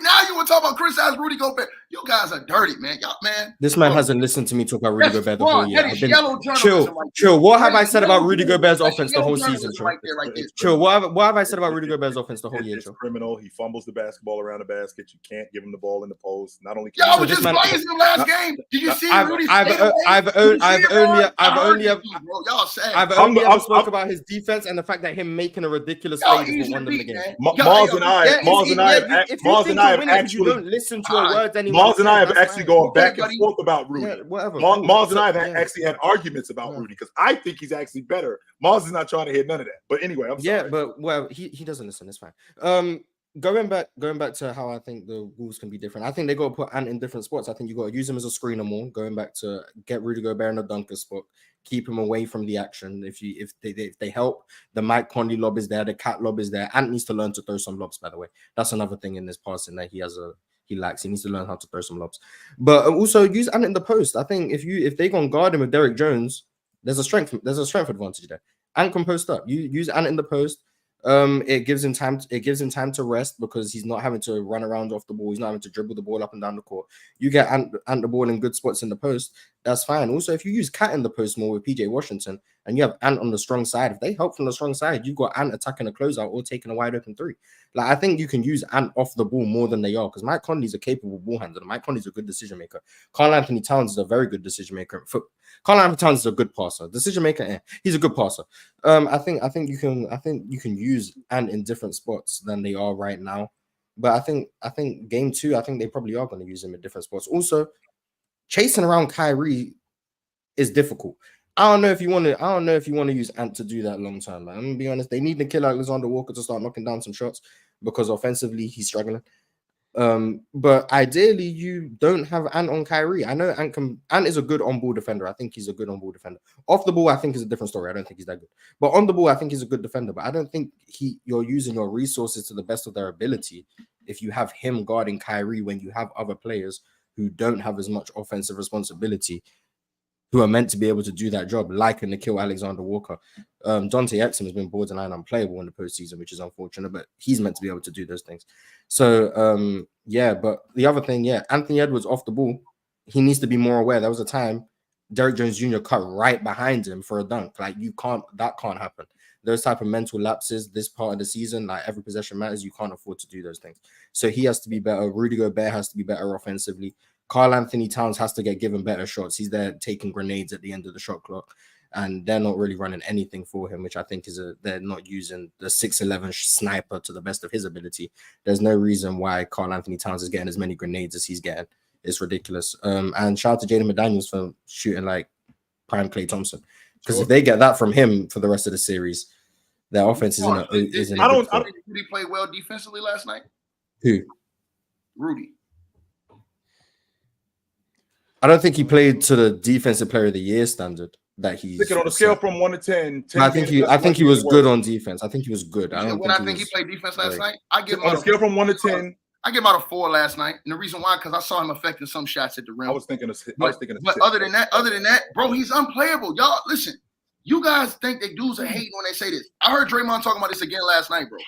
talk about criticize Rudy Gobert. You guys are dirty, man. Y'all, man. This man hasn't listened to me talk about Rudy Gobert the whole year. Chill. What have I said about Rudy Gobert's offense the whole season? Chill. What have I said about Rudy Gobert's offense the whole year? It's criminal. He fumbles the basketball around the basket. You can't give him the ball in the post. Not only y'all was just playing him last game. Did you see Rudy? I've only ever spoke about his defense and the fact that him making a ridiculous play is what won them the game. Mars and I have actually don't listen to your words anymore. Mars and I have actually gone back and forth about Rudy. Yeah, whatever. Mars and I have actually had arguments about Rudy because I think he's actually better. Mars is not trying to hear none of that. But anyway, I'm sorry. Yeah, but he doesn't listen. It's fine. Going back to how I think the rules can be different. I think they got to put Ant in different spots. I think you got to use him as a screener more. Going back to get Rudy Gobert in the dunker spot, keep him away from the action. If they help, the Mike Conley lob is there, the cat lob is there. Ant needs to learn to throw some lobs. By the way, that's another thing in this passing that he lacks. He needs to learn how to throw some lobs. But also use Ant in the post. I think if they go and guard him with Derrick Jones, there's a strength advantage there. Ant can post up. You use Ant in the post. It gives him time to rest because he's not having to run around off the ball. He's not having to dribble the ball up and down the court. You get Ant the ball in good spots in the post, that's fine. Also, if you use Cat in the post more with PJ Washington and you have Ant on the strong side, if they help from the strong side, you've got Ant attacking a closeout or taking a wide open 3. Like, I think you can use Ant off the ball more than they are because Mike Conley's a capable ball handler. Mike Conley's a good decision maker. Karl Anthony Towns is a very good decision maker. Karl Anthony Towns is a good passer. Decision maker, he's a good passer. I think you can use Ant in different spots than they are right now. But I think game 2, I think they probably are going to use him in different spots. Also, chasing around Kyrie is difficult. I don't know if you want to use Ant to do that long term. Like, I'm gonna be honest. They need to kill Alexander Walker to start knocking down some shots because offensively he's struggling. But ideally, you don't have Ant on Kyrie. I know Ant is a good on-ball defender. I think he's a good on-ball defender. Off the ball, I think is a different story. I don't think he's that good. But on the ball, I think he's a good defender. But I don't think you're using your resources to the best of their ability if you have him guarding Kyrie when you have other players who don't have as much offensive responsibility, who are meant to be able to do that job, like a Nickeil Alexander-Walker. Dante Exum has been borderline unplayable in the postseason, which is unfortunate, but he's meant to be able to do those things. So, but the other thing, Anthony Edwards off the ball, he needs to be more aware. There was a time Derrick Jones Jr. cut right behind him for a dunk. Like, that can't happen. Those type of mental lapses this part of the season, like every possession matters, you can't afford to do those things. So he has to be better. Rudy Gobert has to be better offensively. Karl Anthony Towns has to get given better shots. He's there taking grenades at the end of the shot clock, and they're not really running anything for him, which I think they're not using the 6'11" sniper to the best of his ability. There's no reason why Karl Anthony Towns is getting as many grenades as he's getting. It's ridiculous. And shout out to Jaden McDaniels for shooting like prime Klay Thompson, because if they get that from him for the rest of the series, their offense is in a good spot. Did he play well defensively last night? Who? Rudy. I don't think he played to the defensive player of the year standard that he's on a scale from 1 to 10. I think he was good on defense. I think he was good. I think he played defense last night. I give him on a scale from 1 to 10. I give him out a 4 last night, and the reason why, because I saw him affecting some shots at the rim. I was thinking of. But other than that, bro, he's unplayable. Y'all, listen. You guys think that dudes are hating when they say this. I heard Draymond talking about this again last night, bro.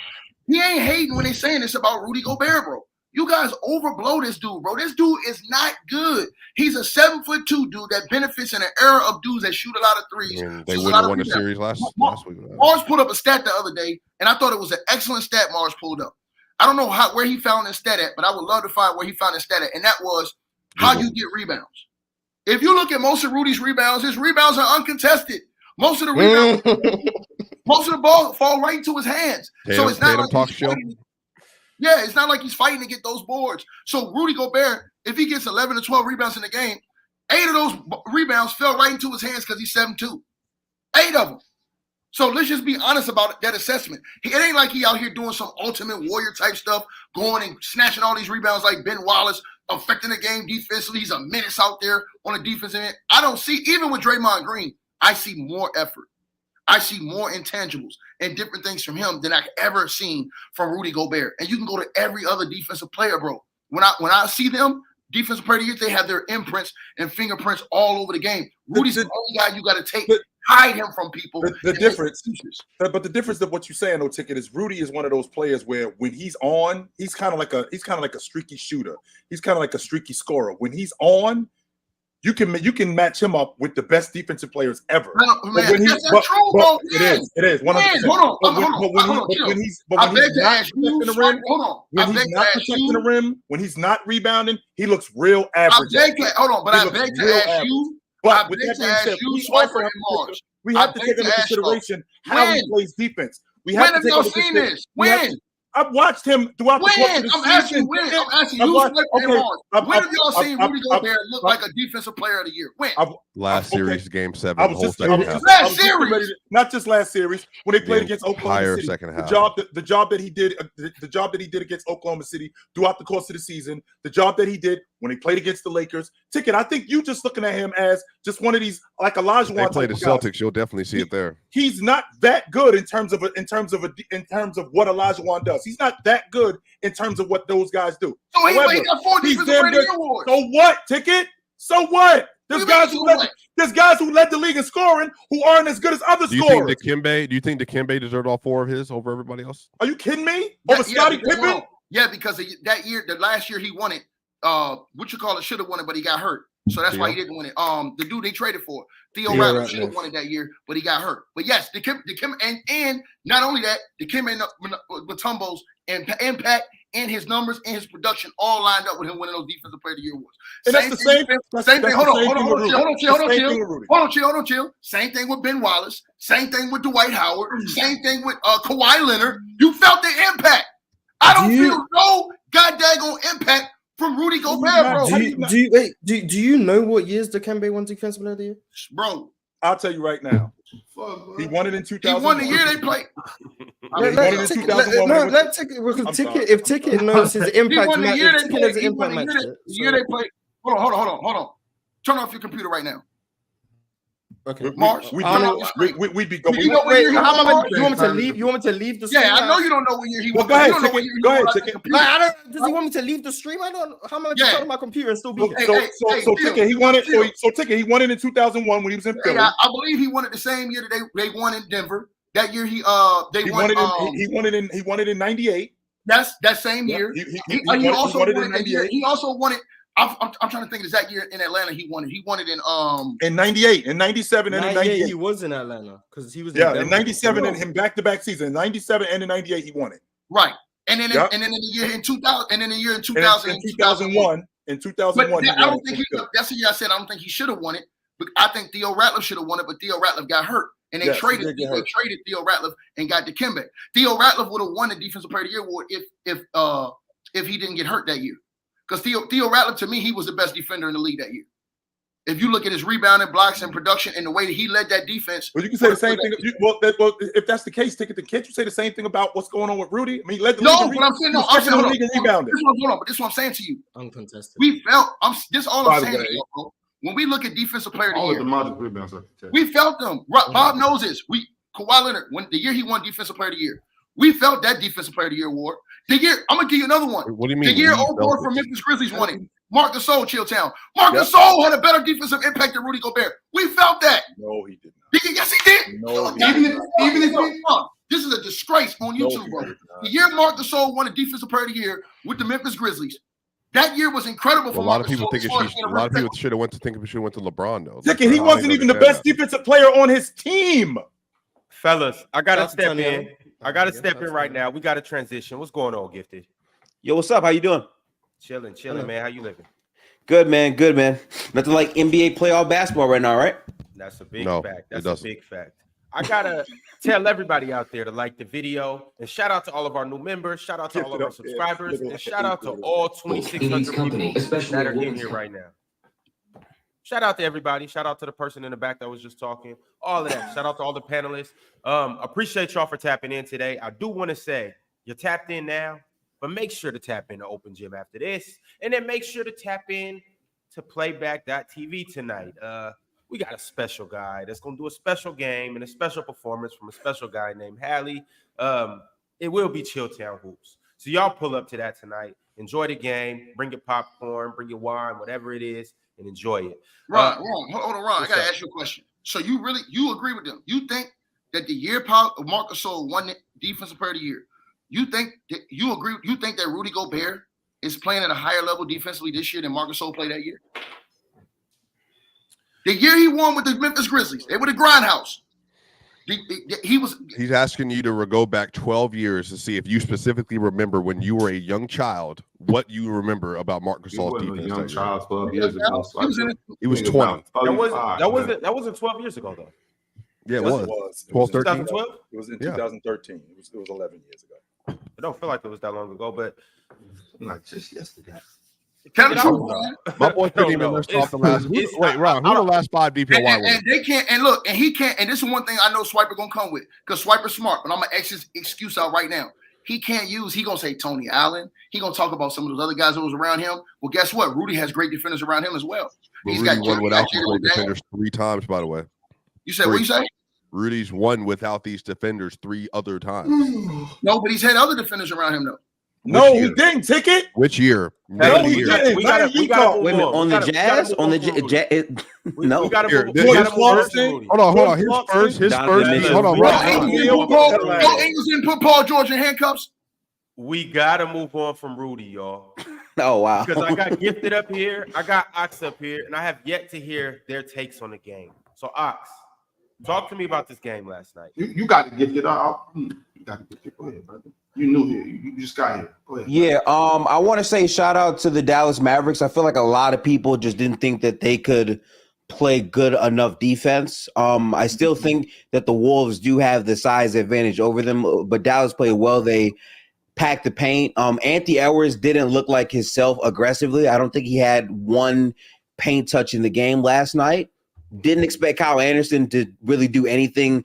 He ain't hating when they saying this about Rudy Gobert, bro. You guys overblow this dude, bro. This dude is not good. He's a 7'2" dude that benefits in an era of dudes that shoot a lot of threes. They wouldn't have won the series last week. Mars put up a stat the other day, and I thought it was an excellent stat Mars pulled up. I don't know where he found this stat at, but I would love to find where he found this stat at, and that was how you get rebounds. If you look at most of Rudy's rebounds, his rebounds are uncontested. Most of the rebounds, most of the ball fall right into his hands. So it's not like he's fighting. Yeah, it's not like he's fighting to get those boards. So Rudy Gobert, if he gets 11 to 12 rebounds in the game, 8 of those rebounds fell right into his hands because he's 7'2". 8 of them. So let's just be honest about that assessment. It ain't like he out here doing some ultimate warrior type stuff, going and snatching all these rebounds like Ben Wallace, affecting the game defensively. He's a menace out there on the defensive end. I don't see, even with Draymond Green, I see more effort. I see more intangibles and different things from him than I've ever seen from Rudy Gobert. And you can go to every other defensive player, bro. When I see them, defensive player of the year, they have their imprints and fingerprints all over the game. Rudy's the only guy you got to take, hide him from people. The difference, but the difference of what you're saying, though, Ticket, is Rudy is one of those players where when he's on, he's kind of like a streaky shooter. He's kind of like a streaky scorer. When he's on, you can match him up with the best defensive players ever. No, man, that's true, bro. It is 100%. Hold on. When he's not protecting the rim, when he's not rebounding, he looks real average. I beg to ask you. But with that being said, we have to take into consideration how he plays defense. We have to take into consideration. When? I've watched him throughout the course of the season. I'm asking you. When have y'all seen Rudy Gobert look like a defensive player of the year? When? Last series, Game 7, the whole second half. Last series, not just last series. When they played against Oklahoma City, second half. The job that he did against Oklahoma City throughout the course of the season, the job that he did when he played against the Lakers. Ticket, I think you just looking at him as just one of these like Olajuwon. They play the Celtics, you'll definitely see it there. He's not that good in terms of what Olajuwon does. He's not that good in terms of what those guys do. So he got 4 defensive player of the year awards. So what, Ticket? So what? There's guys who led the league in scoring who aren't as good as other scorers. Do you think Dikembe deserved all 4 of his over everybody else? Are you kidding me? Over Scottie Pippen? Yeah, because that year, the last year he won it. Should have won it, but he got hurt. So that's why he didn't win it. The dude they traded for, Theo Rattler, should have won it that year, but he got hurt. But yes, Dikembe, and not only that, Dikembe Mutombo's impact and his numbers and his production all lined up with him winning those defensive player of the year awards. And that's the same thing. Hold on, chill. Same thing with Ben Wallace. Same thing with Dwight Howard. Same thing with Kawhi Leonard. You felt the impact. I don't feel no goddamn impact from Rudy Gobert, bro. Do you know what years Dikembe won Defensive Player of the Year? Bro, I'll tell you right now. Fuck, He won it in he 2001. won the year they played. If Ticket knows his He impact, won the year if they Ticket knows played. the He won impact the match. year they played. Hold on. Turn off your computer right now. Okay, Mars, We'd be Do you know what year he won? you want me to leave? You want me to leave the stream? Yeah, I know you don't know what year he Well, won. go ahead, You don't know what Ticket. year he Go won ahead, on the Ticket. computer. Like, does he want me to leave the stream? I don't. How am I to turn on my computer and still be here? So Ticket, he won it. So Ticket, he won it in 2001 when he was in Philly. Hey, I believe he won it the same year that they won in Denver. That year he won it in 98. That's that same year. He also won it in that year. 98. He also won it. I'm trying to think of that year in Atlanta. He won it. He won it in 98, in 97, and in 98. He was in Atlanta because he was in 97 and him back-to-back season. In 97 and in 98, he won it. Right. And then in the year in 2000 and then the year in 2000 in 2001. In 2001, I don't think that's the year I said I don't think he should have won it. But I think Theo Ratliff should have won it, but Theo Ratliff got hurt. And they traded Theo Ratliff and got Dikembe. Theo Ratliff would have won the Defensive Player of the Year award if he didn't get hurt that year. Because Theo Ratliff, to me, he was the best defender in the league that year. If you look at his rebounding, blocks, and production, and the way that he led that defense. Well, you can say the same thing. If that's the case, Ticket, can't you say the same thing about what's going on with Rudy? I mean, he led the league. But I'm saying no. I'm saying hold on. But this is what I'm saying to you. Uncontested. We felt. This is all I'm saying to you, bro. When we look at Defensive Player of the Year, all of the rebounds are contested. We felt them. Bob knows this. Kawhi Leonard, when the year he won Defensive Player of the Year, we felt that Defensive Player of the Year award. The year, I'm gonna give you another one. What do you mean? The year 04 from Memphis Grizzlies won it. Marc Gasol, Chilltown. Marc Gasol had a better defensive impact than Rudy Gobert. We felt that. No, he did not. Yes, he did. No, even if this is a disgrace on YouTube, bro. The year Marc Gasol won a Defensive Player of the Year with the Memphis Grizzlies. That year was incredible for a lot of people think should have went to LeBron though. Ticket, he wasn't even the best defensive player on his team. Fellas, I gotta step in. I gotta step in right now. We got to transition. What's going on, Gifted? Yo, what's up? How you doing? Chilling, man. How you living? Good, man. Nothing like NBA playoff basketball right now, right? That's a big fact. That's a big fact. I gotta tell everybody out there to like the video and shout out to all of our new members. Shout out to all of our subscribers and shout out to all 2,600 people that are in here right now. Shout out to everybody. Shout out to the person in the back that was just talking. All of that. Shout out to all the panelists. Appreciate y'all for tapping in today. I do want to say you're tapped in now, but make sure to tap in to Open Gym after this. And then make sure to tap in to playback.tv tonight. We got a special guy that's going to do a special game and a special performance from a special guy named Hallie. It will be Chilltown Hoops. So y'all pull up to that tonight. Enjoy the game. Bring your popcorn, bring your wine, whatever it is, and enjoy it. Ron, hold on, Ron. I got to ask you a question. So you agree with them? You think that the year Marc Gasol won the Defensive Player of the Year, you think that Rudy Gobert is playing at a higher level defensively this year than Marc Gasol played that year? The year he won with the Memphis Grizzlies, they were the grindhouse. He's asking you to go back 12 years to see if you specifically remember when you were a young child, what you remember about Marc Gasol's defense. A young child 12 years ago. He was 20. That wasn't 12 years ago though. Yeah, it was. 12, 13. 2012? It was in 2013. It was 11 years ago. I don't feel like it was that long ago, but like just yesterday. My boy couldn't even list off the last. Wait, Ron, who the last 5 DPOY were? And they can't. And look, and he can't. And this is one thing I know Swiper gonna come with because Swiper's smart. But I'm gonna X his excuse out right now. He can't use. He gonna say Tony Allen. He gonna talk about some of those other guys that was around him. Well, guess what? Rudy has great defenders around him as well. But Rudy won without these great defenders 3 times, by the way. You said what you say? Rudy's won without these defenders 3 other times. No, but he's had other defenders around him though. No, he didn't. Ticket. Which year? No, he didn't. We gotta Wait a minute, on the Jazz? On the Jazz? No. We gotta move. Hold on. His first. Hold on. Joe Ingles didn't put Paul George in handcuffs. We gotta move on from Rudy, y'all. Oh wow. Because I got Gifted up here, I got Ox up here, and I have yet to hear their takes on the game. So Ox, talk to me about this game last night. You got to get it out. You got to get it. Go ahead, brother. You new here. You just got here. Go ahead. Yeah, I want to say shout out to the Dallas Mavericks. I feel like a lot of people just didn't think that they could play good enough defense. I still think that the Wolves do have the size advantage over them, but Dallas played well. They pack the paint. Anthony Edwards didn't look like himself aggressively. I don't think he had one paint touch in the game last night. Didn't expect Kyle Anderson to really do anything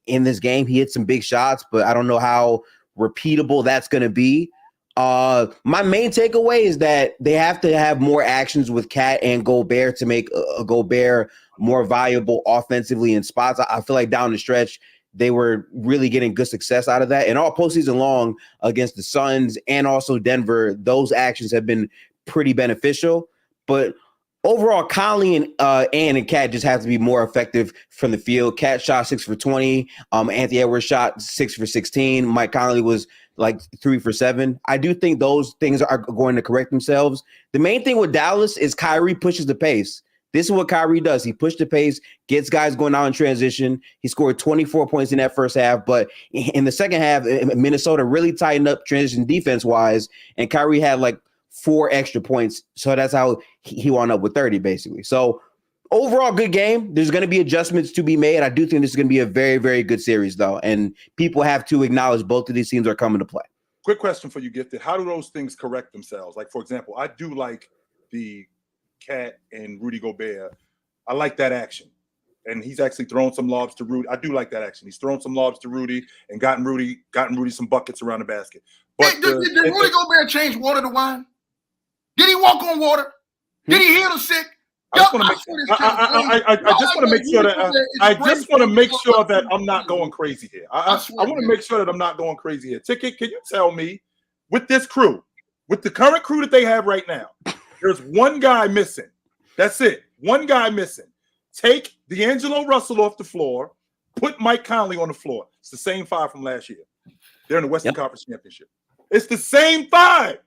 in this game. He hit some big shots, but I don't know how repeatable that's going to be. My main takeaway is that they have to have more actions with Cat and Gobert to make Gobert more valuable offensively in spots. I feel like down the stretch, they were really getting good success out of that. And all postseason long against the Suns and also Denver, those actions have been pretty beneficial. But overall, Conley and Cat just have to be more effective from the field. Cat shot 6 for 20. Anthony Edwards shot 6 for 16. Mike Conley was like 3 for 7. I do think those things are going to correct themselves. The main thing with Dallas is Kyrie pushes the pace. This is what Kyrie does. He pushed the pace, gets guys going out in transition. He scored 24 points in that first half, but in the second half, Minnesota really tightened up transition defense-wise, and Kyrie had like 4 extra points. So that's how he wound up with 30, basically. So overall, good game. There's going to be adjustments to be made. I do think this is going to be a very, very good series, though, and people have to acknowledge both of these teams are coming to play. Quick question for you, Gifted. How do those things correct themselves? Like, for example, I do like the Cat and Rudy Gobert. I like that action. And he's actually thrown some lobs to Rudy. I do like that action. He's thrown some lobs to Rudy and gotten Rudy some buckets around the basket. But Did Rudy Gobert change water to wine? Did he walk on water? Did he heal the sick? I just want to make sure that I'm not going crazy here. I want to make sure that I'm not going crazy here. Ticket, can you tell me, with this crew, with the current crew that they have right now, there's one guy missing. That's it. One guy missing. Take D'Angelo Russell off the floor, put Mike Conley on the floor. It's the same 5 from last year. They're in the Western Conference Championship. It's the same 5.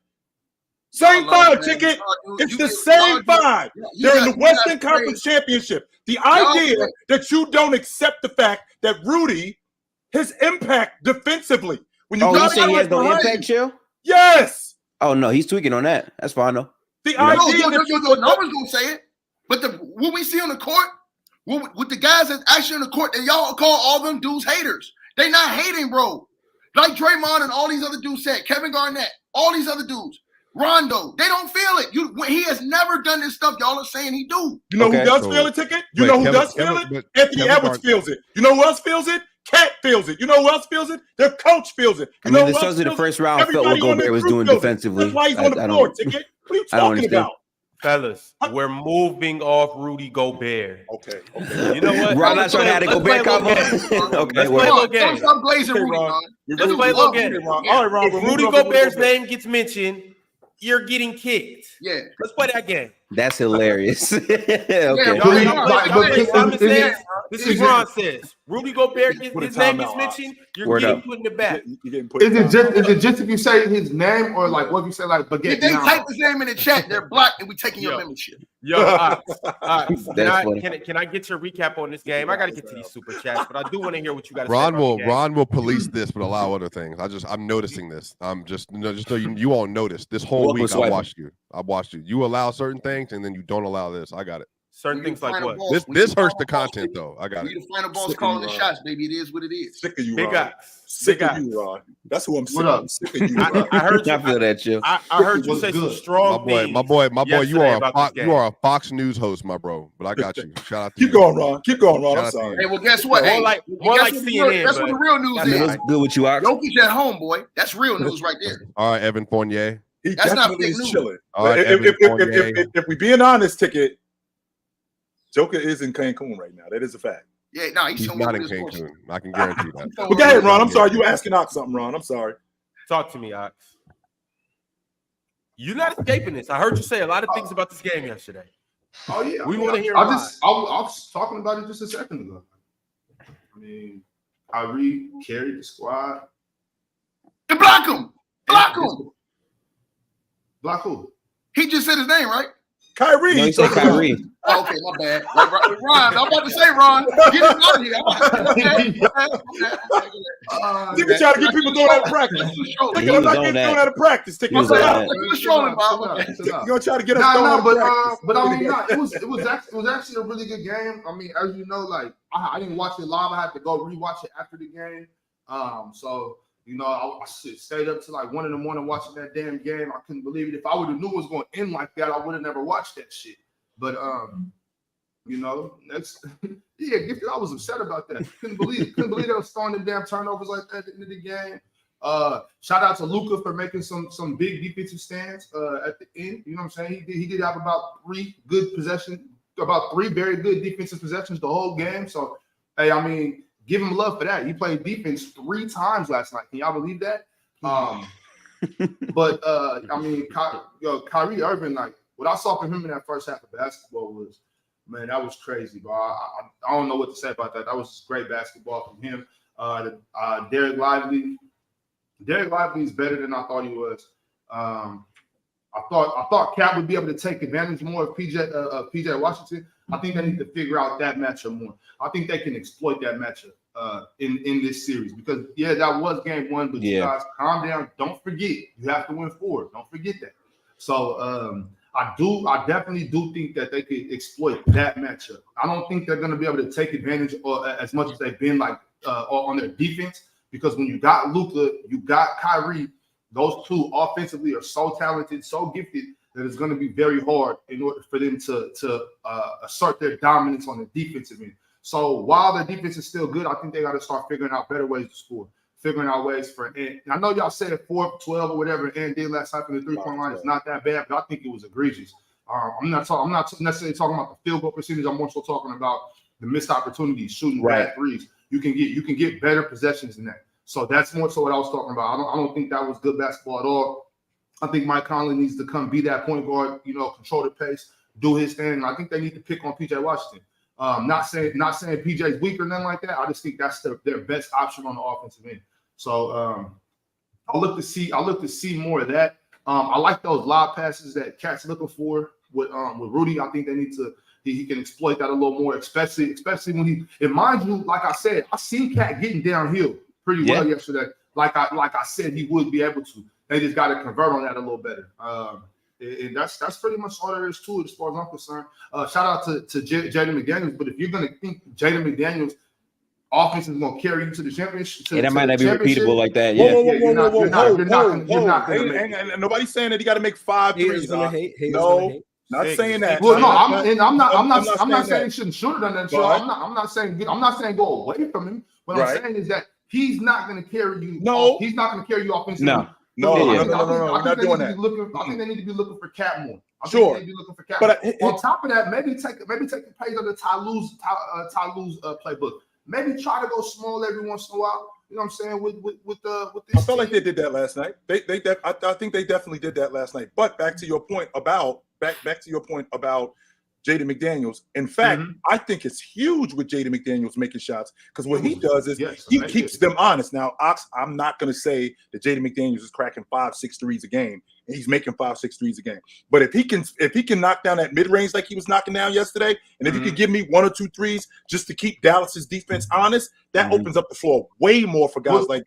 Same 5, Ticket. It's the same 5. They're in the Western Conference Championship. The idea that you don't accept the fact that Rudy, his impact defensively. When you you say he has no impact, Chill? Yes. Oh, no, he's tweaking on that. That's fine, though. The idea the numbers gonna say it, but what we see on the court, with the guys that's actually on the court, that y'all call all them dudes haters. They not hating, bro. Like Draymond and all these other dudes said, Kevin Garnett, all these other dudes, Rondo, they don't feel it. He has never done this stuff y'all are saying he do. You know who does feel it, Ticket? You know who does feel it? Anthony Edwards feels it. You know who else feels it? Cat feels it. You know who else feels it? Their coach feels it. I mean, the Suns in the first round felt what Gobert was doing defensively. That's why he's on the floor, Ticket. What are you talking about? Fellas, we're moving off Rudy Gobert. Okay. You know what? Ron, not trying to have a Gobert combo. Okay, let's play a little game. Stop glazing Rudy, Ron. Ron. Let's play a little game. All right, Ron. If Rudy Gobert's name gets mentioned, you're getting kicked. Yeah. Let's play that game. That's hilarious. Okay. This is Ron says. Rudy Gobert, his name gets mentioned, you're getting put in the back. Is it just if you say his name, or like what if you say like baguette? If they type his name in the chat, they're black and we taking your membership. Yo, can I get your recap on this game? I got to get to these super chats, but I do want to hear what you got to say. Ron will police this, but allow other things. I'm noticing this. I'm just so you all notice this whole week. I watched you. You allow certain things, and then you don't allow this. I got it. Certain things like what? This hurts the content, though. I got it. We the final boss calling the shots, baby. It is what it is. Sick of you, Big Ron. guy. Sick of you, Ron. That's who I'm sick of. Sick of you, Ron. I heard you. I feel that, Chill. I heard you say some strong things. My boy. You are a Fox News host, my bro. But I got you. Shout out to you. Keep going, Ron. I'm sorry. Hey, well, guess what? More like CNN. That's what the real news is. What's good with you, Ox? Jokic at home, boy. That's real news right there. All right, Evan Fournier. He That's not definitely fake is news. chilling. All right, If we being honest, Ticket, Joker is in Cancun right now. That is a fact. Yeah, no, He's not in Cancun. I can guarantee that. But go ahead, Ron. I'm sorry. You asking Ox something, Ron. I'm sorry. Talk to me, Ox. You're not escaping this. I heard you say a lot of things about this game yesterday. Oh yeah, we want to hear. I was talking about it just a second ago. I mean, Kyrie carried the squad. And block him. Block him. Block who? He just said his name, right? Kyrie. No, he said Kyrie. Oh, okay, my bad. Ron, I'm about to say Ron. Get him out of here. You can try to get people doing that at practice. I'm not getting thrown out of practice. You're going to try to get us thrown out of practice. But I mean, it was actually a really good game. I mean, as you know, like I didn't watch it live. I had to go rewatch it after the game. So You know, I stayed up till like 1 a.m. watching that damn game. I couldn't believe it. If I would have knew it was going to end like that, I would have never watched that shit. But you know, next, yeah, Gifted, I was upset about that. Couldn't believe they was throwing them damn turnovers like that at the end of the game. Shout out to Luka for making some big defensive stands at the end. You know what I'm saying? He did have about 3 good possessions, about 3 very good defensive possessions the whole game. So, hey, I mean, give him love for that. He played defense 3 times last night. Can y'all believe that? But I mean, Kyrie Irving, like what I saw from him in that first half of basketball was, man, that was crazy, bro. I don't know what to say about that. That was great basketball from him. Derek Lively is better than I thought he was. I thought Cat would be able to take advantage more of PJ Washington. I think they need to figure out that matchup more. I think they can exploit that matchup in this series because that was game 1, but you guys calm down. Don't forget, you have to win 4. Don't forget that. So I definitely do think that they could exploit that matchup. I don't think they're going to be able to take advantage as much as they've been like on their defense because when you got Luka, you got Kyrie. Those 2 offensively are so talented, so gifted that it's going to be very hard in order for them to assert their dominance on the defensive end. So while their defense is still good, I think they got to start figuring out better ways to score, figuring out ways for. And I know y'all said 4, 12 or whatever, and did last night from the 3-point line is not that bad, but I think it was egregious. I'm not necessarily talking about the field goal percentage. I'm more so talking about the missed opportunities, shooting bad threes. You can get better possessions than that. So that's more so what I was talking about. I don't think that was good basketball at all. I think Mike Conley needs to come be that point guard, you know, control the pace, do his thing. And I think they need to pick on PJ Washington. Not saying PJ's weak or nothing like that. I just think that's their best option on the offensive end. So I look to see more of that. I like those lob passes that Cat's looking for with Rudy. I think they need to. He can exploit that a little more, especially when he. And mind you, like I said, I seen Cat getting downhill pretty well yesterday. Like I said, he would be able to. They just got to convert on that a little better. And that's pretty much all there is to it as far as I'm concerned. Shout out to Jaden McDaniels. But if you're going to think Jaden McDaniels' offense is going to carry you to the championship, that might not be repeatable like that. You're not. And nobody's saying that he got to make 5 threes. No. Not saying that. Well, no, I'm not saying he shouldn't shoot it on that show. I'm not saying go away from him. What I'm saying is that he's not going to carry you. No, he's not going to carry you offensively. No, we're not doing that. I think they need to be looking for Cat more. Sure. They need to be looking for Cat more. On top of that, maybe take the page of the Ty Lue's playbook. Maybe try to go small every once in a while. You know what I'm saying? With this. I felt like they did that last night. I think they definitely did that last night. But back to your point about Jaden McDaniels. In fact, I think it's huge with Jaden McDaniels making shots because what he does is he keeps them honest. Now, I'm not going to say that Jaden McDaniels is cracking 5-6 threes a game and he's making 5-6 threes a game. But if he can knock down that mid range like he was knocking down yesterday, and if he could give me 1 or 2 threes just to keep Dallas's defense honest, that opens up the floor way more for guys like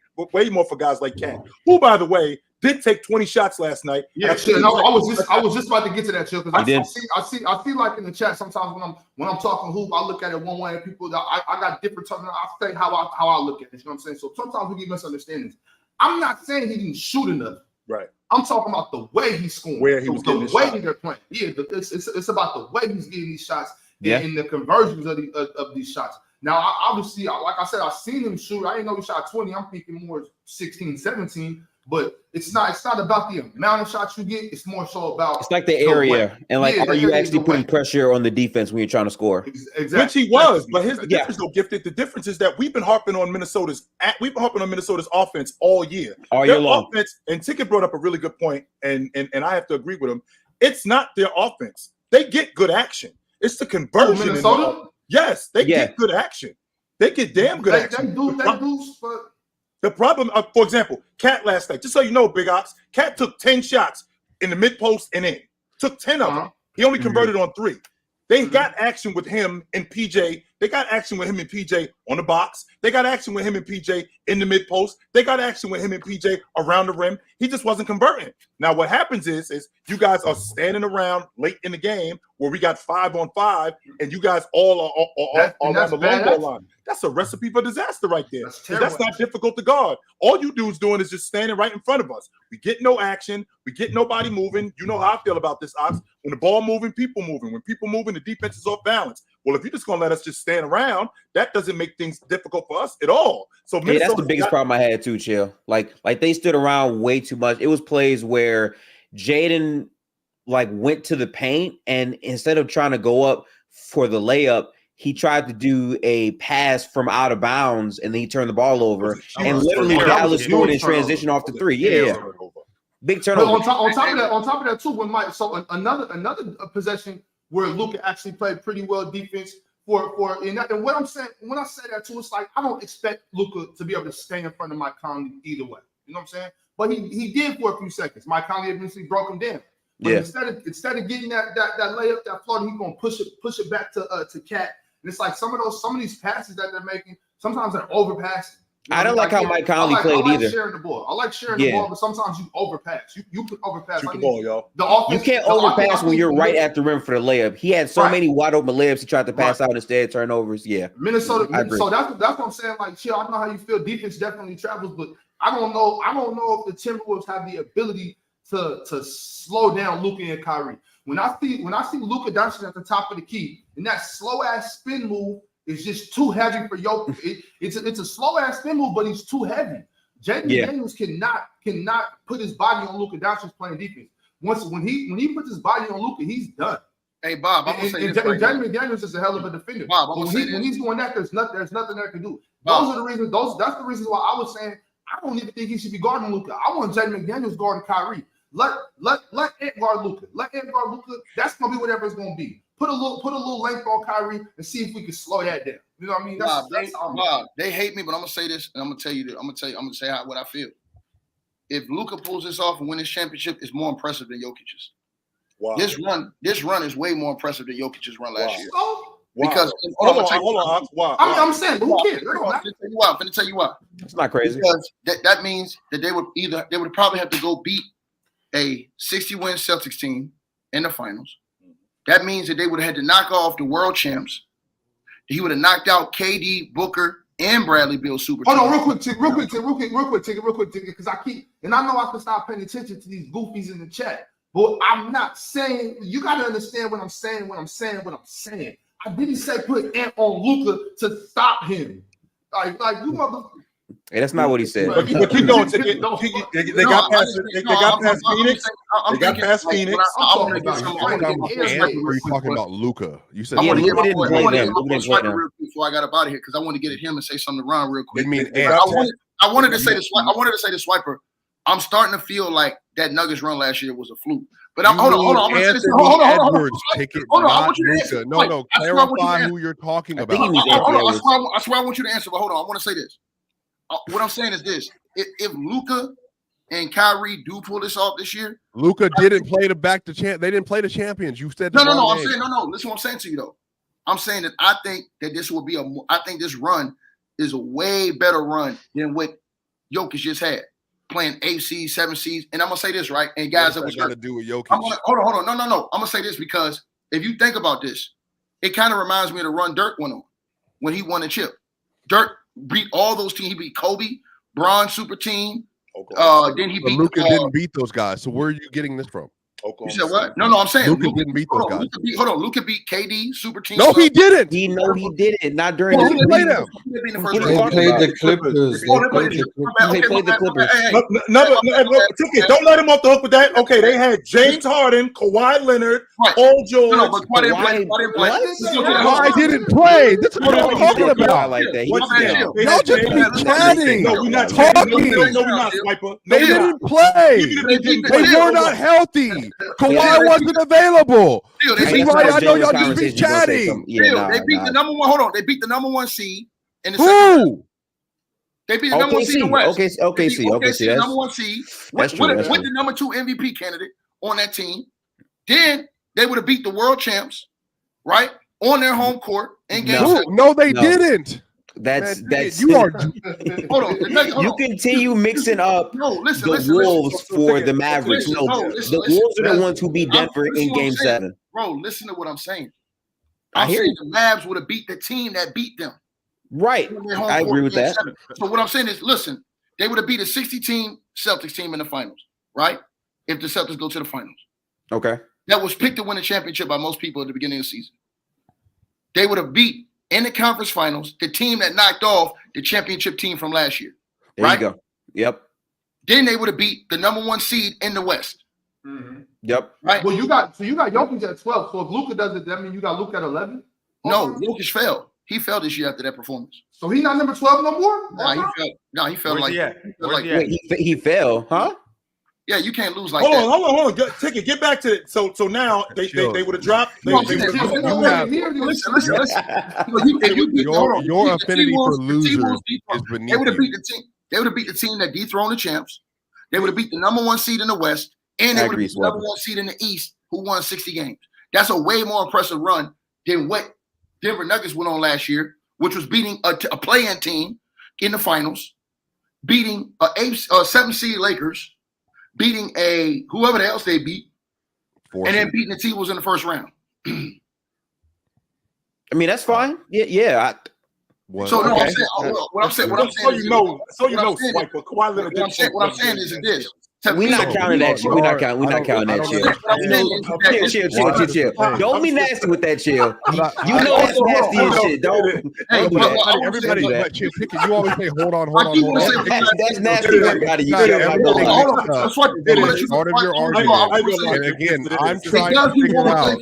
Cat, who, by the way, did take 20 shots last night. Yeah, I was just about to get to that, Chill, because I see like in the chat sometimes when I'm talking hoop, I look at it one way, and people I got different terms. I say how I look at it. You know what I'm saying? So sometimes we get misunderstandings. I'm not saying he didn't shoot enough. Right. I'm talking about the way he's scoring, where he was getting the way they're playing. Yeah, it's about the way he's getting these shots and the conversions of these shots. Now, obviously, like I said, I've seen him shoot. I didn't know he shot 20. I'm thinking more 16, 17. But it's not about the amount of shots you get. It's more so about it's like the area and like are you actually putting pressure on the defense when you're trying to score? Exactly. Which he was, but here's the difference, though, Gifted. The difference is that we've been harping on Minnesota's offense all year. All year long. Offense, and Ticket brought up a really good point, and I have to agree with him. It's not their offense. They get good action. It's the conversion. Minnesota? Yes, they get good action. They get damn good action. They do, but the problem, for example, Cat last night, just so you know, Big Ox, Cat took 10 shots in the mid post and in. Took 10 of them. He only converted on 3. They got action with him and PJ They got action with him and PJ on the box. They got action with him and PJ in the mid post. They got action with him and PJ around the rim. He just wasn't converting. Now what happens is you guys are standing around late in the game where we got 5-on-5, and you guys all are around the long ball line. That's a recipe for disaster right there. That's not difficult to guard. All you dudes doing is just standing right in front of us. We get no action. We get nobody moving. You know how I feel about this, Ox. When the ball moving, people moving. When people moving, the defense is off balance. Well, if you're just going to let us just stand around, that doesn't make things difficult for us at all. So hey, that's the biggest problem I had too, Chill. Like they stood around way too much. It was plays where Jaden went to the paint, and instead of trying to go up for the layup, he tried to do a pass from out of bounds, and then he turned the ball over. And literally Dallas scored in transition off the three. Yeah. Big turnover. On top of that too, when Mike, so another possession where Luka actually played pretty well defense and what I'm saying when I say that too, it's like I don't expect Luka to be able to stay in front of Mike Conley either way. You know what I'm saying? But he did for a few seconds. Mike Conley eventually broke him down. But instead of getting that layup, that floater, he's gonna push it back to Cat. And it's like some of these passes that they're making, sometimes they're overpassing. You know, I don't like how Mike Conley played either. I like sharing the ball. I like sharing the ball, but sometimes you overpass. You could overpass. Shoot the ball, y'all. You can't overpass when you're right at the rim for the layup. He had so many wide open layups. He tried to pass out instead, turnovers. Yeah, Minnesota. So that's what I'm saying. Like, chill. I know how you feel. Defense definitely travels, but I don't know if the Timberwolves have the ability to slow down Luka and Kyrie. When I see Luka dancing at the top of the key, and that slow ass spin move is just too heavy for Jokic. It's a slow ass spin move, but he's too heavy. Jaden Daniels cannot put his body on Luka Doncic playing defense. When he puts his body on Luka, he's done. Hey Bob, I'm gonna say this. Jaden Daniels is a hell of a defender. Bob, when he's doing that, there's nothing there to do. That's the reasons why I was saying I don't even think he should be guarding Luka. I want Jaden McDaniels guarding Kyrie. Let Ant guard Luka. Let Ant guard Luka. That's gonna be whatever it's gonna be. Put a little length on Kyrie and see if we can slow that down. You know what I mean? Bob, they hate me, but I'm gonna say this, and I'm gonna tell you this. I'm gonna say what I feel. If Luka pulls this off and win this championship, it's more impressive than Jokic's. Wow. This run is way more impressive than Jokic's run last year. So, because hold on. Wow. I'm saying, who cares? I'm gonna tell you why. It's not crazy. Because that means that they would probably have to go beat a 60-win Celtics team in the finals. That means that they would have had to knock off the world champs. He would have knocked out KD, Booker, and Bradley Beal super. Hold on, real quick, because I know I can stop paying attention to these goofies in the chat, but I'm not saying, you got to understand what I'm saying when I'm saying what I'm saying. I didn't say put Ant on Luka to stop him. Like you motherfucker. Hey, that's not what he said. But keep going. They got past Phoenix. They got past Phoenix. Are you talking about Luka? You said Luka didn't play them. Before I got up out of here, because I want to get at him and say something to Ron real quick. I wanted to say the Swiper. I'm starting to feel like that Nuggets run last year was a fluke. But hold on. I'm gonna say this. Hold on. I want you to answer. No. Clarify who you're talking about. I swear I want you to answer. But hold on. I want to say this. What I'm saying is this: if Luka and Kyrie do pull this off this year, Luka didn't play They didn't play the champions. You said no. I'm saying no. Listen, what I'm saying to you though. I'm saying that I think that this will be I think this run is a way better run than what Jokic just had, playing 8 seeds, 7 seeds. And I'm gonna say this right. And guys, that was got to do with Jokic. Hold on. No. I'm gonna say this because if you think about this, it kind of reminds me of the run Dirk went on when he won the chip. Dirk beat all those teams. He beat Kobe, Bron super team. Then he beat. Luka didn't beat those guys. So where are you getting this from? You said what? No, I'm saying Luka didn't beat those guys. Luka beat KD super team. No, he didn't. He didn't. Not during the play them. They played the Clippers. They played the Clippers. Don't let him off the hook with that. Okay, they had James Harden, Kawhi Leonard, Paul George. No, but Kawhi didn't play. This is what I'm talking about. Y'all just be chatting. No, we're not talking. No, we're not, Swiper. They didn't play. They were not healthy. Kawhi wasn't available. This is why I know y'all just be chatting. They beat the number one. Hold on, they beat the number one seed in the second. They beat the number one seed in the West. OKC, number one seed with the number 2 MVP candidate on that team. Then they would have beat the world champs, right, on their home court. In game No. 7. No, they No. didn't. That's You are. Hold on. you continue mixing up Listen. the Wolves for the Mavericks. No, the Wolves are the ones who beat Denver in game 7. Bro, listen to what I'm saying. I I'm hear saying you. the Mavs would have beat the team that beat them. Right. I agree with that. So what I'm saying is, listen, they would have beat a 60-team Celtics team in the finals, right? If the Celtics go to the finals. Okay. That was picked to win a championship by most people at the beginning of the season. They would have beat in the conference finals the team that knocked off the championship team from last year. There right? you go. Yep. Then they would have beat the number 1 seed in the West. Mm-hmm. Yep. Right? Well, you got Jokic at 12. So if Luka does it, that means you got Luka at 11. No, Jokic fell. He fell this year after that performance. So he's not number 12 no more. Nah, he fell. No, he fell Where's like. he at? He fell Where's like he at? Wait, he fell, huh? yeah, you can't lose like Hold that. on. Ticket, get back to it. So now they would have dropped. No, They listen, would've- listen. Your affinity for losers is beneath They would have you. beat the team. They would have beat the team that dethroned the champs. They would have beat the number 1 seed in the West, and they would have beat the number 1 seed in the East, who won 60 games. That's a way more impressive run than what Denver Nuggets went on last year, which was beating a play-in team in the finals, beating a 7 seed Lakers, beating a whoever else they beat, and then beating the T-Wolves in the first round. I mean, that's fine. Yeah. So no, Okay. what I'm saying, So you know, Swipe, but Kawhi Leonard didn't play what I'm saying is this. We're not counting that shit. We're not counting that shit. Chill. Don't be nasty with that, chill. You know that's nasty and shit. Don't do that. Everybody, do that. but you always say, hold on. That's nasty right out of you. Part of your argument. And again, I'm trying to figure out.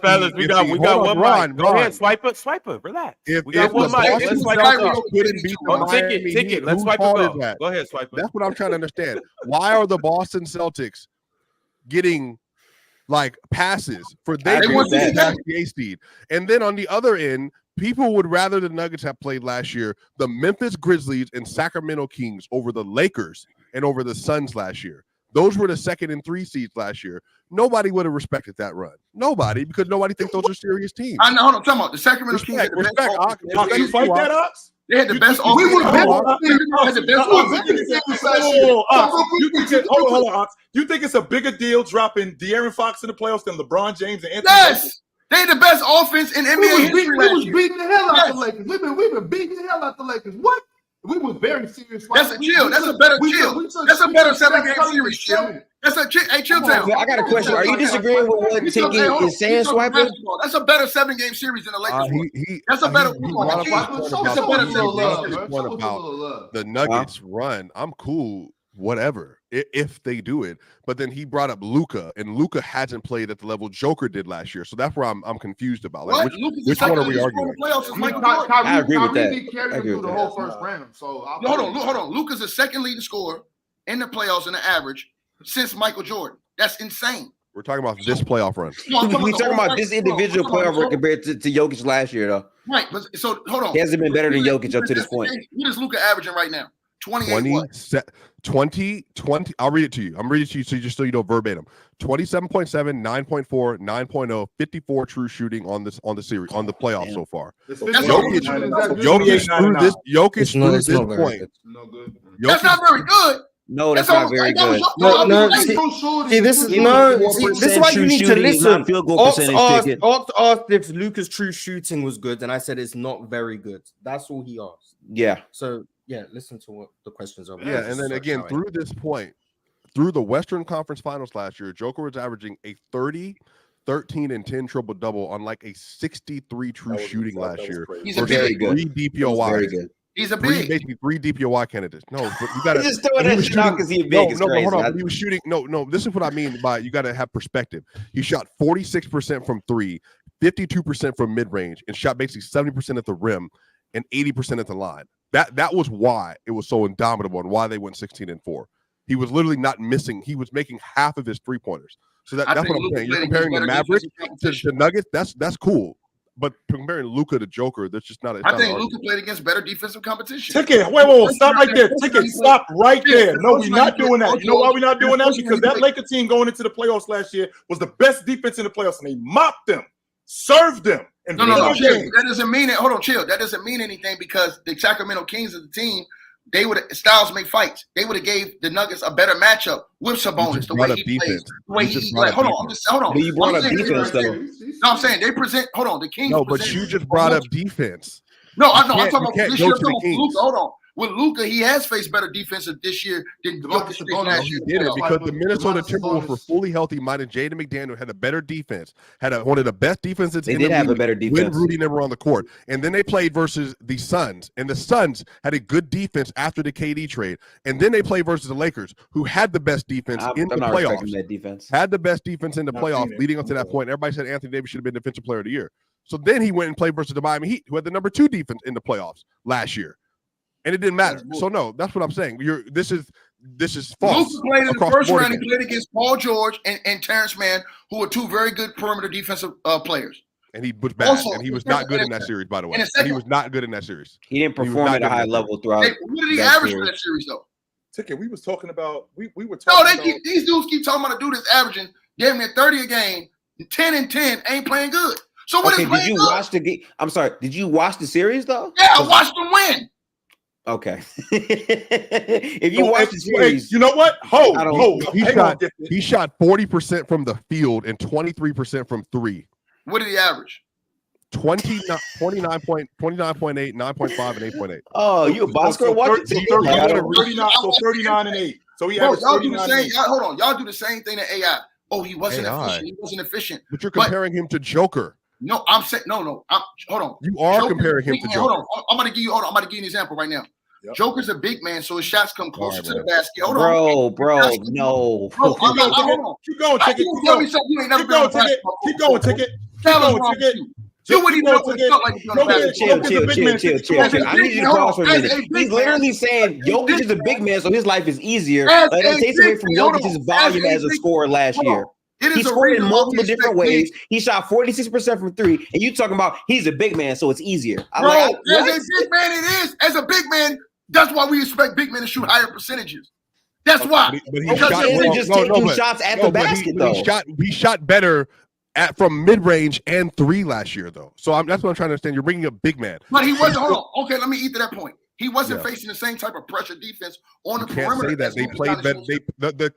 Fellas, we got one mic. Go ahead, swipe it. Relax. We got one mic. Let's swipe it. Ticket. Let's swipe it. Go ahead, swipe it. That's what I'm trying to understand. Why are the Boston Celtics getting like passes for they past the 8 seed? And then on the other end, people would rather the Nuggets have played last year the Memphis Grizzlies and Sacramento Kings over the Lakers and over the Suns last year. Those were the 2nd and 3 seeds last year. Nobody would have respected that run. Nobody, because nobody thinks those are serious teams. I know. Hold on, talking about the Sacramento Kings. Can you fight that, Ox? They had the best offense. Hold on, Ox. You think it's a bigger deal dropping De'Aaron Fox in the playoffs than LeBron James and Anthony? Yes, they had the best offense in NBA history. We was beating the hell out the Lakers. We've been beating the hell out the Lakers. What? We was very serious. That's a chill. That's a better chill. That's a better 7-game series. Chill. That's a chill. Hey, chill town. I got a question. Are you disagreeing with what Ticket is saying, Swiper? That's a better 7-game series than the Lakers. That's a better. That's a better the Nuggets run. I'm cool. Whatever, if they do it. But then he brought up Luka, and Luka hasn't played at the level Joker did last year. So that's where I'm confused about. Like, which one are we arguing? I agree with that. I agree with the whole first round. So hold on. Luka's the 2nd leading scorer in the playoffs in the average since Michael Jordan. That's insane. We're talking about this playoff run. We're talking about this individual playoff run compared to Jokic last year, though. Right. So hold on. He hasn't been better than Jokic up to this point. What is Luka averaging right now? 20, I'll read it to you. I'm reading it to you so you know verbatim. 27.7, 9.4, 9.0, 54 true shooting on the series, on the playoffs so far. Jokic through this point. No good. That's not very good. No, that's not very good. This is why you need to listen. Field goal percentage. Ox asked if Luka's true shooting was good, and I said it's not very good. That's all he asked. Yeah. So yeah, listen to what the questions are. Yeah, and then again, through this point, through the Western Conference Finals last year, Joker was averaging a 30, 13, and 10 triple-double on like a 63 true shooting last year. He's a very good. 3 DPOY. Very good. He's a big. Basically 3 DPOY candidates. No, but you got to just throwing that shit out because he's big. No, hold on. He was shooting. No. This is what I mean by you got to have perspective. He shot 46% from 3, 52% from mid-range, and shot basically 70% at the rim and 80% at the line. That was why it was so indomitable and why they went 16-4. He was literally not missing. He was making half of his 3-pointers. So that's what I'm saying. You're comparing the Mavericks to Nuggets. That's cool. But comparing Luka to Joker, that's just not. I think Luka played against better defensive competition. Ticket, wait, stop right there. Ticket, stop right there. No, we're not doing that. You know why we're not doing that? Because that Laker team going into the playoffs last year was the best defense in the playoffs, and they mopped them. served them. And No, chill. That doesn't mean it. Hold on, chill. That doesn't mean anything because the Sacramento Kings of the team, Styles make fights. They would have gave the Nuggets a better matchup with Sabonis. The way he plays. The way he like, hold on. But you brought up defense though. No, I'm saying they present. Hold on, the Kings. No, but you just brought up defense. No, I know. I'm talking about this year. Kings. Hold on. With Luka, he has faced better defensive this year than Jokic faced last year. He did it because the Minnesota Timberwolves were fully healthy. Minded Jaden McDaniel had a better defense, one of the best defenses. They did have a better defense when Rudy never on the court. And then they played versus the Suns, and the Suns had a good defense after the KD trade. And then they played versus the Lakers, who had the best defense in the playoffs. That defense. Had the best defense in the playoffs leading up to that point. Everybody said Anthony Davis should have been Defensive Player of the Year. So then he went and played versus the Miami Heat, who had the number 2 defense in the playoffs last year. And it didn't matter. So no, that's what I'm saying. This is false. Luka played in the first round. He played against Paul George and Terrence Mann, who are 2 very good perimeter defensive players. And he was bad. Also, and he was not good in that series, by the way. And he was not good in that series. He didn't perform at a high level throughout. What did he average for that series, though? Ticket. We was talking about. We were talking. No, these dudes keep talking about a dude that's averaging damn near 30 a game, 10 and 10, ain't playing good. So what is did you watch the game? I'm sorry. Did you watch the series though? Yeah, I watched them win. Okay. If you watch the series, you know what? He shot 40% from the field and 23% from 3. What did he average? 29.8, 9.5, and 8.8. Oh, you a Bosco watching? 39 and 8. So he averaged y'all do the same. Hold on, y'all do the same thing to AI. Oh, he wasn't efficient. He wasn't efficient. But you're comparing him to Joker. No, I'm saying no. Hold on. You are Joker's comparing him to Joker. Hold on. I'm gonna give you an example right now. Yep. Joker's a big man, so his shots come closer to the basket. Hold on, bro, no. Hold on. Keep going, Ticket. Tell me something you ain't never been on Ticket. Keep going, Ticket. You wouldn't even know what it felt like to be on the Chill. I need you to pause for a minute. He's literally saying Jokic is a big man, so his life is easier. That takes away from Jokic's volume as a scorer last year. He scored in multiple different ways. He shot 46% from 3, and you talking about he's a big man, so it's easier. As a big man, it is. As a big man, that's why we expect big men to shoot higher percentages. That's why. But he isn't just taking shots at the basket, though. He shot better from mid-range and 3 last year, though. So that's what I'm trying to understand. You're bringing up big man. But he wasn't. Hold on. Okay, let me eat to that point. He wasn't facing the same type of pressure defense on the perimeter. You can't say that. They played better. The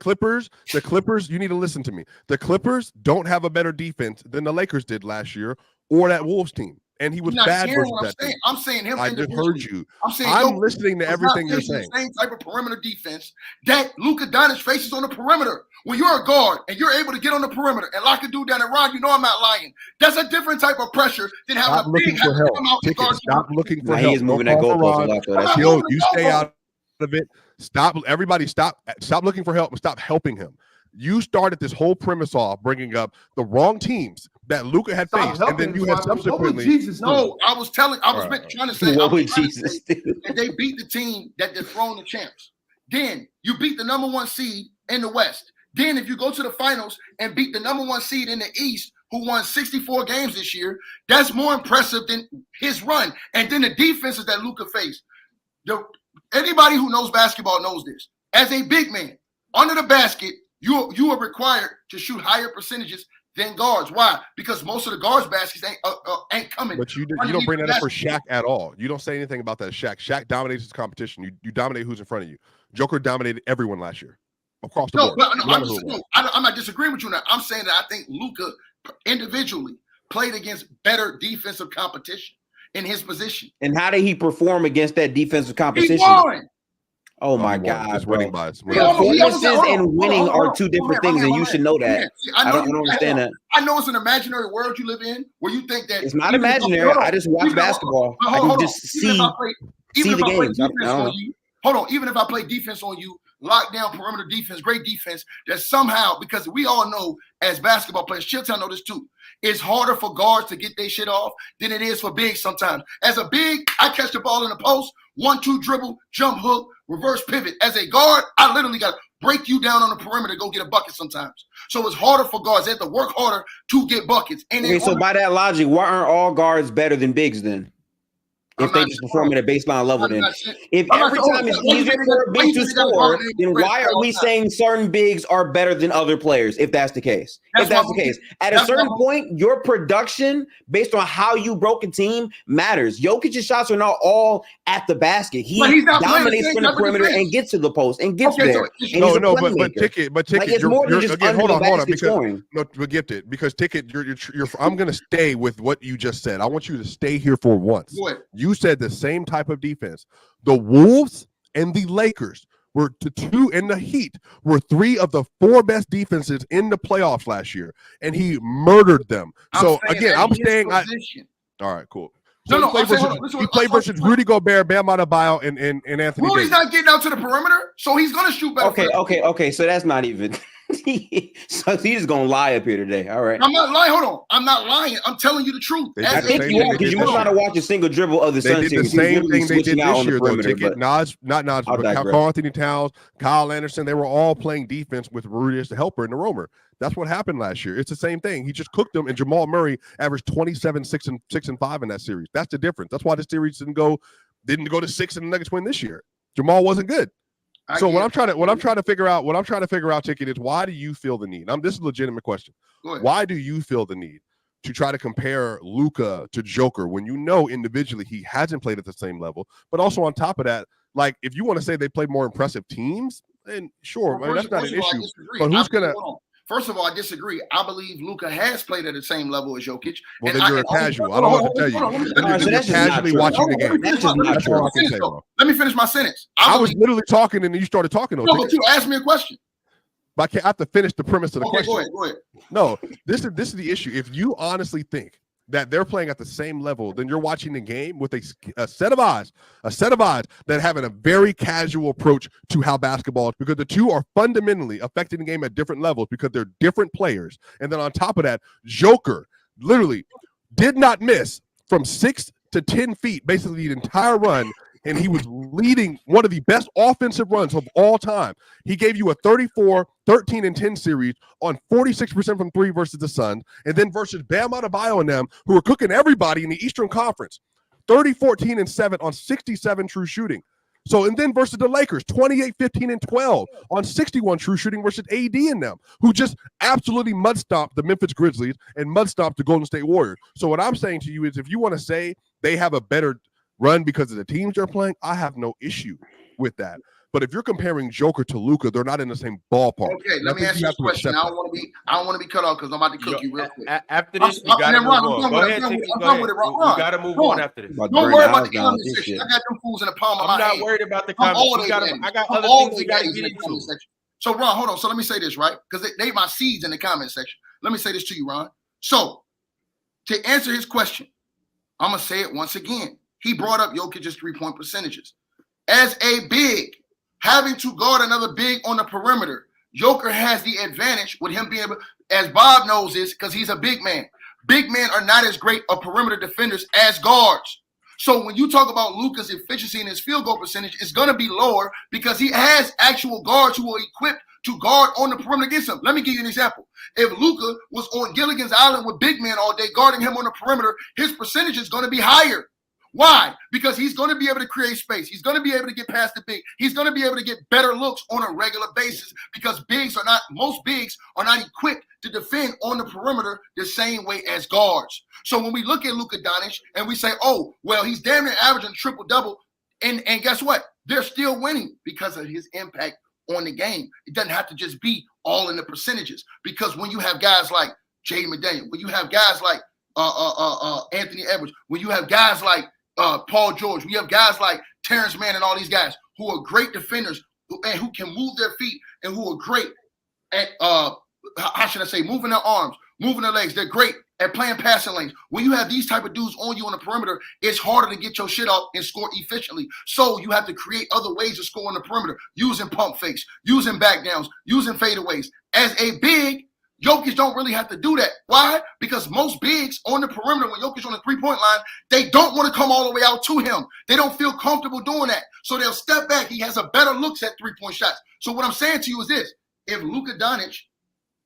Clippers, you need to listen to me. The Clippers don't have a better defense than the Lakers did last year or that Wolves team. And he was bad versus that team. I'm saying him. I just heard you. I'm listening to everything you're saying. The same type of perimeter defense that Luka Doncic faces on the perimeter. When you're a guard and you're able to get on the perimeter and lock a dude down and Ron, you know I'm not lying. That's a different type of pressure than having a big have to come out and guard. Stop looking for help. He is moving that goalpost a lot. You stay out of it. Stop. Everybody stop looking for help and stop helping him. You started this whole premise off bringing up the wrong teams that Luka had faced, and then you had subsequently. No, I was trying to say that they beat the team that dethroned the champs. Then you beat the number 1 seed in the West. Then if you go to the finals and beat the number 1 seed in the East, who won 64 games this year, that's more impressive than his run. And then the defenses that Luka faced. Anybody who knows basketball knows this. As a big man, under the basket, you are required to shoot higher percentages than guards. Why? Because most of the guards' baskets ain't coming. But you don't bring that up for Shaq at all. You don't say anything about that. Shaq dominates his competition. You dominate who's in front of you. Joker dominated everyone last year across the board. I'm not disagreeing with you now. I'm saying that I think Luka individually played against better defensive competition in his position. And how did he perform against that defensive competition? He won. Oh my God, bro. Performances and winning are 2 different things, and you should know that. I don't understand that. I know it's an imaginary world you live in where you think that it's not imaginary. I just watch basketball. I can just see the games. Hold on, even if I play defense on you, lockdown perimeter defense, great defense, that somehow, because we all know as basketball players, Chitchat know this too, it's harder for guards to get their shit off than it is for bigs sometimes. As a big, I catch the ball in the post, 1-2 dribble, jump hook, reverse pivot. As a guard, I literally got to break you down on the perimeter to go get a bucket sometimes. So it's harder for guards. They have to work harder to get buckets. And so by that logic, why aren't all guards better than bigs then? If they just perform at a baseline level, then if I'm not every saying- time it's oh, easier oh, for a oh, big to oh, score, oh, then why are we saying certain bigs are better than other players? If that's the case, at a certain point, your production based on how you broke a team matters. Jokic's shots are not all at the basket. He dominates from the perimeter and gets to the post and gets there. But Ticket, like it's more than just again, under hold the on, basket because scoring. no, but Gifted, because Ticket, you're I'm gonna stay with what you just said. I want you to stay here for once. You said the same type of defense. The Wolves and the Lakers were and the Heat were 3 of the 4 best defenses in the playoffs last year, and he murdered them. So again, I'm staying. All right, cool. So he played versus Rudy Gobert, Bam Adebayo, and Anthony Rudy's Davis. not getting out to the perimeter, so he's gonna shoot better. Okay. So that's not even. So he's just gonna lie up here today. All right. I'm not lying. Hold on. I'm not lying. I'm telling you the truth. I think you are, because you must not watch a single dribble of the Suns. They did the same thing they did this year, though. Ticket, Nas, but Karl Anthony Towns, Kyle Anderson, they were all playing defense with Rudy as the helper and the roamer. That's what happened last year. It's the same thing. He just cooked them, and Jamal Murray averaged 27, 6 and 5 in that series. That's the difference. That's why the series didn't go to 6 and the Nuggets win this year. Jamal wasn't good. So what I'm trying to figure out, Ticket, is why do you feel the need? This is a legitimate question. Why do you feel the need to try to compare Luka to Joker when you know individually he hasn't played at the same level? But also on top of that, like if you want to say they played more impressive teams, then sure, that's not an issue. But who's gonna? First of all, I disagree. I believe Luka has played at the same level as Jokic. Well, then you're a casual. I don't want to tell you. You're casually watching the game. That's all I can say. Let me finish my sentence. I was literally talking, and then you started talking. No, but you asked me a question. But I have to finish the premise of the question. Go ahead. No, this is the issue. If you honestly think that they're playing at the same level, then you're watching the game with a set of eyes that having a very casual approach to how basketball is, because the two are fundamentally affecting the game at different levels because they're different players. And then on top of that, Joker literally did not miss from 6 to 10 feet, basically the entire run. And he was leading one of the best offensive runs of all time. He gave you a 34, 13, and 10 series on 46% from 3 versus the Suns, and then versus Bam Adebayo and them, who were cooking everybody in the Eastern Conference, 30, 14, and 7 on 67 true shooting. So, and then versus the Lakers, 28, 15, and 12 on 61 true shooting versus AD and them, who just absolutely mud-stomped the Memphis Grizzlies and mud-stomped the Golden State Warriors. So what I'm saying to you is, if you want to say they have a better run because of the teams they're playing, I have no issue with that. But if you're comparing Joker to Luka, they're not in the same ballpark. Okay, let me ask you a question. I don't want to be cut off because I'm about to cook you real quick. After this, we got to move on. Go ahead, Tiki. Go ahead. We got to move on after this. Don't worry about the comment section. I got them fools in the palm of my hand. I'm not worried about the comments. I got other things we got to get into. So, Ron, hold on. So let me say this, right? Because they my seeds in the comment section. Let me say this to you, Ron. So, to answer his question, I'm going to say it once again. He brought up Jokic's 3-point percentages. As a big, having to guard another big on the perimeter, Joker has the advantage with him being able, as Bob knows this, because he's a big man. Big men are not as great of perimeter defenders as guards. So when you talk about Luka's efficiency and his field goal percentage, it's going to be lower because he has actual guards who are equipped to guard on the perimeter against him. Let me give you an example. If Luka was on Gilligan's Island with big men all day guarding him on the perimeter, his percentage is going to be higher. Why? Because he's going to be able to create space. He's going to be able to get past the big. He's going to be able to get better looks on a regular basis because most bigs are not equipped to defend on the perimeter the same way as guards. So when we look at Luka Doncic and we say, oh, well, he's damn near averaging triple-double, and guess what? They're still winning because of his impact on the game. It doesn't have to just be all in the percentages, because when you have guys like Jaden McDaniel, when you have guys like Anthony Edwards, when you have guys like Paul George, we have guys like Terrence Mann and all these guys who are great defenders and who can move their feet and who are great at, how should I say, moving their arms, moving their legs. They're great at playing passing lanes. When you have these type of dudes on you on the perimeter, it's harder to get your shit off and score efficiently. So you have to create other ways to score on the perimeter, using pump fakes, using back downs, using fadeaways. As a big, Jokic don't really have to do that. Why? Because most bigs on the perimeter, when Jokic on the three-point line, they don't want to come all the way out to him. They don't feel comfortable doing that. So they'll step back. He has a better looks at three-point shots. So what I'm saying to you is this. If Luka Doncic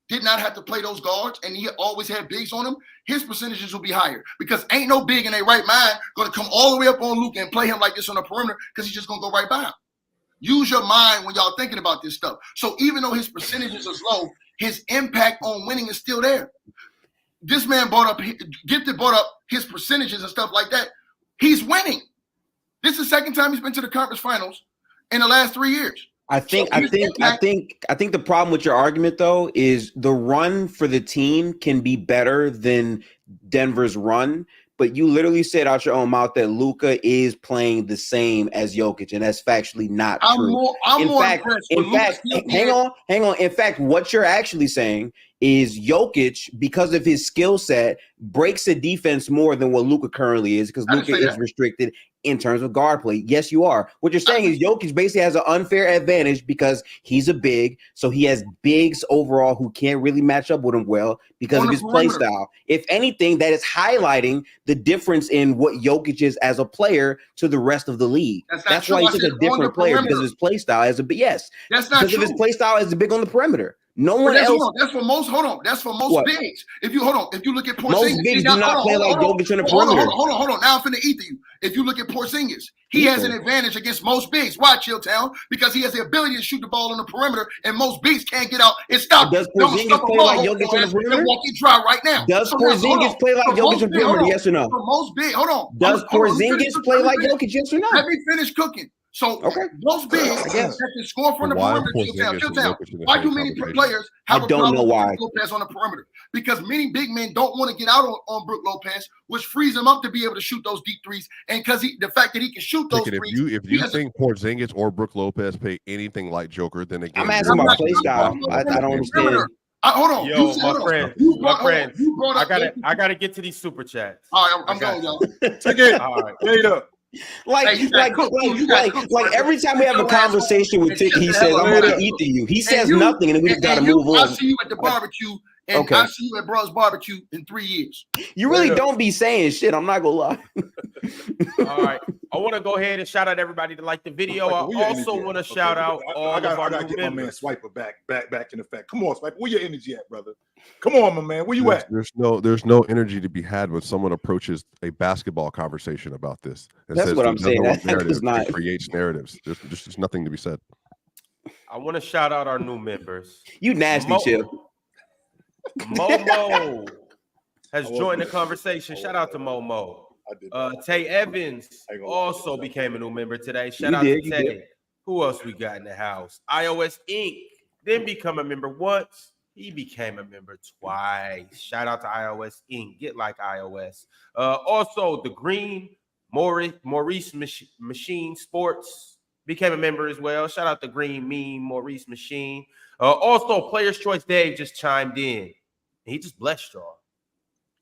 did not have to play those guards and he always had bigs on him, his percentages will be higher because ain't no big in their right mind going to come all the way up on Luka and play him like this on the perimeter because he's just going to go right by him. Use your mind when y'all thinking about this stuff. So even though his percentages are low, his impact on winning is still there. This man brought up his percentages and stuff like that. He's winning. This is the second time he's been to the conference finals in the last 3 years. I think the problem with your argument though is the run for the team can be better than Denver's run, but you literally said out your own mouth that Luka is playing the same as Jokic, and that's factually not true. Hang on. In fact, what you're actually saying is Jokic, because of his skill set, breaks a defense more than what Luka currently is because Luka is restricted in terms of guard play. Yes, you are. What you're saying is Jokic basically has an unfair advantage because he's a big, so he has bigs overall who can't really match up with him well because of his play style. If anything, that is highlighting the difference in what Jokic is as a player to the rest of the league. That's why he's such a different player because of his play style as a big. Yes, that's not because true. of his play style as a big on the perimeter. No one else. That's for most. Hold on. That's for most bigs. If you look at Porzingis, most bigs do not play like Jokic on the perimeter. Hold on. Now I'm finna eat you. If you look at Porzingis, he has an advantage against most bigs. Why, Chilltown? Because he has the ability to shoot the ball on the perimeter, and most bigs can't get out and stop. Does Porzingis play like Jokic on the perimeter? Walk it dry right now. Does Porzingis play like Jokic on the perimeter? Yes or no? For most bigs, hold on. Does Porzingis play like Jokic? Yes or no? Let me finish cooking. So most bigs that can score from the perimeter. Chilltown. Why do many players have a problem with Brook Lopez on the perimeter? Because many big men don't want to get out on Brook Lopez, which frees him up to be able to shoot those deep threes. And because the fact that he can shoot those threes. If you think Porzingis or Brook Lopez play anything like Joker, then again, I'm asking about play style. I don't understand. Hold on. Yo, my friend. I gotta get to these super chats. All right, I'm going, y'all. Take it. All right. Later. Like every time we have a conversation with Tick, he says, "I'm gonna eat to you." He says nothing, and then we just gotta move on. I'll see you at the barbecue, and I'll see you at Bro's barbecue in 3 years. You really don't be saying shit. I'm not gonna lie. All right, I want to go ahead and shout out everybody that liked the video. I also want to shout out all I gotta get my man Swiper back in effect. Come on, Swiper, where your energy at, brother? Come on, my man, where you at? There's no energy to be had when someone approaches a basketball conversation about this. And that's what I'm saying. That not creates narratives. There's just nothing to be said. I want to shout out our new members. You nasty, Chill. Momo has joined the conversation. Shout out to Momo. Tay Evans also became a new member today. Shout out to Tay. Who else we got in the house? iOS Inc. Didn't become a member once. He became a member twice. Shout out to iOS Inc. Get like iOS. Also, the Green Maurice Machine Sports became a member as well. Shout out to Green Mean Maurice Machine. Also, Players Choice Dave just chimed in. He just blessed y'all.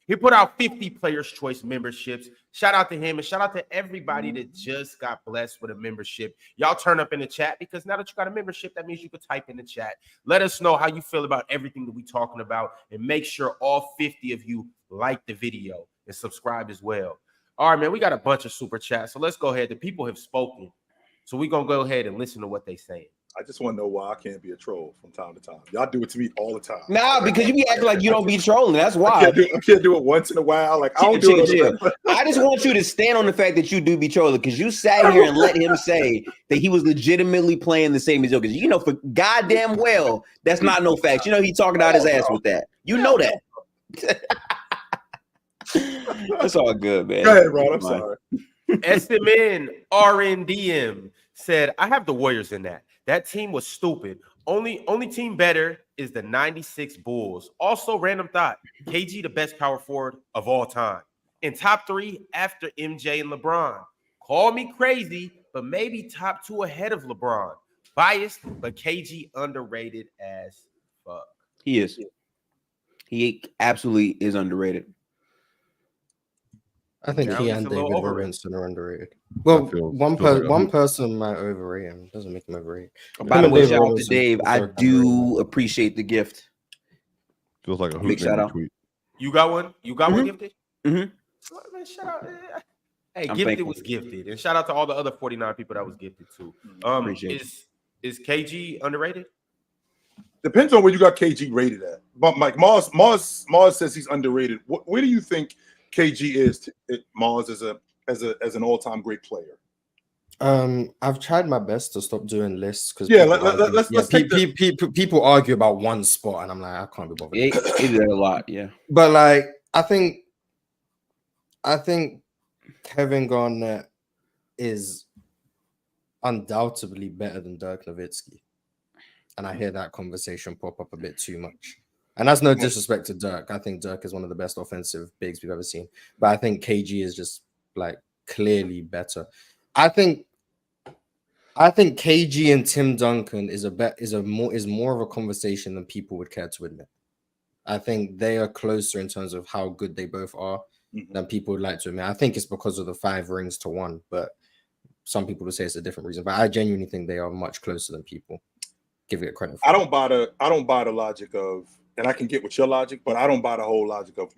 He put out 50 Players Choice memberships. Shout out to him and shout out to everybody that just got blessed with a membership. Y'all turn up in the chat because now that you got a membership, that means you could type in the chat. Let us know how you feel about everything that we're talking about and make sure all 50 of you like the video and subscribe as well. All right, man, we got a bunch of super chats, so let's go ahead. The people have spoken, so we're going to go ahead and listen to what they're saying. I just want to know why I can't be a troll from time to time. Y'all do it to me all the time. Nah, because you be acting like you don't be trolling. That's why. I can't do it once in a while. Like I don't do it. I just want you to stand on the fact that you do be trolling because you sat here and let him say that he was legitimately playing the same as you. Because you know for goddamn well that's not no facts. You know he talking out his ass with that. You know that. That's all good, man. Go ahead, bro. I'm sorry. SMN RNDM said, I have the Warriors in that. That team was stupid. Only team better is the 96 Bulls. Also, random thought, KG the best power forward of all time. In top 3 after MJ and LeBron. Call me crazy, but maybe top 2 ahead of LeBron. Biased, but KG underrated as fuck. He is. He absolutely is underrated. I think he and David Robinson are underrated. Well, one person might overrate him. Doesn't make him overrated. By the way, shout out to Dave. I do appreciate the gift. Feels like a big shout out. Tweet. You got one? You got one gifted? Mm-hmm. Man, shout out. Hey, gifted was gifted. And shout out to all the other 49 people that was gifted too. Is KG underrated? Depends on where you got KG rated at. But Mike Mars says he's underrated. Where do you think KG is, Mars, as an all-time great player? I've tried my best to stop doing lists because people argue about one spot, and I'm like, I can't be bothered. He did a lot, yeah. But like, I think Kevin Garnett is undoubtedly better than Dirk Nowitzki, and I hear that conversation pop up a bit too much. And that's no disrespect to Dirk. I think Dirk is one of the best offensive bigs we've ever seen, but I think KG is just like clearly better. I think KG and Tim Duncan is more of a conversation than people would care to admit. I think they are closer in terms of how good they both are than people would like to admit. I think it's because of the 5 rings to 1, but some people would say it's a different reason. But I genuinely think they are much closer than people give it credit for. I don't buy the logic of, and I can get with your logic, but I don't buy the whole logic of,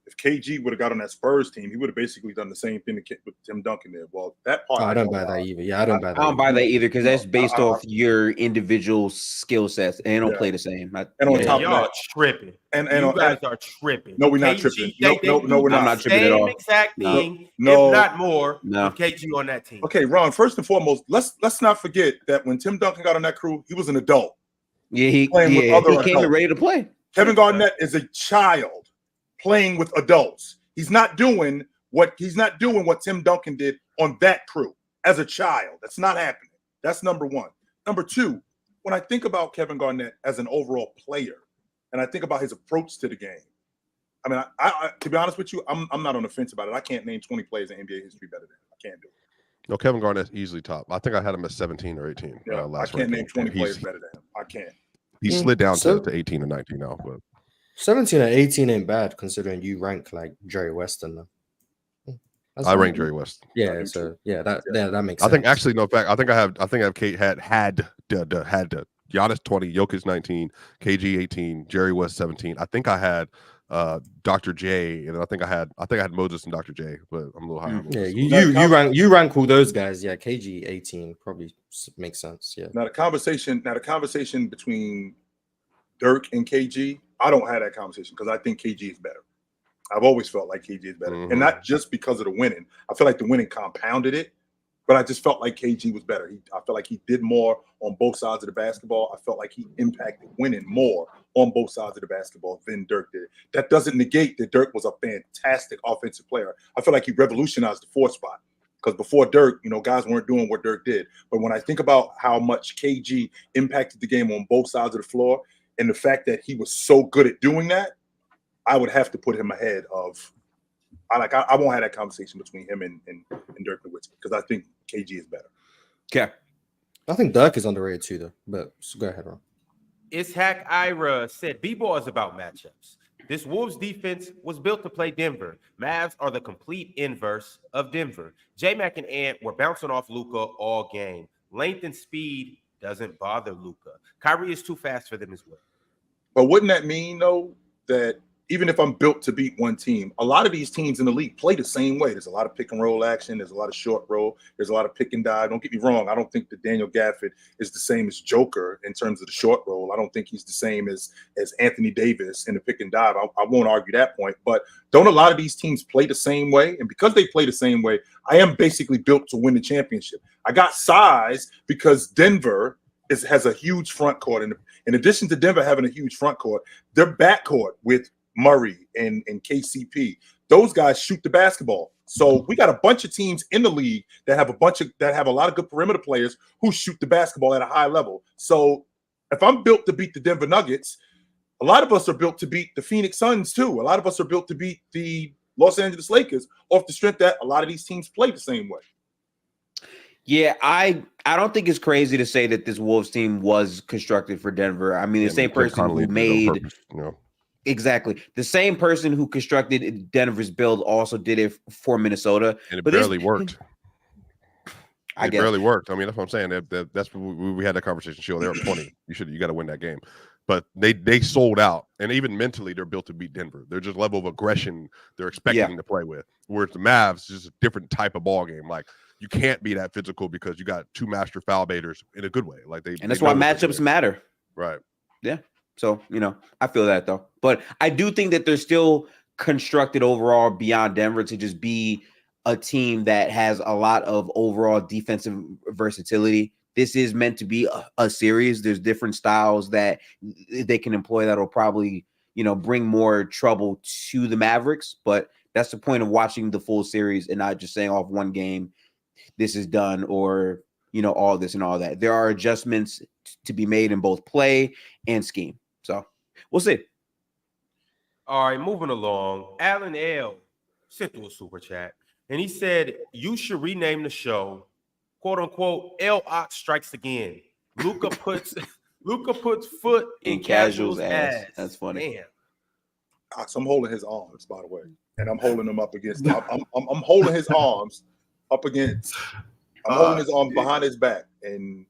if KG would have got on that Spurs team, he would have basically done the same thing with Tim Duncan there. Well, that part I don't buy that either. Yeah, I don't buy that either because that's based off your individual skill sets, and they don't play the same. And on top of y'all that, tripping. And you guys are tripping. No, we're not tripping. No, we're not. I'm not tripping at all. Same exact thing, no, if not more, no. with KG on that team. Okay, Ron. First and foremost, let's not forget that when Tim Duncan got on that crew, he was an adult. Yeah, he with other came in ready to play. Kevin Garnett is a child playing with adults. He's not doing what Tim Duncan did on that crew as a child. That's not happening. That's number one. Number two, when I think about Kevin Garnett as an overall player, and I think about his approach to the game, I mean, I to be honest with you, I'm not on the fence about it. I can't name 20 players in NBA history better than him. I can't do it. No, Kevin Garnett's easily top. I think I had him at 17 or 18. I can't name 20 players better than him. I can't. He slid down to 18 or 19 now, but 17 and 18 ain't bad considering you rank like Jerry Weston though. I rank Jerry West. Yeah, so that makes sense. I think actually no fact. I think I have Kate had Giannis 20, Jokic 19, KG 18, Jerry West 17. I think I had Dr. J, and I think I had Moses and Dr. J, but I'm a little higher. Yeah, you rank all those guys. Yeah, KG 18 probably makes sense. Yeah. Now the conversation between Dirk and KG, I don't have that conversation because I think KG is better. I've always felt like KG is better, and not just because of the winning. I feel like the winning compounded it, but I just felt like KG was better. I felt like he did more on both sides of the basketball. I felt like he impacted winning more on both sides of the basketball than Dirk did. That doesn't negate that Dirk was a fantastic offensive player. I feel like he revolutionized the 4 spot because before Dirk, guys weren't doing what Dirk did. But when I think about how much KG impacted the game on both sides of the floor and the fact that he was so good at doing that, I would have to put him ahead of. I won't have that conversation between him and Dirk Nowitzki because I think KG is better. Okay. I think Dirk is underrated too, though. But go ahead, Ron. Ishaq Ira said, B-ball is about matchups. This Wolves defense was built to play Denver. Mavs are the complete inverse of Denver. J-Mac and Ant were bouncing off Luka all game. Length and speed doesn't bother Luka. Kyrie is too fast for them as well. But wouldn't that mean, though, that even if I'm built to beat one team, a lot of these teams in the league play the same way. There's a lot of pick and roll action. There's a lot of short roll. There's a lot of pick and dive. Don't get me wrong. I don't think that Daniel Gafford is the same as Joker in terms of the short roll. I don't think he's the same as Anthony Davis in the pick and dive. I won't argue that point. But don't a lot of these teams play the same way? And because they play the same way, I am basically built to win the championship. I got size because Denver has a huge front court. And in addition to Denver having a huge front court, their back court with Murray and KCP, those guys shoot the basketball. So we got a bunch of teams in the league that have a lot of good perimeter players who shoot the basketball at a high level. So if I'm built to beat the Denver Nuggets, a lot of us are built to beat the Phoenix Suns too. A lot of us are built to beat the Los Angeles Lakers off the strength that a lot of these teams play the same way. Yeah, I don't think it's crazy to say that this Wolves team was constructed for Denver. I mean, the same person who made exactly the same person who constructed Denver's build also did it for Minnesota, and it barely worked. It barely worked. I mean, that's what I'm saying. That's what we had that conversation. Show they were 20. You got to win that game, but they sold out, and even mentally, they're built to beat Denver. They're just level of aggression they're expecting to play with. Whereas the Mavs is just a different type of ball game. Like you can't be that physical because you got 2 master foul baiters in a good way. Like and that's why matchups matter. Right. Yeah. So, I feel that though. But I do think that they're still constructed overall beyond Denver to just be a team that has a lot of overall defensive versatility. This is meant to be a series. There's different styles that they can employ that will probably, bring more trouble to the Mavericks. But that's the point of watching the full series and not just saying off one game, this is done, or, all this and all that. There are adjustments to be made in both play and scheme. So we'll see. All right, moving along. Alan L. sent through a super chat, and he said, you should rename the show, quote unquote, L Ox Strikes Again. Luka puts foot in Casual's ass. That's funny. Man. Ox, I'm holding his arms, by the way, and I'm holding them up against. I'm holding his arms up against. I'm holding his arms behind his back and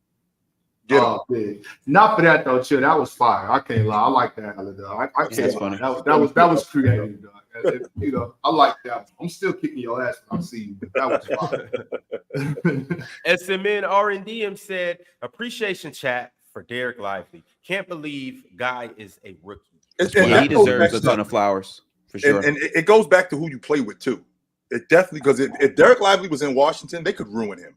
get him. Man. Not for that though, chill. That was fire. I can't lie. I like that. I can't That's lie. funny. That was creative, dog. I like that. I'm still kicking your ass when I see you. But that was fire. SMN R&DM said, appreciation chat for Derek Lively. Can't believe guy is a rookie. He deserves a ton of flowers for sure. And it goes back to who you play with too. It definitely, because if Derek Lively was in Washington, they could ruin him.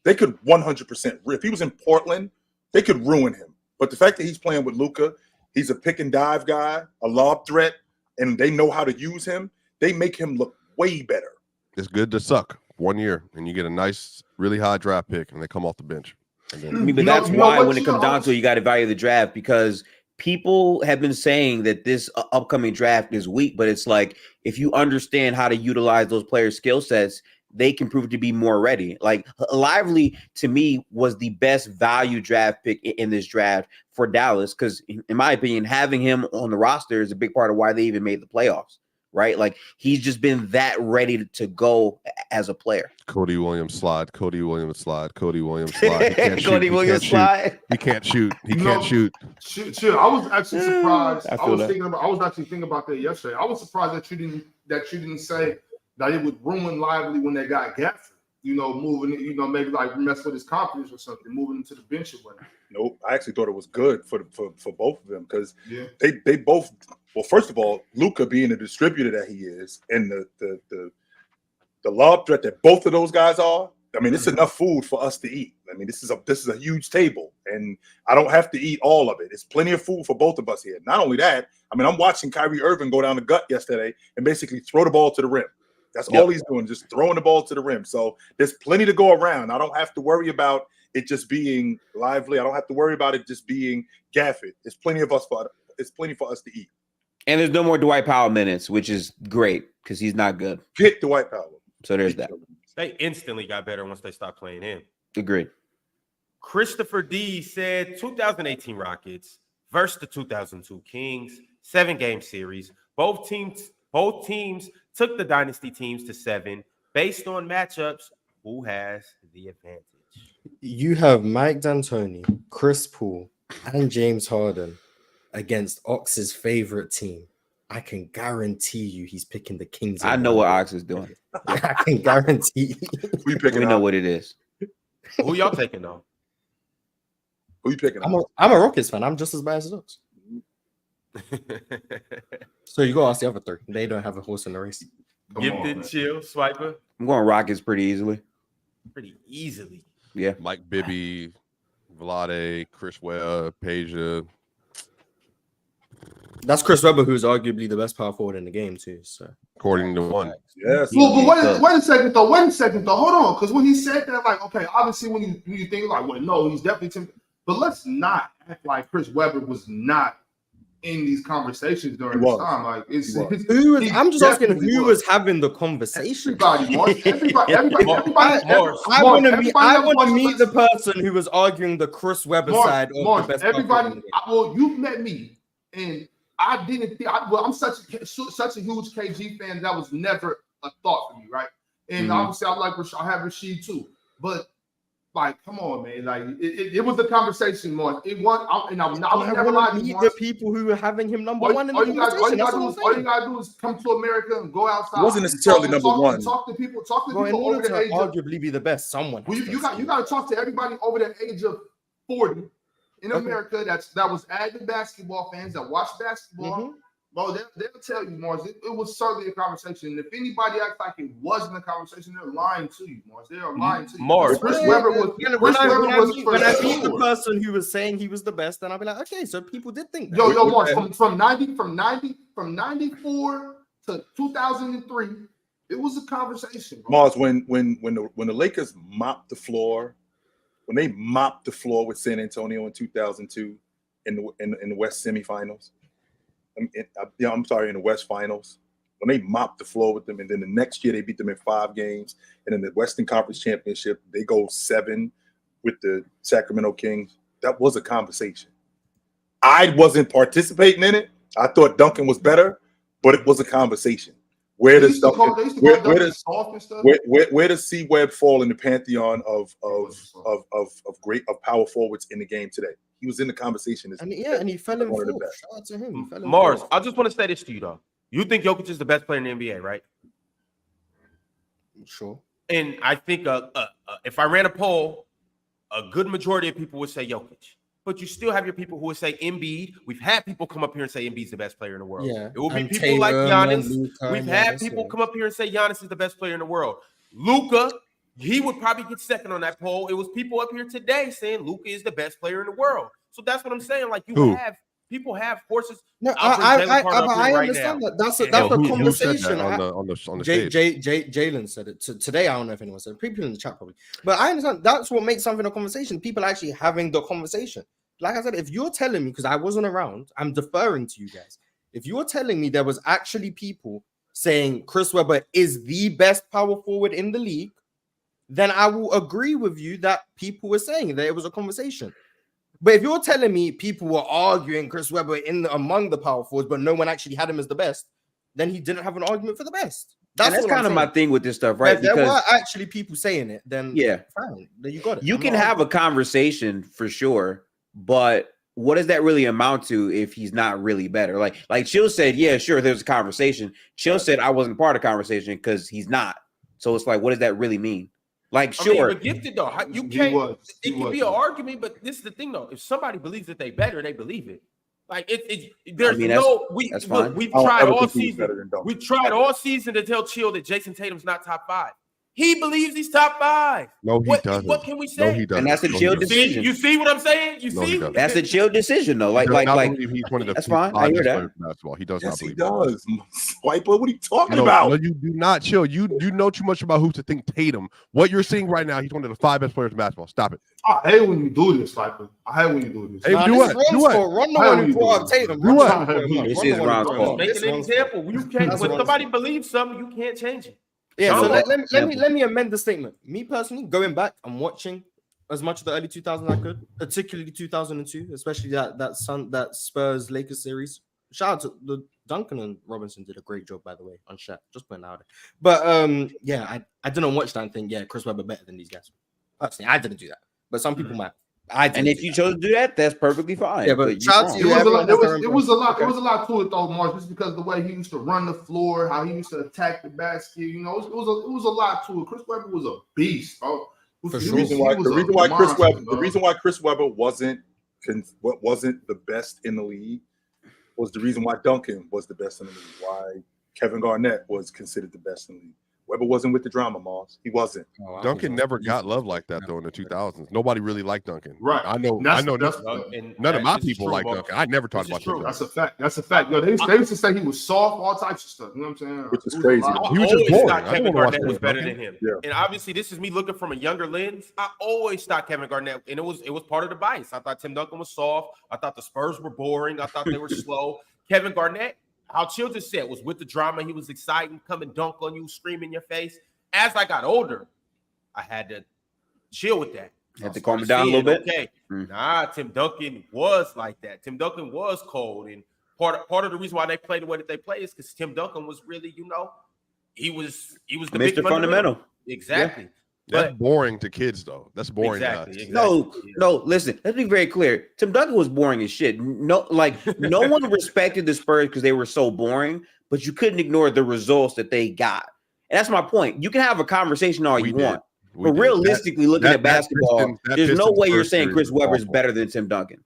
They could 100%. If he was in Portland, they could ruin him. But the fact that he's playing with Luka, he's a pick and dive guy, a lob threat, and they know how to use him. They make him look way better. It's good to suck 1 year, and you get a nice, really high draft pick, and they come off the bench. And then, But that's why when it comes down to it, you got to value the draft, because people have been saying that this upcoming draft is weak, but it's like, if you understand how to utilize those players' skill sets, they can prove to be more ready. Like Lively, to me, was the best value draft pick in this draft for Dallas, because in my opinion, having him on the roster is a big part of why they even made the playoffs, right? Like, he's just been that ready to go as a player. Cody Williams slide. Cody Williams slide. Cody Williams slide. He can't shoot. Cody Williams slide. He can't shoot. He can't shoot. Chill. I was actually surprised. I I was actually thinking about that yesterday. I was surprised that you didn't say that it would ruin Lively when they got Gafford. Moving, maybe like mess with his confidence or something, moving him to the bench or whatnot. Nope. I actually thought it was good for both of them, because they both. Well, first of all, Luka being the distributor that he is, and the lob threat that both of those guys are. I mean, it's enough food for us to eat. I mean, this is a huge table, and I don't have to eat all of it. It's plenty of food for both of us here. Not only that, I mean, I'm watching Kyrie Irving go down the gut yesterday and basically throw the ball to the rim. That's all he's doing, just throwing the ball to the rim. So there's plenty to go around. I don't have to worry about it just being Lively. I don't have to worry about it just being Gafford. It's plenty for us to eat. And there's no more Dwight Powell minutes, which is great because he's not good. Get Dwight Powell. So there's that. They instantly got better once they stopped playing him. Agreed. Christopher D said 2018 Rockets versus the 2002 Kings, 7-game series. Both teams took the dynasty teams to 7 based on matchups. Who has the advantage? You have Mike D'Antoni, Chris Paul, and James Harden against Ox's favorite team. I can guarantee you he's picking the Kings. I know what Ox is doing. I can guarantee. Who you picking? We know what it is. Who y'all taking though? Who you picking? I'm a Rockets fan. I'm just as biased as Ox. So you go ask the other 3. They don't have a horse in the race. Gifted, chill, swiper. I'm going Rockets pretty easily. Pretty easily. Yeah. Mike Bibby, Vlade, Chris Webb, Peja. That's Chris Webber, who's arguably the best power forward in the game too. So According to one. Yes. Well, but wait a second though. Hold on, because when he said that, like, okay, obviously when you think like, well, no, he's definitely Tim. But let's not act like Chris Webber was not in these conversations during this time. Like, I'm just asking who was having the conversation. Everybody. I want to meet the person who was arguing the Chris Webber side of the best. Everybody. Well, you've met me, and I didn't think. I'm such a huge KG fan that was never a thought for me, right? And obviously, I have Rashid too, but. Like, come on, man! Like, it was the conversation, more. It was, and I'm never lying. Meet the people who were having him number one in the conversation. All you gotta do is come to America and go outside. It wasn't necessarily number one. Talk to people. In order to arguably be the best, someone. You got to talk to everybody over the age of 40 in America that was avid basketball fans that watch basketball, bro, they'll tell you, Mars, it was certainly a conversation. And if anybody acts like it wasn't a conversation, they're lying to you, Mars. They are lying to you. Mars. Chris Webber was when I meet the sure. person who was saying he was the best, then I'll be like, okay, so people did think that. Yo, Mars, from 94 to 2003, it was a conversation, bro. Mars, when the Lakers mopped the floor, when they mopped the floor with San Antonio in 2002 in the West semifinals, in the West finals, when they mopped the floor with them, and then the next year they beat them in 5 games, and in the Western Conference Championship they go 7 with the Sacramento Kings. That was a conversation. I wasn't participating in it. I thought Duncan was better, but it was a conversation. Where does C-Web fall in the pantheon of power forwards in the game today? He was in the conversation. And he fell in fourth. Shout out to him. Mars, I just want to say this to you though. You think Jokic is the best player in the NBA, right? Sure. And I think if I ran a poll, a good majority of people would say Jokic. But you still have your people who would say Embiid. We've had people come up here and say Embiid's the best player in the world. Yeah. It will be And people Tatum like Giannis. Luka, We've had people come up here and say Giannis is the best player in the world. Luka, he would probably get second on that poll. It was people up here today saying Luka is the best player in the world. So that's what I'm saying. Like people have horses. No, I understand that. That's a conversation. On the stage. Jalen said it today. I don't know if anyone said it. People in the chat probably, but I understand that's what makes something a conversation. People actually having the conversation. Like I said, if you're telling me, because I wasn't around, I'm deferring to you guys. If you're telling me there was actually people saying Chris Webber is the best power forward in the league, then I will agree with you that people were saying that it was a conversation. But if you're telling me people were arguing Chris Webber among the power forwards, but no one actually had him as the best, then he didn't have an argument for the best. That's kind of my thing with this stuff, right? If there were actually people saying it, then fine, then you got it. You can have a conversation for sure, but what does that really amount to if he's not really better? Like Chill said, yeah, sure, there's a conversation. Chill said I wasn't part of the conversation because he's not. So it's like, what does that really mean? Like, sure, but gifted though, you can't. It can be an argument, but this is the thing though. If somebody believes that they better, they believe it. Like we've tried all season. We tried all season to tell Chill that Jason Tatum's not top 5. He believes he's top 5. No, he doesn't. What can we say? No, he doesn't. And that's a Chill decision. You see what I'm saying? You see? That's a Chill decision, though. Like, he's one of the that's fine. I hear that. Basketball. He does Yes, not he believe does. Swiper, what are you talking about? No, you do not, Chill. You know too much about hoops to think Tatum. What you're seeing right now, he's one of the 5 best players in basketball. Stop it. I hate when you do this, Sniper. I hate when you do this. Hey, do what? Run the one who brought up Tatum. Do what? This is Ron's fault. Make an example. You can't. When somebody believes something, you can't change it. Yeah, so let me amend the statement. Me personally, going back, I'm watching as much of the early 2000s I could, particularly 2002, especially that Spurs Lakers series. Shout out to the Duncan and Robinson did a great job, by the way, on Shaq. Just putting out there. But I didn't watch that and think, Chris Webber better than these guys. Personally, I didn't do that, but some people might. And if you chose to do that, that's perfectly fine. Yeah, but shout out to you. It was a lot to it though, Mark, just because the way he used to run the floor, how he used to attack the basket. You know, it was a lot to it. Chris Webber was a beast, bro. The reason why Chris Webber wasn't the best in the league was the reason why Duncan was the best in the league. Why Kevin Garnett was considered the best in the league. Webber wasn't with the drama, Moss. He wasn't. Duncan never got love like that though in the 2000s. Nobody really liked Duncan. Right. I know. None of my people like Duncan. I never talked about Duncan. That's a fact. That's a fact. Yo, they used to say he was soft, all types of stuff. You know what I'm saying? Which is crazy. He was just boring. Kevin Garnett was better than him. Yeah. And obviously, this is me looking from a younger lens. I always thought Kevin Garnett, and it was part of the bias. I thought Tim Duncan was soft. I thought the Spurs were boring. I thought they were slow. Kevin Garnett, how Chill just said, was with the drama. He was exciting, come and dunk on you, scream in your face. As I got older, I had to chill with that. Had to calm it down a little bit. Okay, Tim Duncan was like that. Tim Duncan was cold, and part of the reason why they played the way that they play is because Tim Duncan was really, he was the Mr. big Fundamental. Exactly. Yeah. That's boring to kids, though. That's boring to us. Exactly. No, listen, let's be very clear. Tim Duncan was boring as shit. No one respected the Spurs because they were so boring, but you couldn't ignore the results that they got. And that's my point. You can have a conversation all you want. But realistically, looking at basketball, there's no way you're saying Chris Webber is better than Tim Duncan.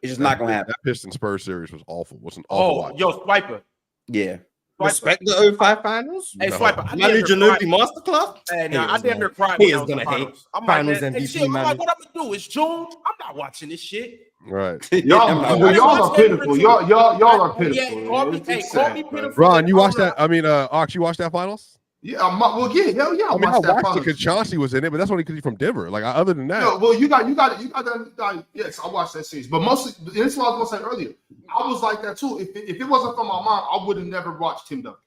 It's just not gonna happen. That Pistons Spurs series was awful. Was an awful watch. Yo, Swiper. Yeah. Respect the 05 finals. Hey, No. Swiper. I Manu damn near Ginobili masterclass. cried. Nah, I damn near cried He when I is was in gonna the hate finals. I'm finals like, MVP, hey, shit, I'm man. like, what I'm gonna do? It's June. I'm not watching this shit. Right. Y'all are pitiful. Y'all are pitiful. Yeah, call me, It's hey, sad, call me but- pitiful. Ron, you I watched don't that? I mean, Ox, you watched that finals? Yeah, hell yeah. I mean, I watched that watched it finals. because Chauncey was in it, but that's only because he's from Denver. Like, other than that, No, well, you got to. Yes, I watched that series, but mostly this is what I was gonna say earlier. I was like that too. If it wasn't for my mom, I would have never watched Tim Duncan.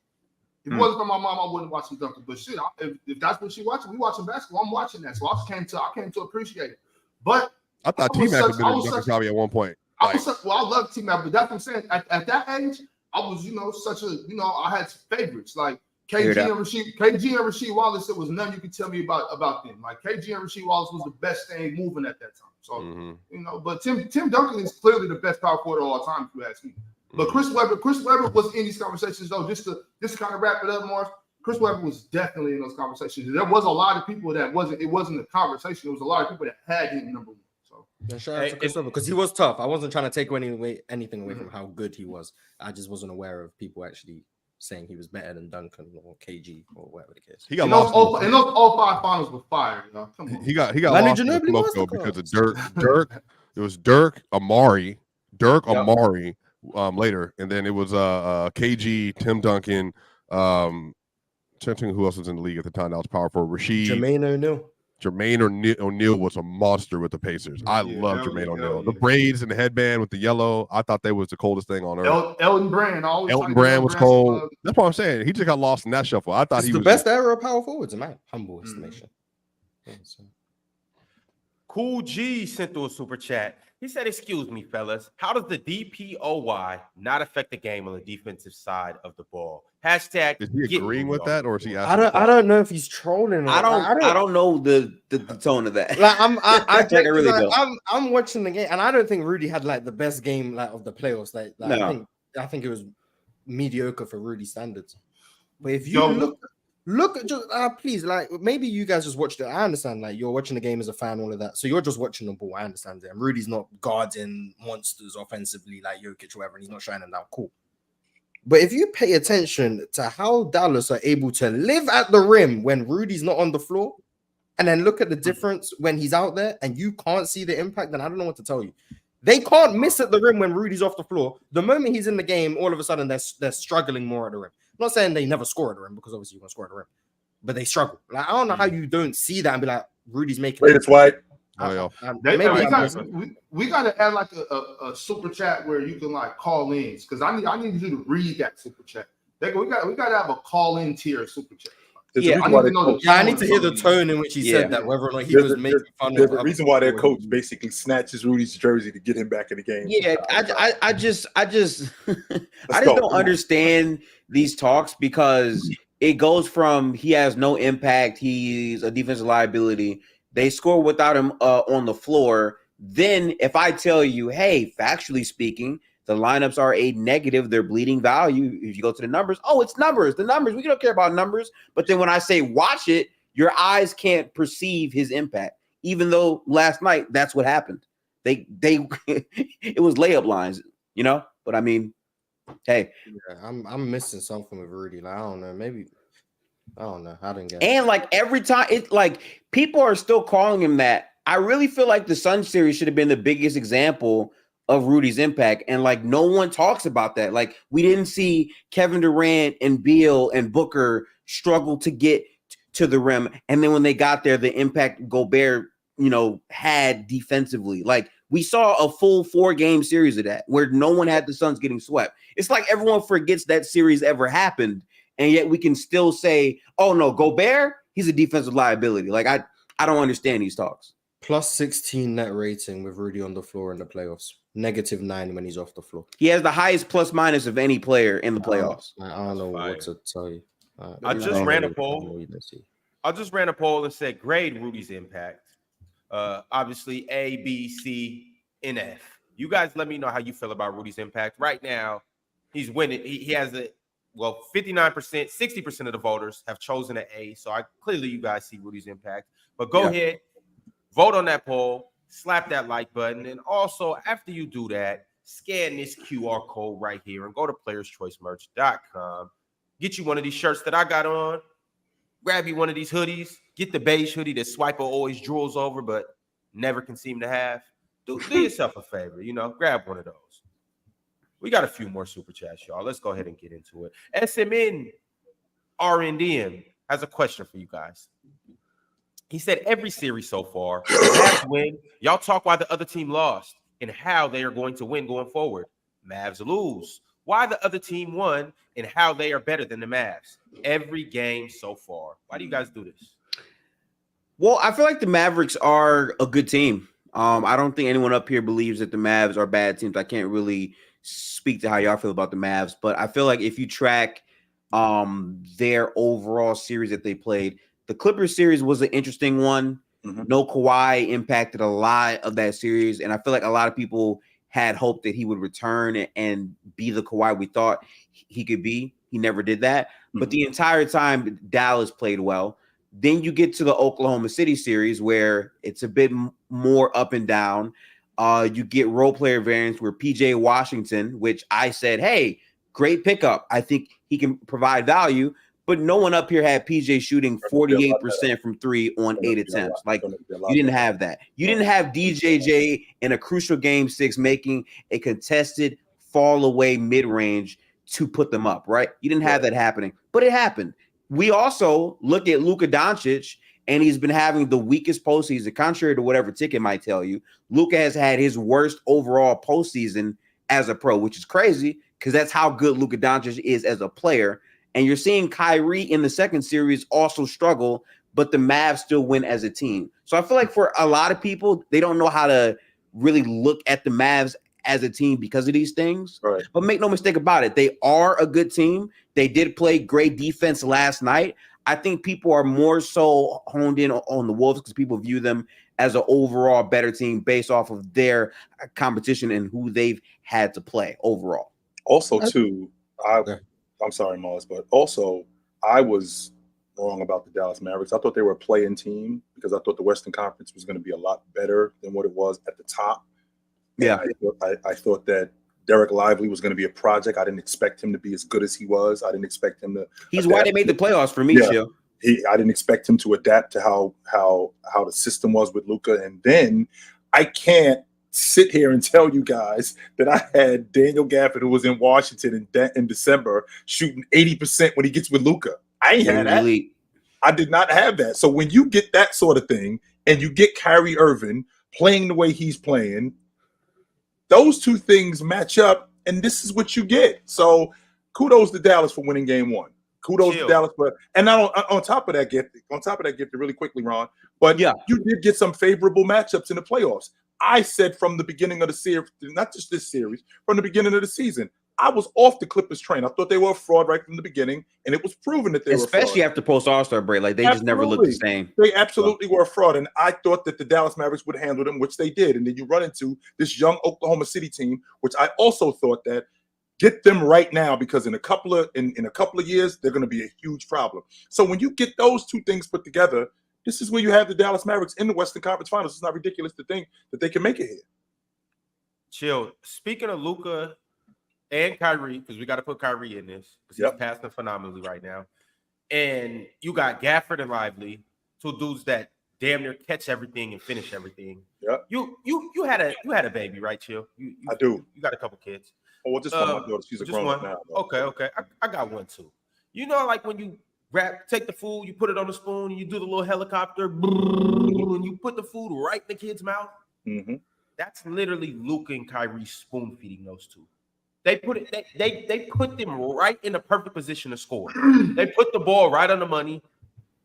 If it wasn't for my mom, I wouldn't watch Tim Duncan. But shit, if that's what she watching, we watching basketball. I'm watching that, so I came to appreciate it. But I thought I was T-Mac had such- been I in was Duncan such- probably at one point. I love T Mac, but that's what I'm saying. At that age, I was, I had favorites like Hear that. KG and Rasheed Wallace. There was none you could tell me about them. Like KG and Rasheed Wallace was the best thing moving at that time. So but Tim Duncan is clearly the best power forward of all time, if you ask me. But Chris Webber was in these conversations though. Just to kind of wrap it up, Morris. Chris Webber was definitely in those conversations. There was a lot of people that wasn't a conversation. There was a lot of people that had him number one. So Yeah, shout out to Chris Webber, because he was tough. I wasn't trying to take anything away from how good he was. I just wasn't aware of people actually saying he was better than Duncan or KG or whatever the case. He got and lost. those all 5 finals were fire. Come on. He got Manu lost in the Ginobili smoke was the though because of cause. Dirk. It was Dirk Amari later, and then it was KG, Tim Duncan, trying to think who else was in the league at the time that was powerful. Rasheed, Jermaine O'Neal was a monster with the Pacers. I love Jermaine O'Neal. The braids and the headband with the yellow, I thought that was the coldest thing on earth. Elton Brand. Elton Brand was cold. That's what I'm saying. He just got lost in that shuffle. I thought It's he the was best era of power forwards in my humble estimation. Yeah, so. Cool G sent through a super chat. He said, excuse me, fellas. How does the DPOY not affect the game on the defensive side of the ball? Hashtag. Is he agreeing with that, or is he I asking? don't know if he's trolling. I don't know the tone of that. Like I really don't. I'm watching the game, and I don't think Rudy had like the best game like of the playoffs. No. I think it was mediocre for Rudy standards. But if you look at just please, like maybe you guys just watched it. I understand, like you're watching the game as a fan, all of that. So you're just watching the ball. I understand that. And Rudy's not guarding monsters offensively like Jokic or whatever, and he's not shining down. Cool. But if you pay attention to how Dallas are able to live at the rim when Rudy's not on the floor, and then look at the difference when he's out there and you can't see the impact, then I don't know what to tell you. They can't miss at the rim when Rudy's off the floor. The moment he's in the game, all of a sudden they're struggling more at the rim. I'm not saying they never score at the rim, because obviously you want to score at the rim, but they struggle. Like I don't know how you don't see that and be like, Rudy's making Wait, it's white. We got to add like a super chat where you can like call in, because I need you to read that super chat. We got to have a call in tier super chat. Yeah, I need to hear the tone in which he said that, whether or not he was making fun of. There's a reason why their coach basically snatches Rudy's jersey to get him back in the game. Yeah, I just don't understand these talks, because it goes from he has no impact, he's a defensive liability, they score without him on the floor. Then if I tell you, hey, factually speaking, the lineups are a negative, they're bleeding value. If you go to the numbers, it's numbers. The numbers, we don't care about numbers. But then when I say watch it, your eyes can't perceive his impact. Even though last night that's what happened. They it was layup lines, But I mean, hey, I'm missing something with Rudy. Like, I don't know. Maybe I don't know. I didn't get it. And like every time, it's like people are still calling him that. I really feel like the Sun series should have been the biggest example of Rudy's impact, and like no one talks about that. Like we didn't see Kevin Durant and Beal and Booker struggle to get to the rim, and then when they got there, the impact Gobert, had defensively. Like we saw a full 4-game series of that where no one had the Suns getting swept. It's like everyone forgets that series ever happened, and yet we can still say, "Oh no, Gobert, he's a defensive liability." Like I don't understand these talks. Plus 16 net rating with Rudy on the floor in the playoffs. -9 when he's off the floor. He has the highest plus minus of any player in the playoffs. I don't know what to tell you. I just ran a poll. I just ran a poll and said grade Rudy's impact. Obviously A, B, C, and F. You guys let me know how you feel about Rudy's impact. Right now, he's winning. He has 59%, 60% of the voters have chosen an A. So clearly you guys see Rudy's impact. But go ahead, vote on that poll. slap that like button. And also, after you do that, scan this QR code right here and go to playerschoicemerch.com. Get you one of these shirts that I got on. Grab you one of these hoodies. Get the beige hoodie that Swiper always drools over, but never can seem to have. Do yourself a favor, grab one of those. We got a few more super chats, y'all. Let's go ahead and get into it. SMN RNDM has a question for you guys. He said, every series so far, Mavs win. Y'all talk why the other team lost and how they are going to win going forward. Mavs lose. Why the other team won and how they are better than the Mavs. Every game so far. Why do you guys do this? Well, I feel like the Mavericks are a good team. I don't think anyone up here believes that the Mavs are bad teams. I can't really speak to how y'all feel about the Mavs, but I feel like if you track their overall series that they played, the Clippers series was an interesting one. Mm-hmm. No Kawhi impacted a lot of that series, and I feel like a lot of people had hoped that he would return and be the Kawhi we thought he could be. He never did that. Mm-hmm. But the entire time, Dallas played well. Then you get to the Oklahoma City series where it's a bit more up and down. You get role player variants where PJ Washington, which I said, hey, great pickup. I think he can provide value. But no one up here had PJ shooting 48% from 3 on 8 attempts. Like, you didn't have that. You didn't have DJJ in a crucial game 6 making a contested fall away mid-range to put them up, right? You didn't have that happening, but it happened. We also look at Luka Doncic, and he's been having the weakest postseason, contrary to whatever Ticket might tell you. Luka has had his worst overall postseason as a pro, which is crazy because that's how good Luka Doncic is as a player. And you're seeing Kyrie in the second series also struggle, but the Mavs still win as a team. So I feel like for a lot of people, they don't know how to really look at the Mavs as a team because of these things. Right. But make no mistake about it, they are a good team. They did play great defense last night. I think people are more so honed in on the Wolves because people view them as an overall better team based off of their competition and who they've had to play overall. Also, too, I'm sorry, Moss, but also I was wrong about the Dallas Mavericks. I thought they were a play-in team because I thought the Western Conference was going to be a lot better than what it was at the top. Yeah, I thought that Derek Lively was going to be a project. I didn't expect him to be as good as he was. I didn't expect him to. He's why they made the playoffs for me, Chill. I didn't expect him to adapt to how the system was with Luka, and then I can't sit here and tell you guys that I had Daniel Gafford, who was in Washington in December, shooting 80% when he gets with Luka. I ain't had that. I did not have that. So when you get that sort of thing, and you get Kyrie Irving playing the way he's playing, those two things match up, and this is what you get. So kudos to Dallas for winning game 1. Kudos to Dallas for, and now on top of that gift, really quickly, Ron. But you did get some favorable matchups in the playoffs. I said from the beginning of the series, not just this series, from the beginning of the season, I was off the Clippers train. I thought they were a fraud right from the beginning, and it was proven that they were a fraud. Especially after post All-Star break, like they just never looked the same. They absolutely were a fraud, and I thought that the Dallas Mavericks would handle them, which they did. And then you run into this young Oklahoma City team, which I also thought that get them right now because in a couple of years they're going to be a huge problem. So when you get those two things put together, this is where you have the Dallas Mavericks in the Western Conference Finals. It's not ridiculous to think that they can make it here. Chill. Speaking of Luka and Kyrie, because we got to put Kyrie in this because he's passing phenomenally right now. And you got Gafford and Lively, two dudes that damn near catch everything and finish everything. Yep. You had a baby, right, Chill? I do. You got a couple kids. Oh, well, just one. My daughter, she's a grown up now. Okay. I got one too. You know, like when you take the food, you put it on the spoon, and you do the little helicopter, and you put the food right in the kid's mouth. Mm-hmm. That's literally Luka and Kyrie spoon feeding those two. They put it. They put them right in the perfect position to score. They put the ball right on the money.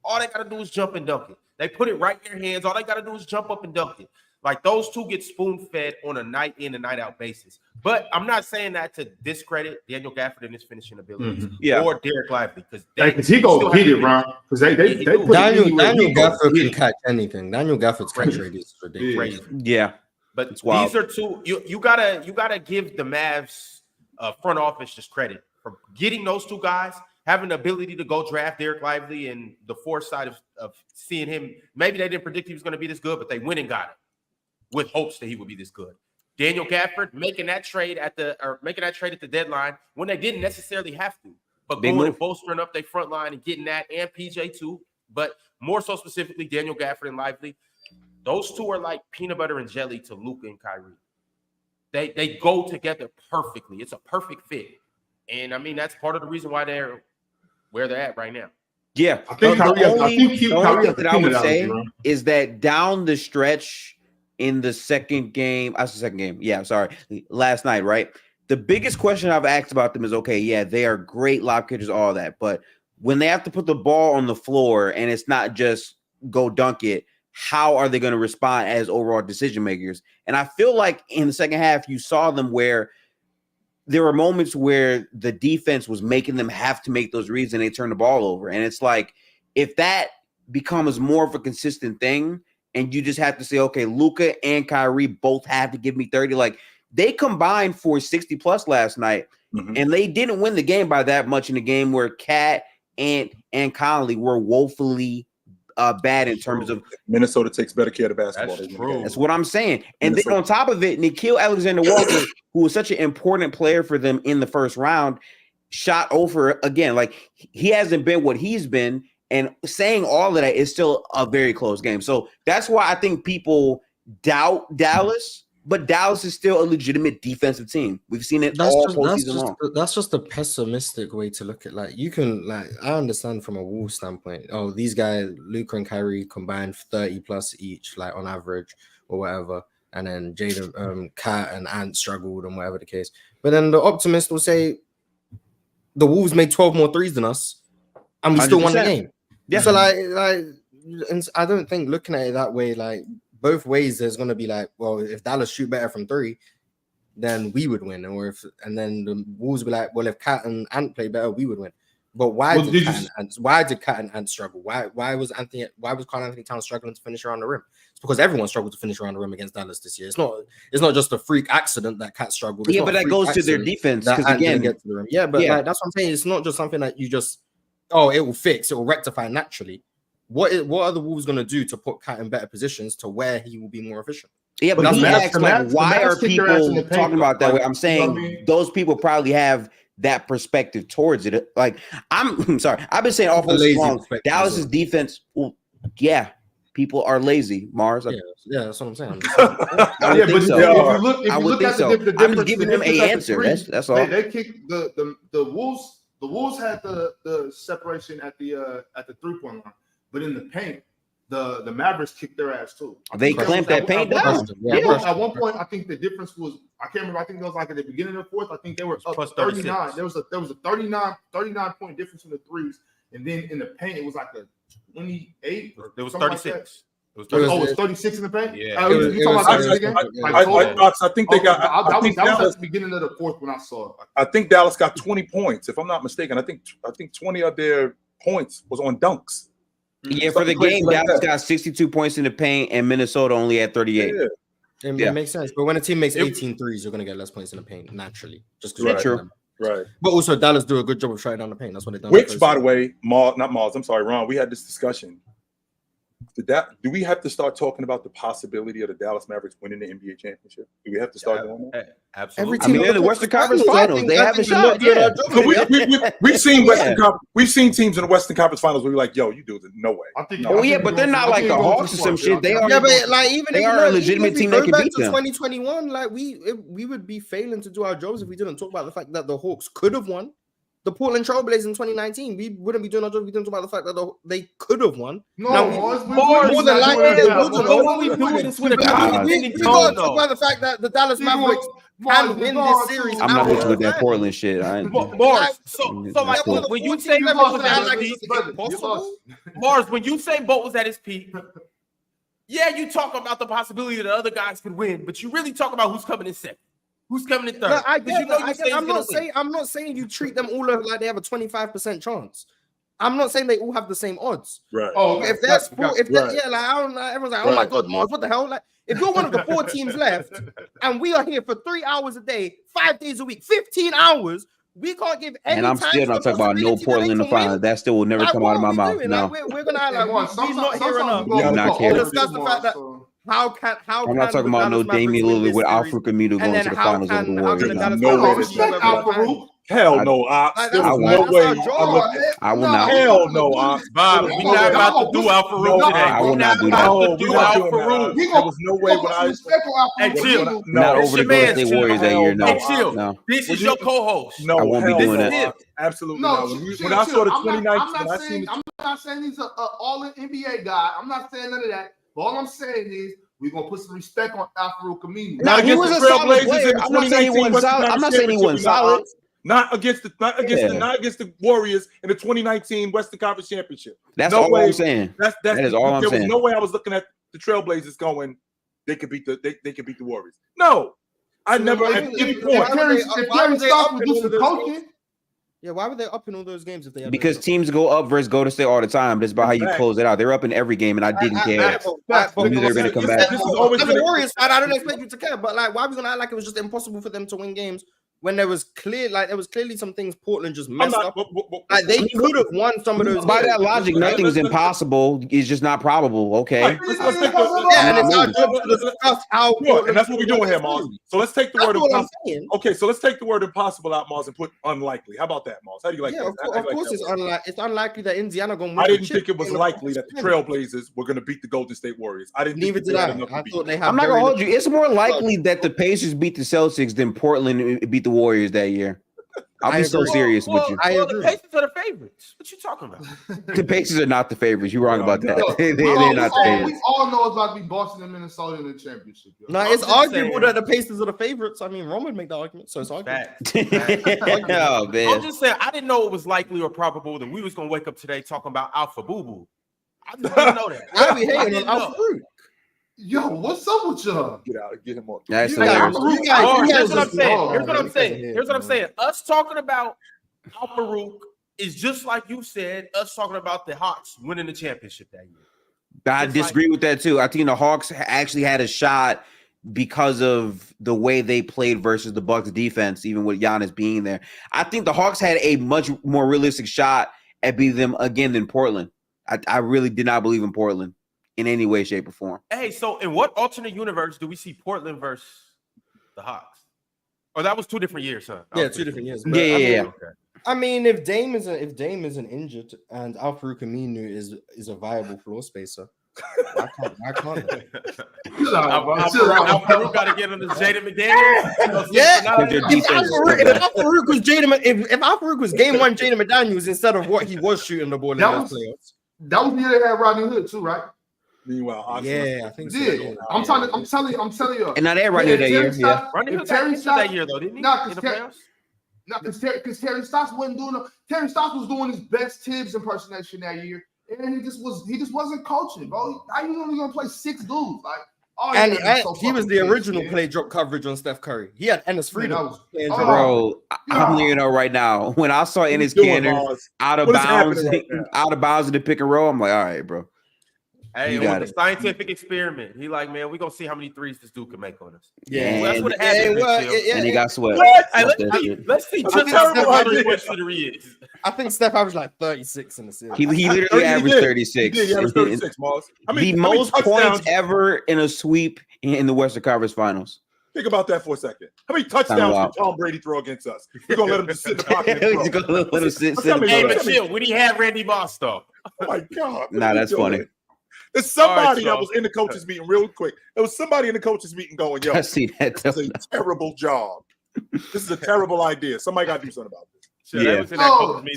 All they gotta do is jump and dunk it. They put it right in their hands. All they gotta do is jump up and dunk it. Like those two get spoon fed on a night in and night out basis. But I'm not saying that to discredit Daniel Gafford and his finishing abilities, or Derek Lively, because he go hit it, Ron. Because they put Daniel Gafford can catch anything. Daniel Gafford's catch rate is ridiculous. Yeah. But these are two. You gotta give the Mavs front office just credit for getting those two guys, having the ability to go draft Derek Lively, and the foresight of seeing him. Maybe they didn't predict he was going to be this good, but they went and got him. with hopes that he would be this good. Daniel Gafford making that trade at the deadline when they didn't necessarily have to, but Big going move. and bolstering up their front line and getting that, and PJ too, but more so specifically Daniel Gafford and Lively. Those two are like peanut butter and jelly to Luka and Kyrie. They go together perfectly. It's a perfect fit, and I mean that's part of the reason why they're where they're at right now. Yeah, I think the Kyrie has- I only think thing Kyrie has that I would the say peanut allergy, is that down the stretch in the second game, last night, right? The biggest question I've asked about them is, okay, yeah, they are great lob catchers, all that, but when they have to put the ball on the floor and it's not just go dunk it, how are they going to respond as overall decision makers? And I feel like in the second half, you saw them where there were moments where the defense was making them have to make those reads and they turn the ball over. And it's like, if that becomes more of a consistent thing and you just have to say, okay, Luka and Kyrie both have to give me 30, like they combined for 60 plus last night and they didn't win the game by that much in a game where Cat and Conley were woefully bad in terms of Minnesota takes better care of the basketball. That's than true. that's what I'm saying. And Minnesota. then on top of it, Nickeil Alexander-Walker, who was such an important player for them in the first round, shot over again. Like he hasn't been what he's been, and saying all of that is still a very close game. So that's why I think people doubt Dallas, but Dallas is still a legitimate defensive team. We've seen it all postseason long. That's just a pessimistic way to look at. Like you can, like I understand from a Wolves standpoint. Oh, these guys, Luka and Kyrie combined 30 plus each, like on average or whatever. And then Jaden, Kat and Ant struggled and whatever the case. But then the optimist will say the Wolves made 12 more threes than us, and we still won the 100%. game. Yeah. So and I don't think looking at it that way, like both ways, there's gonna be like, well, if Dallas shoot better from three, then we would win, and then the Wolves be like, well, if Kat and Ant play better, we would win. But why did Kat and Ant struggle? Why was Karl Anthony Towns struggling to finish around the rim? It's because everyone struggled to finish around the rim against Dallas this year. It's not just a freak accident that Kat struggled. It's Yeah, not but a that freak goes to their accident defense that because Ant didn't again, get to the rim. Yeah, but like, that's what I'm saying. It's not just something that you just it will rectify naturally. What are the Wolves going to do to put Kat in better positions to where he will be more efficient? yeah, but But he the asked like, why Mavs are kick their ass in people the paint, talking about that like, way? I'm you know saying what I mean? those people probably have that perspective towards it. Like I'm sorry, I've been saying A awful lazy long. perspective Dallas's as well. defense, well, yeah, people are lazy. Mars, Yeah, that's what I'm saying. I would Yeah, think but so. if I you would look think at so. the I'm difference, just giving them the difference a at the answer. three, That's all. They kicked the Wolves. The Wolves had the separation at the 3-point line, but in the paint, the Mavericks kicked their ass too. They clamped that paint down. At one point, I think the difference was, I can't remember. I think it was like at the beginning of the fourth. I think they were up Plus 39. 36. There was a 39 point difference in the threes, and then in the paint it was like a 28. There was something like 36. that. It was Oh, it's 36 in the paint. Yeah. You talking about 36 again? I think they got. I think that was Dallas. at the beginning of the fourth when I saw it. I think Dallas got 20 points, if I'm not mistaken. I think 20 of their points was on dunks. Yeah, for the Something crazy game, like Dallas that. got 62 points in the paint, and Minnesota only had 38. Yeah, It makes sense. But when a team makes 18 threes, you're going to get less points in the paint naturally. Just because Right. True. right. But also, Dallas do a good job of shutting down the paint. That's what they've done. Which, by the way, Ron, we had this discussion. Do we have to start talking about the possibility of the Dallas Mavericks winning the NBA championship? Do we have to start doing that? Absolutely. I mean, they're in the Western Conference Finals. They have a shot. Yeah. We've seen we've seen teams in the Western Conference Finals where we're like, yo, you do it. No way. Oh yeah, but they're not like the Hawks or some shit. They are. Yeah, but like even They if are you a look, legitimate even if team we that go can back beat to them. 2021, like we would be failing to do our jobs if we didn't talk about the fact that the Hawks could have won. The Portland Trailblazers in 2019, we wouldn't be doing our job if we didn't talk about the fact that they could have won. No, more than likely they would have. What we do is with a We condescending got to tone, talk about though. the fact that the Dallas Mavericks can win this series. I'm not out with you with that of Portland shit. Mars, so like cool. when you say Never Boat was act at like his it's peak, impossible. Mars, when you say Boat was at his peak, yeah, you talk about the possibility that other guys can win, but you really talk about who's coming in second, who's coming in third. No, I Because get that. I'm not saying you treat them all like they have a 25% chance. I'm not saying they all have the same odds. Right. Oh, If that's right. yeah, like I don't know, everyone's like, oh my god, Mars, what the hell? Like, if you're one of the 4 teams left, and we are here for 3 hours a day, 5 days a week, 15 hours, we can't give any. And I'm time still to not the talking about no possibility that Portland in they the can win. finals. That still will never Like, come what out of my are we mouth. doing? No. Like, we're gonna act like Sometimes we're not here enough. We do not care. Discuss the fact that I'm not talking about no Damian Lillard with Al-Farouq Aminu going to the finals over the Warriors. Hell no, Ops. There was no way. I will not. Hell no, Ops. Bob, we're not about to do Al-Farouq today. I will not do that. No, we're not doing that. There was no way when I. Hey, chill. Not over the Golden State Warriors that year. Hey, No, chill. no. This is your co-host. No, I won't be doing that. Absolutely No, not. When I saw the 2019, I'm not saying he's an all-NBA guy. I'm not saying none of that. All I'm saying is we're gonna put some respect on Al-Farouq Aminu. No, he was a solid player. I'm not saying he wasn't solid. I'm not saying he wasn't solid. Not against the Warriors in the 2019 Western Conference Championship. That's all I'm saying. That is all I'm saying. There was no way I was looking at the Trailblazers going, they could beat the Warriors. No, I never at any point. If Terry Stotts would do some coaching. Yeah, why were they up in all those games if they had because teams go up versus Golden State all the time. That's about how you close it out. They're up in every game, and I didn't care. I knew they were going to come back. This is always the Warriors side. I don't expect you to care, but like, why are we going to act like it was just impossible for them to win games when there was clearly some things Portland just messed up. Like they could have won some of those. By that logic, nothing's impossible. It's just not probable. Okay. Right. And it's our job to discuss how. And that's what we're doing here, Mars. So let's take the word impossible. Okay, so let's take the word impossible out, Mars, and put unlikely. How about that, Mars? How do you like that? Of course, it's unlikely that Indiana going to win. I didn't think it was likely that the Trailblazers were going to beat the Golden State Warriors. I didn't. Neither did I. I thought they had. I'm not going to hold you. It's more likely that the Pacers beat the Celtics than Portland beat the Warriors that year. I'll be so serious with you. The Pacers are the favorites. What you talking about? The Pacers are not the favorites. You're wrong about that. They're not the favorites. We all know it's about to be Boston and Minnesota in the championship. No, it's arguable that the Pacers are the favorites. I mean, Roman would make the argument, so it's arguable. Oh, man. I'm just saying, I didn't know it was likely or probable that we was gonna wake up today talking about Alpha Boo Boo. I just didn't know that. I be hating on Alpha Fruit. Yo, what's up with y'all? Get him up. That's Here's what I'm saying. Us talking about Al-Farouq is just like you said, us talking about the Hawks winning the championship that year. I disagree with that too. I think the Hawks actually had a shot because of the way they played versus the Bucks defense, even with Giannis being there. I think the Hawks had a much more realistic shot at beating them again than Portland. I really did not believe in Portland in any way, shape, or form. Hey, so in what alternate universe do we see Portland versus the Hawks? Or that was 2 different years, huh? Yeah, 2 different years. Yeah. I mean, if Dame isn't injured and Al-Farouq Aminu is a viable floor spacer, why can't they? Al-Farouq got to get on the Jaden McDaniels. If Al-Farouq was game 1 Jaden McDaniels instead of what he was shooting the ball in those playoffs. That was the year they had Rodney Hood too, right? Meanwhile, I think so. Yeah. I'm telling you. And now they're Rodney Hood that year. Yeah. Rodney Hood got injured that year though, didn't he? Because Terry Stotts wasn't doing. Terry Stotts was doing his best Tibbs impersonation that year, and he just wasn't coaching, bro. How you only gonna play 6 dudes? Like, he was the original play drop coverage on Steph Curry. He had Ennis Freedom. Bro, I'm letting you know right now. When I saw Ennis Canner out of bounds in the pick and roll, I'm like, all right, bro. Hey, it was a scientific experiment. He like, man, we're gonna see how many threes this dude can make on us. Yeah, well, that's what happened. And he got swept. Hey, let's see just how much is. I think Steph averaged like 36 in the series. He literally averaged 36. He averaged 36, Miles. The most points ever in a sweep in the Western Conference Finals. Think about that for a second. How many touchdowns did Tom Brady throw against us? We're gonna let him just sit in the pocket. We're gonna let him sit. Hey, but chill. When he had Randy Moss, though. Oh my God! Nah, that's funny. There's somebody that was in the coaches meeting real quick. There was somebody in the coaches meeting going, "Yo, I see that. This is a terrible job. This is a terrible idea. Somebody got to do something about this."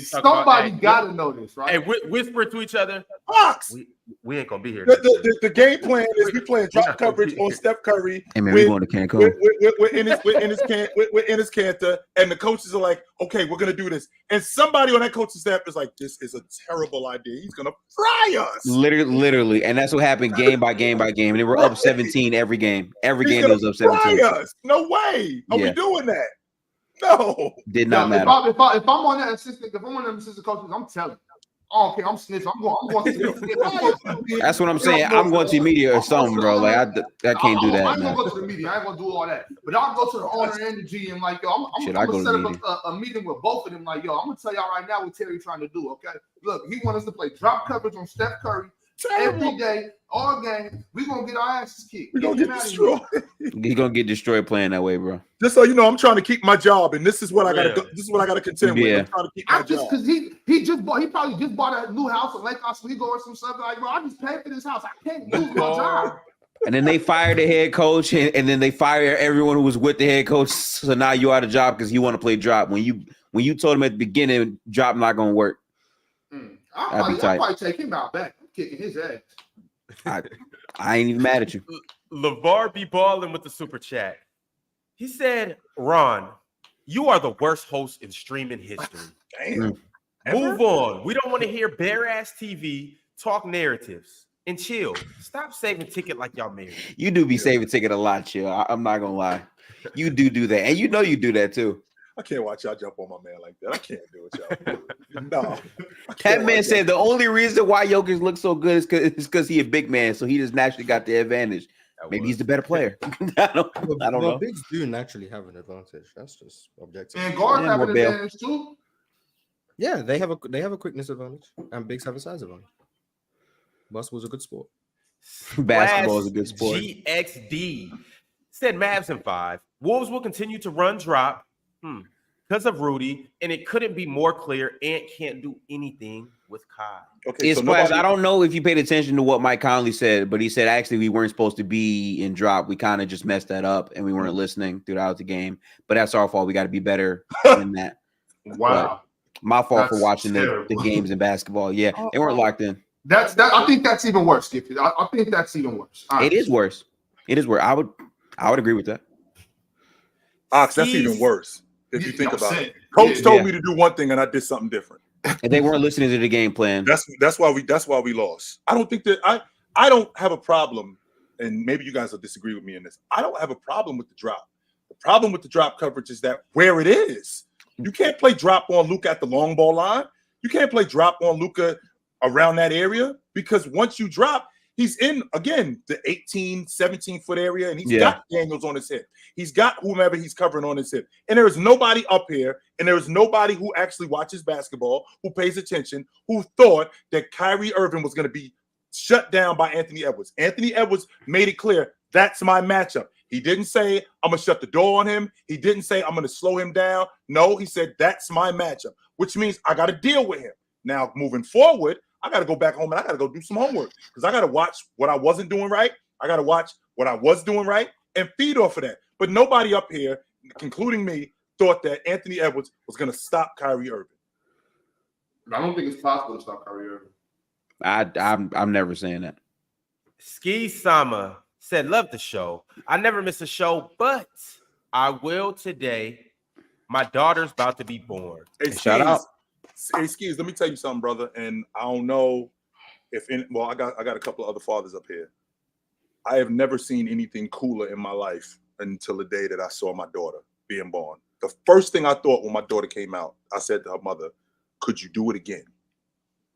Somebody got to know this, right? Hey, whisper to each other. Fox. We ain't gonna be here. The game plan is we playing drop coverage on Steph Curry. Hey man, we're going to Cancun. With Enes Kanter, and the coaches are like, okay, we're gonna do this. And somebody on that coaching staff is like, this is a terrible idea. He's gonna fry us. Literally, and that's what happened game by game by game. And they were up 17 every game. Every game it was up 17. Fry us. No way. Are we doing that? No. Did not matter. If I'm on that assistant, if I'm one of them assistant coaches, I'm telling you. Oh, okay, I'm snitching. I'm going to That's what I'm saying. I'm going to media or something, bro. Like I can't do that. I ain't gonna go to the media. I ain't gonna do all that. But I'll go to the owner and the GM. Like, yo, I'm gonna set up a meeting with both of them. Like, yo, I'm gonna tell y'all right now what Terry trying to do. Okay, look, he wants us to play drop coverage on Steph Curry every day, all game. We gonna get our asses kicked. We're gonna Get get him out of here. destroyed. He's gonna get destroyed playing that way, bro. Just so you know, I'm trying to keep my job, and this is what I gotta Really? this is what I gotta contend with. Yeah. I'm trying to keep my I just job. because he probably just bought a new house in Lake Oswego or some stuff. Like, bro, I just paid for this house. I can't lose my job. And then they fire the head coach, and then they fire everyone who was with the head coach. So now you out of job because you want to play drop. When you told him at the beginning, drop not gonna work. I'll probably take him out back. I'm kicking his ass. I ain't even mad at you. LeVar be balling with the super chat. He said, Ron, you are the worst host in streaming history. Damn. Move on. We don't want to hear bare ass TV talk narratives. And chill. Stop saving ticket like y'all married. You do be saving ticket a lot, chill. I'm not gonna lie. You do that, and you know you do that too. I can't watch y'all jump on my man like that. I can't do it, y'all. No. That man said the only reason why Jokic looks so good is because he a big man, so he just naturally got the advantage. Maybe he's the better player. I don't know. Bigs do naturally have an advantage. That's just objective. And guards Yeah, have an more bail. advantage too. Yeah, they have a quickness advantage, and bigs have a size advantage. Basketball's a good sport. Basketball is a good sport. GXD said Mavs in 5. Wolves will continue to run drop because of Rudy, and it couldn't be more clear. Ant can't do anything with Kai. Okay, It's Splash. I don't know if you paid attention to what Mike Conley said, but he said actually we weren't supposed to be in drop. We kind of just messed that up, and we weren't listening throughout the game. But that's our fault. We got to be better than that. Wow. But my fault That's for watching the games in basketball. Yeah, they weren't locked in. I think that's even worse, Skippy. I think that's even worse. It is worse. It is worse. I would agree with that. Ox, that's even worse if you think about it. Coach Coach told me to do one thing and I did something different. And they weren't listening to the game plan. That's why we lost. I don't think that I don't have a problem, and maybe you guys will disagree with me in this. I don't have a problem with the drop. The problem with the drop coverage is that where it is. You can't play drop on Luka at the long ball line. You can't play drop on Luka around that area because once you drop, he's in, again, the 18, 17-foot area, and he's got Daniels on his hip. He's got whomever he's covering on his hip. And there is nobody up here, and there is nobody who actually watches basketball, who pays attention, who thought that Kyrie Irving was going to be shut down by Anthony Edwards. Anthony Edwards made it clear, that's my matchup. He didn't say, I'm going to shut the door on him. He didn't say, I'm going to slow him down. No, he said, that's my matchup, which means I got to deal with him. Now, moving forward, I got to go back home and I got to go do some homework because I got to watch what I wasn't doing right. I got to watch what I was doing right and feed off of that. But nobody up here, including me, thought that Anthony Edwards was going to stop Kyrie Irving. I don't think it's possible to stop Kyrie Irving. I'm never saying that. Ski Sama said, love the show. I never miss a show, but I will today. My daughter's about to be born. Hey, Shout out. Hey, Skis, let me tell you something, brother. And I don't know if I got a couple of other fathers up here. I have never seen anything cooler in my life until the day that I saw my daughter being born. The first thing I thought when my daughter came out, I said to her mother, could you do it again?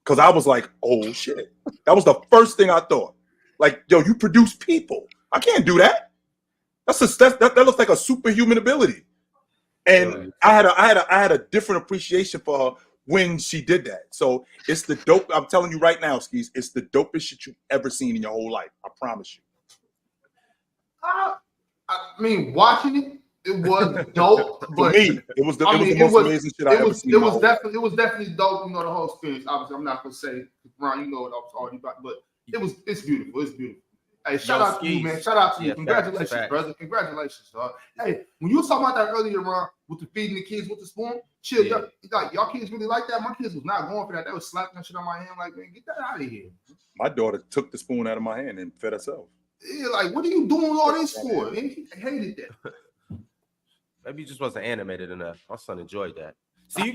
Because I was like, oh shit. That was the first thing I thought. Like, yo, you produce people. I can't do that. That looks like a superhuman ability. And I had a different appreciation for her when she did that. So it's the dope. I'm telling you right now, Skis, it's the dopest shit you've ever seen in your whole life. I promise you. I mean, watching it was dope. For But me, it was the most amazing shit I ever seen. It was definitely dope. You know, the whole experience. Obviously, I'm not gonna say, Ron, you know what I was already about, but it's beautiful. It's beautiful. Hey, shout out to you, man. Shout out to you. Congratulations, brother. Congratulations, dog. Hey, when you were talking about that earlier, Ron, with the feeding the kids with the spoon, chill. Y'all kids really like that? My kids was not going for that. They was slapping that shit on my hand like, man, get that out of here. My daughter took the spoon out of my hand and fed herself. Yeah, like, what are you doing all this for? Man, he hated that. Maybe you just wasn't animated enough. My son enjoyed that. So you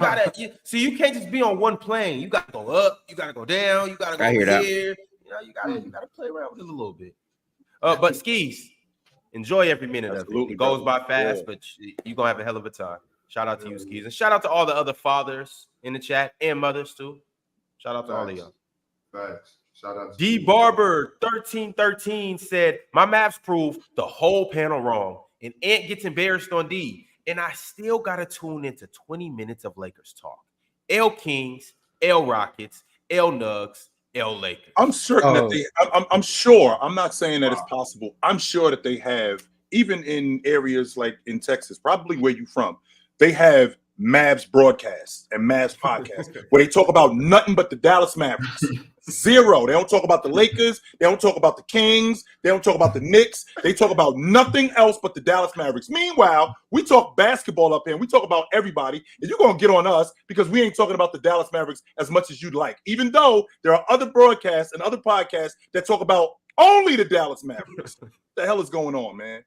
you can't just be on one plane. You gotta go up, you gotta go down, you gotta go here. You know, you gotta play around with it a little bit. But Skis, enjoy every minute of it. It goes by fast, but you're gonna have a hell of a time. Shout out to you, Skis, and shout out to all the other fathers in the chat and mothers too. Shout out to all of y'all. Thanks. Shout out to D Barber 1313 said, my maps prove the whole panel wrong, and Ant gets embarrassed on D, and I still gotta tune into 20 minutes of Lakers talk. L Kings, L Rockets, L Nugs, Lakers. I'm certain that they. I'm sure. I'm not saying that it's possible. I'm sure that they have, even in areas like in Texas, probably where you from, they have Mavs broadcasts and Mavs podcasts where they talk about nothing but the Dallas Mavericks. Zero. They don't talk about the Lakers. They don't talk about the Kings. They don't talk about the Knicks. They talk about nothing else but the Dallas Mavericks. Meanwhile, we talk basketball up here and we talk about everybody, and you're going to get on us because we ain't talking about the Dallas Mavericks as much as you'd like, even though there are other broadcasts and other podcasts that talk about only the Dallas Mavericks. What the hell is going on, man?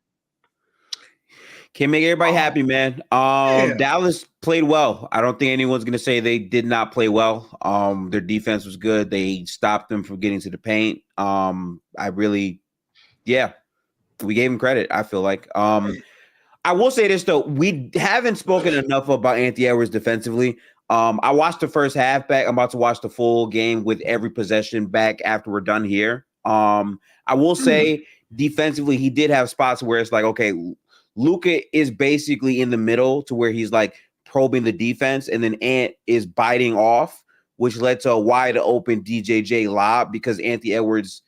Can't make everybody happy, man. Dallas played well. I don't think anyone's going to say they did not play well. Their defense was good. They stopped them from getting to the paint. We gave them credit, I feel like. I will say this, though. We haven't spoken enough about Anthony Edwards defensively. I watched the first half back. I'm about to watch the full game with every possession back after we're done here. I will say defensively, he did have spots where it's like, okay, Luka is basically in the middle to where he's like probing the defense, and then Ant is biting off, which led to a wide open DJJ lob because Anthony Edwards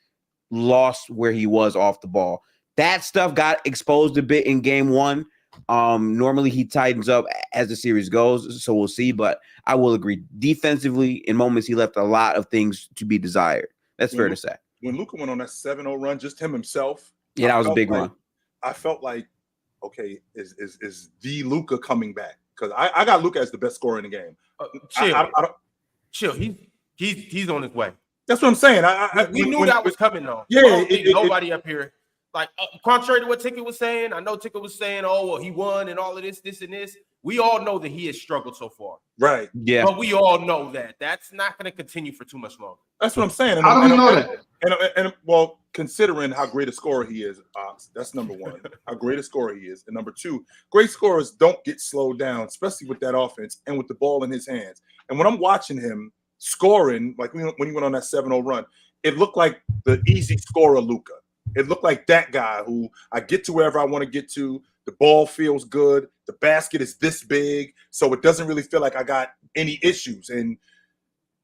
lost where he was off the ball. That stuff got exposed a bit in game one. Normally he tightens up as the series goes, so we'll see. But I will agree, defensively, in moments he left a lot of things to be desired. That's fair to say. When Luka went on that 7-0 run, just him himself. Yeah, that was a big run. I felt like, okay, is the Luka coming back? Because I got Luka as the best scorer in the game. Chill. He's on his way. That's what I'm saying. We knew that was coming, though. Yeah, nobody up here, like, contrary to what Ticket was saying, I know Ticket was saying, oh, well, he won and all of this, and this. We all know that he has struggled so far. Right. Yeah. But we all know that that's not going to continue for too much longer. That's what I'm saying. How do we know that? And well, considering how great a scorer he is, that's number one. How great a scorer he is. And number two, great scorers don't get slowed down, especially with that offense and with the ball in his hands. And when I'm watching him scoring, like when he went on that 7-0 run, it looked like the easy scorer Luka. It looked like that guy who I get to wherever I want to get to. The ball feels good. The basket is this big, so it doesn't really feel like I got any issues. And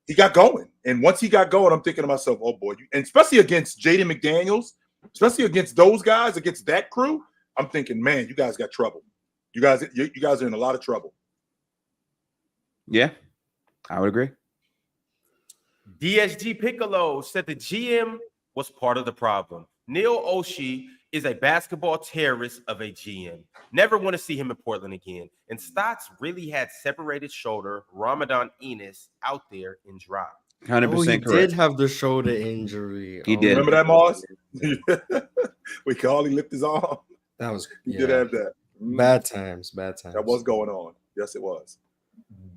he got going. And once he got going, I'm thinking to myself, oh, boy. And especially against Jaden McDaniels, especially against those guys, against that crew, I'm thinking, man, you guys got trouble. You guys are in a lot of trouble. Yeah, I would agree. DSG Piccolo said the GM was part of the problem. Neil Oshie is a basketball terrorist of a GM. Never want to see him in Portland again. And Stotts really had separated shoulder Ramadan Enos out there in drop. 100% correct. He did have the shoulder injury. He did. Remember that, Mars? We could hardly lift his arm. That was He did have that. Bad times. That was going on. Yes, it was.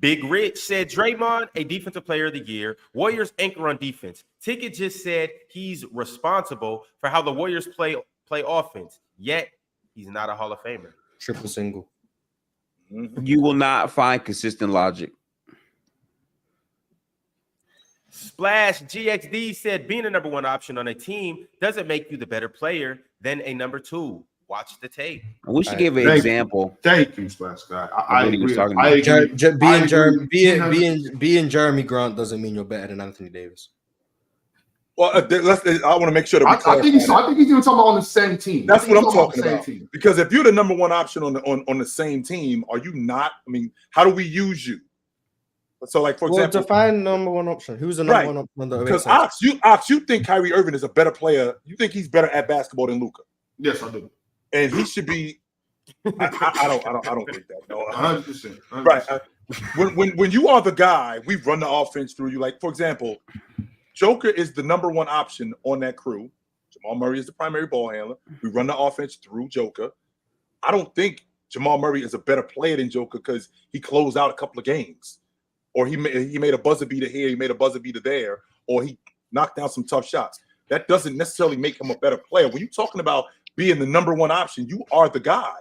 Big Rich said Draymond, a defensive player of the year. Warriors anchor on defense. Ticket just said he's responsible for how the Warriors play offense, yet he's not a Hall of Famer. Triple single. You will not find consistent logic. Splash GXD said being a number one option on a team doesn't make you the better player than a number two. Watch the tape. I wish you gave an example. Thank you, Splash Guy. I agree. Being Jeremy Grant doesn't mean you're better than Anthony Davis. Well, I want to make sure that I think he's even talking about on the same team. That's what I'm talking about. Because if you're the number one option on the same team, are you not? I mean, how do we use you? So, like, for example, define number one option. Who's the number one option? Because you think Kyrie Irving is a better player. You think he's better at basketball than Luka. Yes, I do. And he should be. I don't think that. No, 100%. Right. When you are the guy, we run the offense through you. Like, for example, Joker is the number one option on that crew. Jamal Murray is the primary ball handler. We run the offense through Joker. I don't think Jamal Murray is a better player than Joker because he closed out a couple of games, or he made a buzzer beater here, he made a buzzer beater there, or he knocked down some tough shots. That doesn't necessarily make him a better player. When you're talking about being the number one option, you are the guy.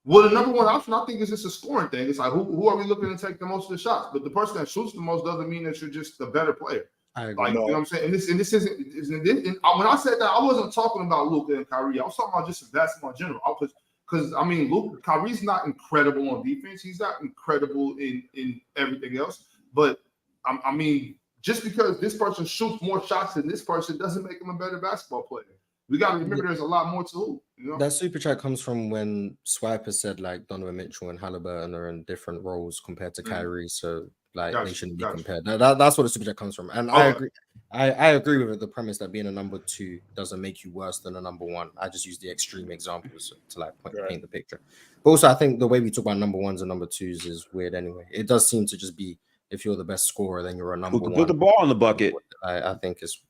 Well, the number one option, I think, is just a scoring thing. It's like, who are we looking to take the most of the shots? But the person that shoots the most doesn't mean that you're just the better player. I agree. Like, you know what I'm saying? And this isn't when I said that, I wasn't talking about Luka and Kyrie. I was talking about just basketball in general. Because I mean, Kyrie's not incredible on defense. He's not incredible in everything else. But I mean, just because this person shoots more shots than this person doesn't make him a better basketball player. We got to remember there's a lot more to hoop. You know? That super chat comes from when Swiper said like Donovan Mitchell and Halliburton are in different roles compared to Kyrie, so like they shouldn't be compared. That's what the super chat comes from, and I agree. I agree with it, the premise that being a number 2 doesn't make you worse than a number 1. I just use the extreme examples to like paint the picture. But also, I think the way we talk about number 1s and number 2s is weird anyway. It does seem to just be if you're the best scorer, then you're a number 1. Put the ball in the bucket. I think it's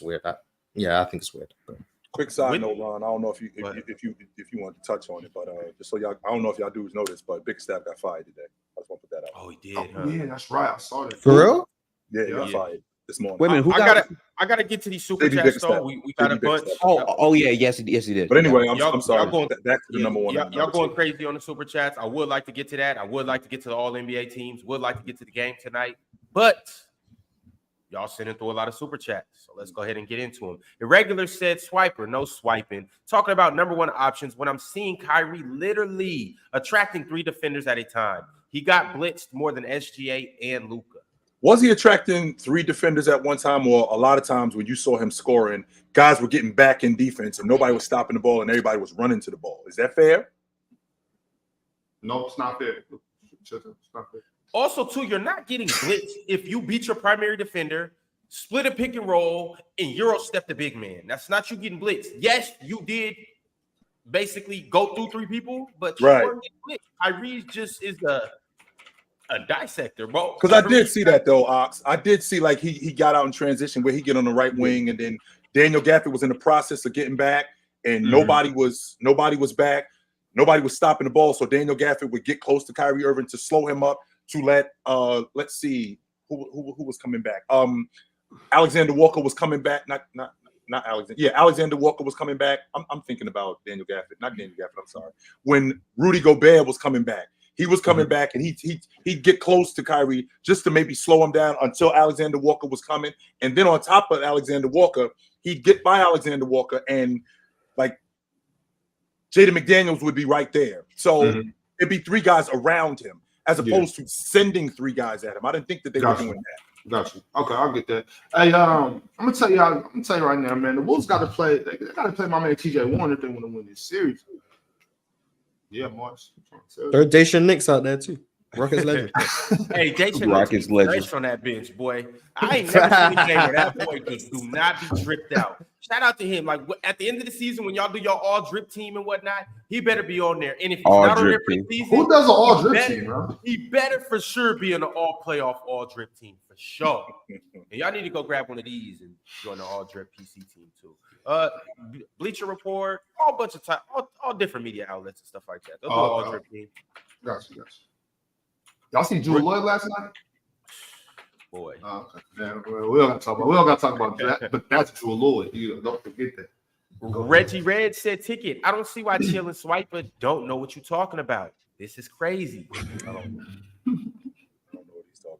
weird. I think it's weird. But. Quick side note, Ron. I don't know if you want to touch on it, but just so y'all, I don't know if y'all dudes know this, but Big Steph got fired today. I just want to put that out. Oh, he did. Oh, yeah, that's right. I saw that. For real? Yeah, he got fired this morning. Wait a minute, I gotta get to these super chats though. We got a bunch. Yes, he did. But anyway, I'm sorry. Y'all going, back to the number 1. Y'all going crazy on the super chats. I would like to get to that. I would like to get to the All NBA teams. Would like to get to the game tonight, but y'all sending through a lot of super chats. So let's go ahead and get into them. Irregular said swiper, no swiping. Talking about number 1 options when I'm seeing Kyrie literally attracting 3 defenders at a time. He got blitzed more than SGA and Luka. Was he attracting 3 defenders at one time, or a lot of times when you saw him scoring, guys were getting back in defense and nobody was stopping the ball and everybody was running to the ball? Is that fair? No, it's not fair. It's not fair. Also, too, you're not getting blitzed if you beat your primary defender, split a pick and roll, and Euro step the big man. That's not you getting blitzed. Yes, you did basically go through 3 people, but you weren't getting blitzed. Kyrie just is a dissector, bro. Because I did see that though, Ox. I did see like he got out in transition where he get on the right wing, and then Daniel Gafford was in the process of getting back, and nobody was back. Nobody was stopping the ball, so Daniel Gafford would get close to Kyrie Irving to slow him up to let let's see who was coming back. Alexander Walker was coming back. Not Alexander. Yeah, Alexander Walker was coming back. I'm thinking about Daniel Gafford, not Daniel Gafford. I'm sorry. When Rudy Gobert was coming back. He was coming back, and he'd get close to Kyrie just to maybe slow him down until Alexander Walker was coming. And then on top of Alexander Walker, he'd get by Alexander Walker, and like Jaden McDaniels would be right there. So it'd be 3 guys around him as opposed to sending 3 guys at him. I didn't think that they were doing that. Gotcha. Okay, I'll get that. Hey, I'm gonna tell you right now, man. The Wolves got to play. They got to play my man TJ Warren if they want to win this series. Yeah, Marsh. There's Dacian Nix out there too. Rockets legend. Hey, Dacian Rockets legend on that bench, boy. I ain't never seen a game where that boy just do not be dripped out. Shout out to him. Like at the end of the season, when y'all do your all drip team and whatnot, he better be on there. And if he's not on there for the season, who does an all drip team, bro? He better for sure be in an all playoff, all drip team for sure. And y'all need to go grab one of these and join the all drip PC team too. Bleacher Report, all bunch of time, all different media outlets and stuff like that. They'll do all drip team. Gotcha. Y'all see Jewel Lloyd last night? Boy. Okay. Yeah, we don't got to talk about that, but that's Jewel Lloyd. Don't forget that. Reggie Red said ticket. I don't see why Chill and Swiper don't know what you're talking about. This is crazy. I don't know what he's talking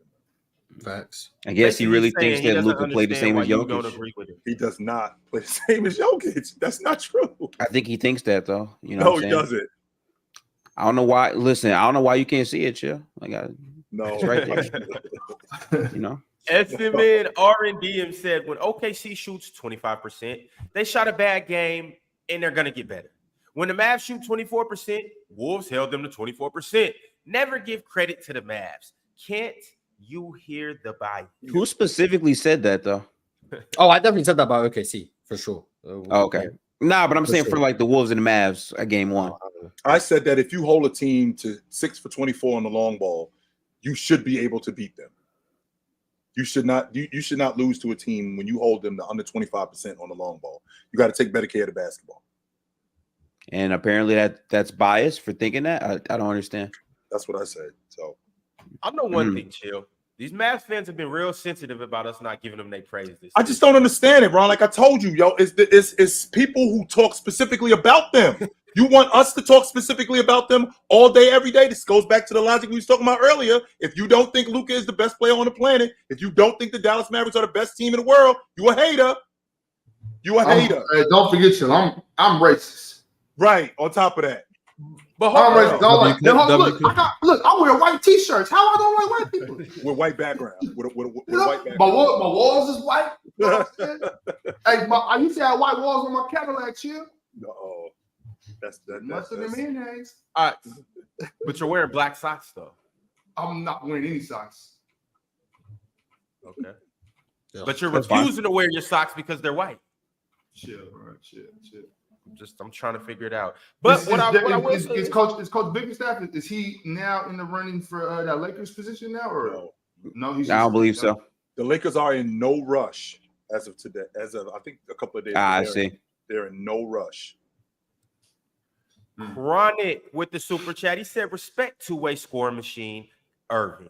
about. Facts. I guess he really thinks that Luka played the same as Jokic. He does not play the same as Jokic. That's not true. I think he thinks that though. You know, no, he doesn't. I don't know why. Listen, I don't know why you can't see it, Chill. No, it's right there. You know. SMN R&DM said when OKC shoots 25%, they shot a bad game and they're gonna get better. When the Mavs shoot 24%, Wolves held them to 24%. Never give credit to the Mavs. Can't you hear the bias? Who specifically said that though? Oh, I definitely said that about OKC for sure. Okay. Nah, but I'm saying for like the Wolves and the Mavs at game 1. I said that if you hold a team to 6 for 24 on the long ball, you should be able to beat them. You should not lose to a team when you hold them to under 25% on the long ball. You got to take better care of the basketball. And apparently that's biased for thinking that. I don't understand. That's what I said. So I know one thing, Chill. These Mavs fans have been real sensitive about us not giving them their praise this I just don't understand it, Ron. Like I told you, yo, it's people who talk specifically about them. You want us to talk specifically about them all day, every day. This goes back to the logic we was talking about earlier. If you don't think Luka is the best player on the planet, if you don't think the Dallas Mavericks are the best team in the world, you a hater. You a hater. Hey, don't forget, you. I'm racist. Right. On top of that. But Arm hold wrestlers on. don't like. W Now, clip, look, I wear white T-shirts. How I don't like white people? With white background. With a You white know, my background. walls is white. You know what I'm saying? Hey, I used to have white walls on my Cadillac chill. No, that's Must have been mayonnaise. All right. But you're wearing black socks though. I'm not wearing any socks. Okay. Yeah, But you're that's fine. refusing to wear your socks because they're white. Chill, bro. Chill. I'm trying to figure it out. But what I will say is Coach Bickerstaff, is he now in the running for that Lakers position now, or no? I don't believe so. The Lakers are in no rush as of today. As of I think a couple of days. I ago, see. They're in no rush. Chronic with the super chat. He said, respect two-way scoring machine, Irving,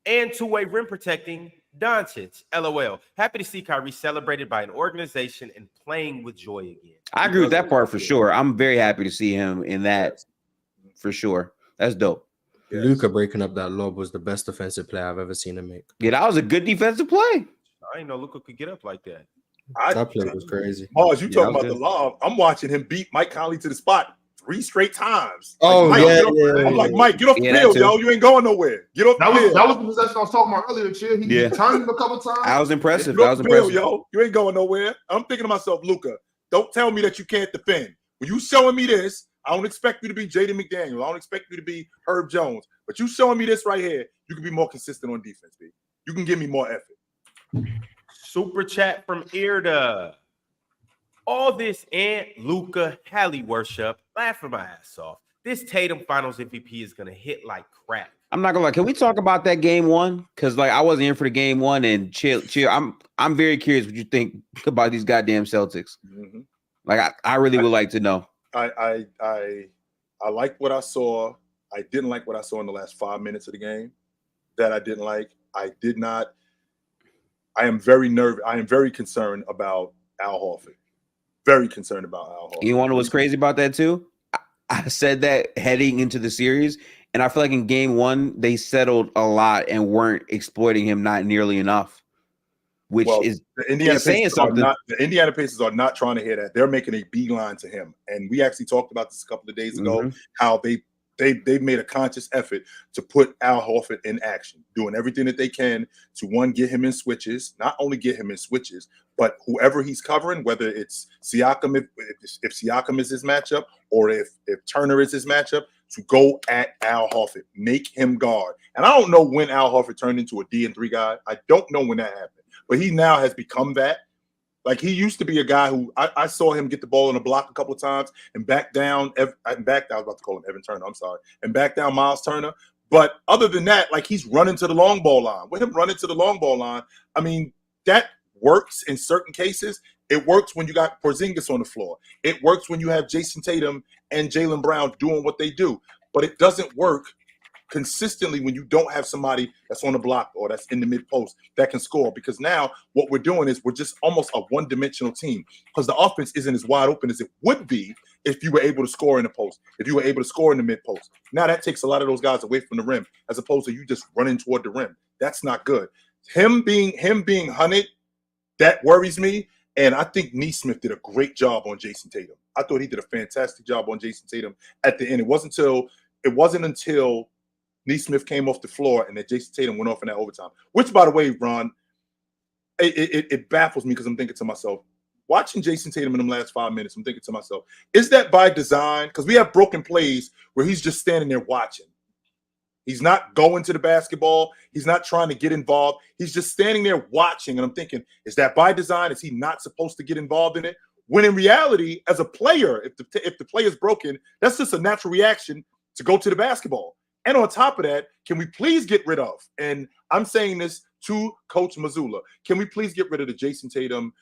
and two-way rim protecting, Doncic. LOL. Happy to see Kyrie celebrated by an organization and playing with joy again. I agree with that part for sure. I'm very happy to see him in that for sure. That's dope. Yes. Luka breaking up that lob was the best defensive play I've ever seen him make. Yeah, that was a good defensive play. I didn't know Luka could get up like that. That play was crazy. Mars, you Yeah, talking that about was the lob? I'm watching him beat Mike Conley to the spot 3 straight times. Oh, Mike, yeah, get off- yeah, I'm like, yeah. Mike, get off the Yeah, that field, too. yo. You ain't going nowhere. Get off the field. That was the possession I was talking about earlier. Chill. He Yeah. turned him a couple times. That was impressive. Get That off was the field, impressive. yo. You ain't going nowhere. I'm thinking to myself, Luka, don't tell me that you can't defend. When you showing me this, I don't expect you to be Jaden McDaniels. I don't expect you to be Herb Jones. But you showing me this right here, you can be more consistent on defense, B. You can give me more effort. Super chat from Irda. All this and Luka Halley worship. Laughing my ass off. This Tatum Finals MVP is gonna hit like crack. I'm not gonna lie. Can we talk about that game one? Because like I wasn't here for the game one and chill. I'm very curious what you think about these goddamn Celtics. Mm-hmm. Like I really would like to know. I like what I saw. I didn't like what I saw in the last 5 minutes of the game. That I didn't like. I am very nervous. I am very concerned about Al Horford. Very concerned about Al Horford. You want to know what's crazy about that too? I said that heading into the series, and I feel like in game one they settled a lot and weren't exploiting him not nearly enough, which is the Indiana saying Pacers something. the Indiana Pacers are not trying to hear that. They're making a beeline to him, and we actually talked about this a couple of days ago. How they've made a conscious effort to put Al Horford in action, doing everything that they can to one, get him in switches, not only get him in switches, but whoever he's covering, whether it's Siakam, if Siakam is his matchup, or if Turner is his matchup, to go at Al Horford, make him guard. And I don't know when Al Horford turned into a D&3 guy. I don't know when that happened, but he now has become that. Like he used to be a guy who I saw him get the ball in the block a couple of times and back down. I was about to call him Evan Turner. I'm sorry. And back down Miles Turner. But other than that, like he's running to the long ball line. With him running to the long ball line, I mean, that works in certain cases. It works when you got Porzingis on the floor. It works when you have Jason Tatum and Jaylen Brown doing what they do. But it doesn't work consistently when you don't have somebody that's on the block or that's in the mid post that can score, because now what we're doing is we're just almost a one-dimensional team because the offense isn't as wide open as it would be if you were able to score in the post, if you were able to score in the mid post. Now that takes a lot of those guys away from the rim as opposed to you just running toward the rim. That's not good. Him being hunted, that worries me. And I think Nesmith did a great job on Jason Tatum. I thought he did a fantastic job on Jason Tatum at the end. It wasn't until Nesmith came off the floor and then Jason Tatum went off in that overtime, which, by the way, Ron, it baffles me because I'm thinking to myself, watching Jason Tatum in them last 5 minutes, I'm thinking to myself, is that by design? Because we have broken plays where he's just standing there watching. He's not going to the basketball. He's not trying to get involved. He's just standing there watching. And I'm thinking, is that by design? Is he not supposed to get involved in it? When in reality, as a player, if the play is broken, that's just a natural reaction to go to the basketball. And on top of that, can we please get rid of, and I'm saying this to Coach Mazzulla, can we please get rid of the Jason Tatum,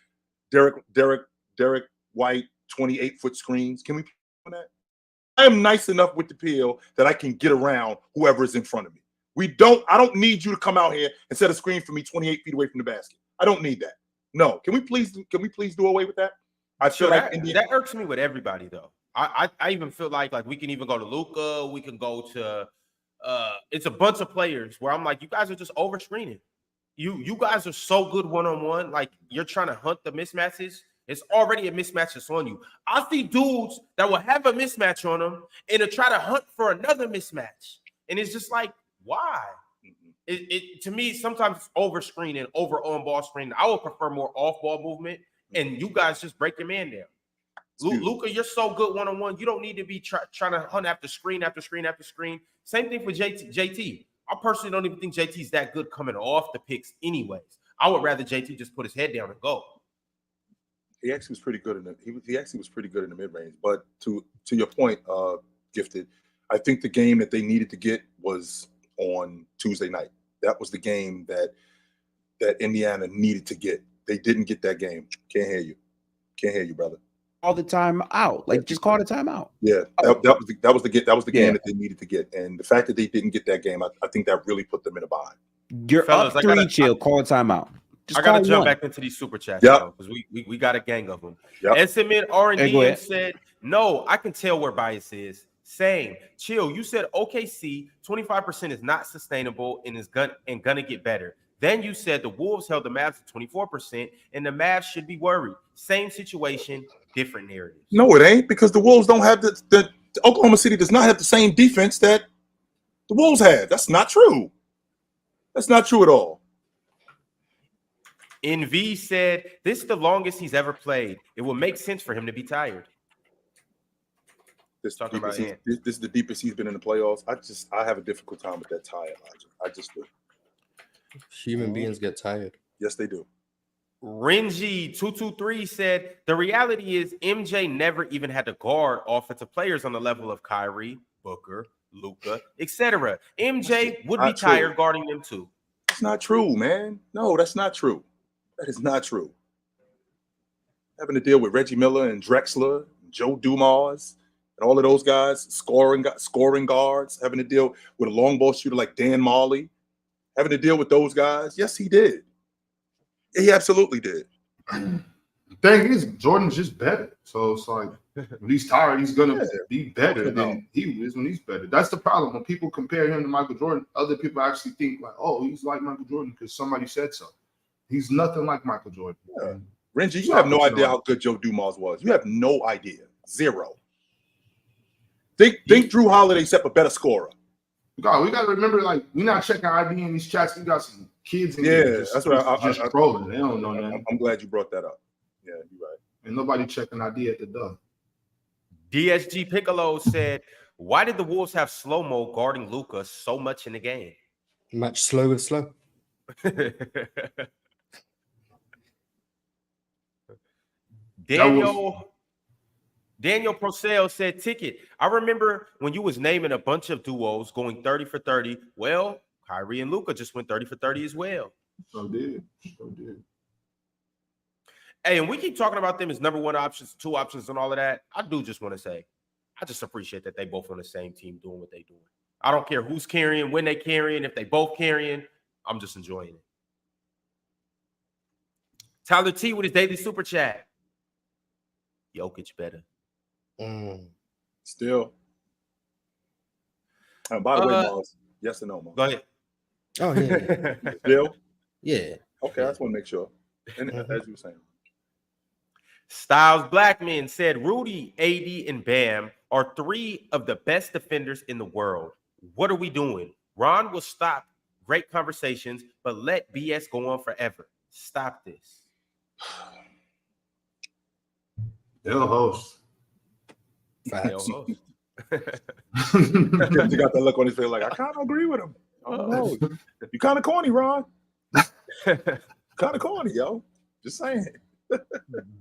Derek White 28-foot screens? Can we do that? I am nice enough with the peel that I can get around whoever is in front of me. I don't need you to come out here and set a screen for me 28 feet away from the basket. I don't need that. No. Can we please do away with that? I feel like that irks me with everybody though. I even feel like we can even go to Luka, we can go to it's a bunch of players where I'm like, you guys are just over screening. You guys are so good one-on-one, like you're trying to hunt the mismatches It's already a mismatch that's on you. I see dudes that will have a mismatch on them and to try to hunt for another mismatch. And it's just like, why? To me, sometimes it's over screening, over on ball screening. I would prefer more off ball movement, and you guys just break your man down. Luka, you're so good one-on-one. You don't need to be trying to hunt after screen after screen after screen. Same thing for JT. I personally don't even think JT's that good coming off the picks anyways. I would rather JT just put his head down and go. He actually was pretty good in he actually was pretty good in the mid-range. But to your point, Gifted, I think the game that they needed to get was on Tuesday night. That was the game that Indiana needed to get. They didn't get that game. Can't hear you, brother. All the time out. Like, just call the timeout. Yeah, that was the game that they needed to get. And the fact that they didn't get that game, I think that really put them in a bind. You're Fellas, up 3, chill. Call a timeout. I gotta jump back into these super chats because we got a gang of them. Yep. SMN R&D Hey, said, no, I can tell where bias is. Same. Chill. You said OKC 25% is not sustainable and is gonna get better. Then you said the Wolves held the Mavs at 24%, and the Mavs should be worried. Same situation, different narratives. No, it ain't, because the Wolves don't have the Oklahoma City does not have the same defense that the Wolves have. That's not true. That's not true at all. NV said, this is the longest he's ever played. It will make sense for him to be tired. This is the deepest he's been in the playoffs. I have a difficult time with that tired logic. I just do. Human beings get tired. Yes, they do. Renji223 said, the reality is MJ never even had to guard offensive players on the level of Kyrie, Booker, Luka, etc. MJ would be tired guarding them too. That's not true, man. No, that's not true. That is not true. Having to deal with Reggie Miller and Drexler, and Joe Dumars, and all of those guys, scoring guards, having to deal with a long ball shooter like Dan Marley, having to deal with those guys. Yes, he did. He absolutely did. The thing is, Jordan's just better. So it's like when he's tired, he's gonna be better than he is when he's better. That's the problem. When people compare him to Michael Jordan, other people actually think like, oh, he's like Michael Jordan because somebody said so. He's nothing like Michael Jordan. Yeah. Renji, you have no idea how good Joe Dumars was. You have no idea. Zero. Think Drew Holiday set a better scorer. God, we got to remember, like, we're not checking ID in these chats. We got some kids in here. Just, that's what just trolling. They don't know that. I'm glad you brought that up. Yeah, you're right. And nobody checking ID at the door. DSG Piccolo said, why did the Wolves have slow-mo guarding Luka so much in the game? Match slow with slow. Daniel Procel said, Ticket, I remember when you was naming a bunch of duos going 30 for 30. Well, Kyrie and Luka just went 30 for 30 as well. So did. Hey, and we keep talking about them as number one options, two options, and all of that. I do just want to say, I just appreciate that they both on the same team doing what they doing. I don't care who's carrying, when they carrying, if they both carrying. I'm just enjoying it. Tyler T with his daily super chat. Jokic better. Still. By the way, Miles, yes or no, Miles? Go ahead. Oh, yeah. Still? Yeah. Okay, I just want to make sure. And as you were saying. Styles Blackman said, Rudy, AD, and Bam are 3 of the best defenders in the world. What are we doing? Ron will stop great conversations, but let BS go on forever. Stop this. They'll host. Facts. You got that look on his face like, I kind of agree with him. I don't know. You kind of corny, Ron. Kind of corny, yo. Just saying.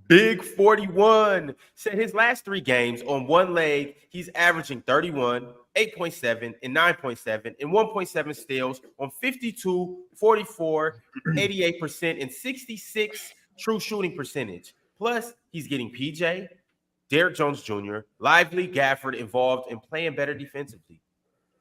Big 41 said his last 3 games on one leg, he's averaging 31, 8.7, and 9.7, and 1.7 steals on 52, 44, 88%, and 66 true shooting percentage. Plus, he's getting PJ, Derrick Jones Jr., Lively, Gafford involved in playing better defensively.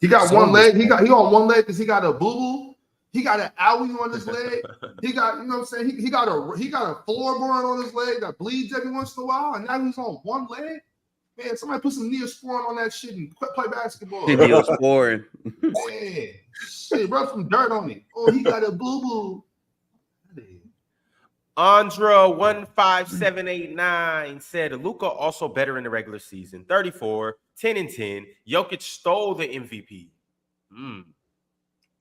He got one leg. He on one leg because he got a boo-boo. He got an owie on his leg. He got, you know what I'm saying? He got a floorboard on his leg that bleeds every once in a while, and now he's on one leg. Man, somebody put some Neosporin on that shit and play basketball. Neosporin. Man, shit, rub some dirt on it. Oh, he got a boo-boo. Andra15789 said Luka also better in the regular season. 34, 10 and 10. Jokic stole the MVP.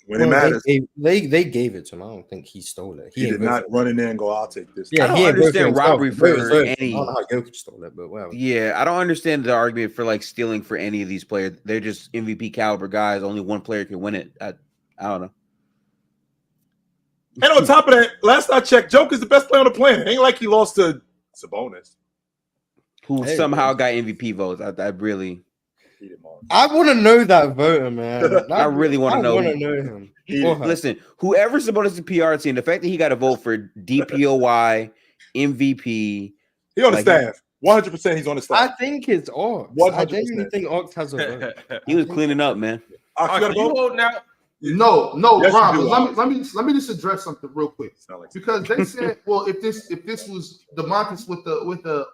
When it matters, They gave it to him. I don't think he stole it. he did not run in there and go, "I'll take this." Yeah, I don't he ain't vote understand himself. robbery He voted for himself. any- I don't know how Jokic stole it, but whatever. Yeah, I don't understand the argument for like stealing for any of these players. They're just MVP caliber guys. Only one player can win it. I don't know. And on top of that, last I checked, Joker's the best player on the planet. Ain't like he lost to Sabonis. Who Hey, somehow got MVP votes. I really I want to know that voter, man. I really want to know. I want to know him. Listen, whoever's Sabonis' PR team, the fact that he got a vote for DPOY, MVP. He on the Like, staff. 100% he's on the I staff. think it's Ox. 100%. I genuinely think Ox has a vote. He was cleaning up, man. Ox, you got a You vote? holding out? No, Yes, Rob. you do, Let me just address something real quick. Sound like- Because they said, well, if this was DeMontis with the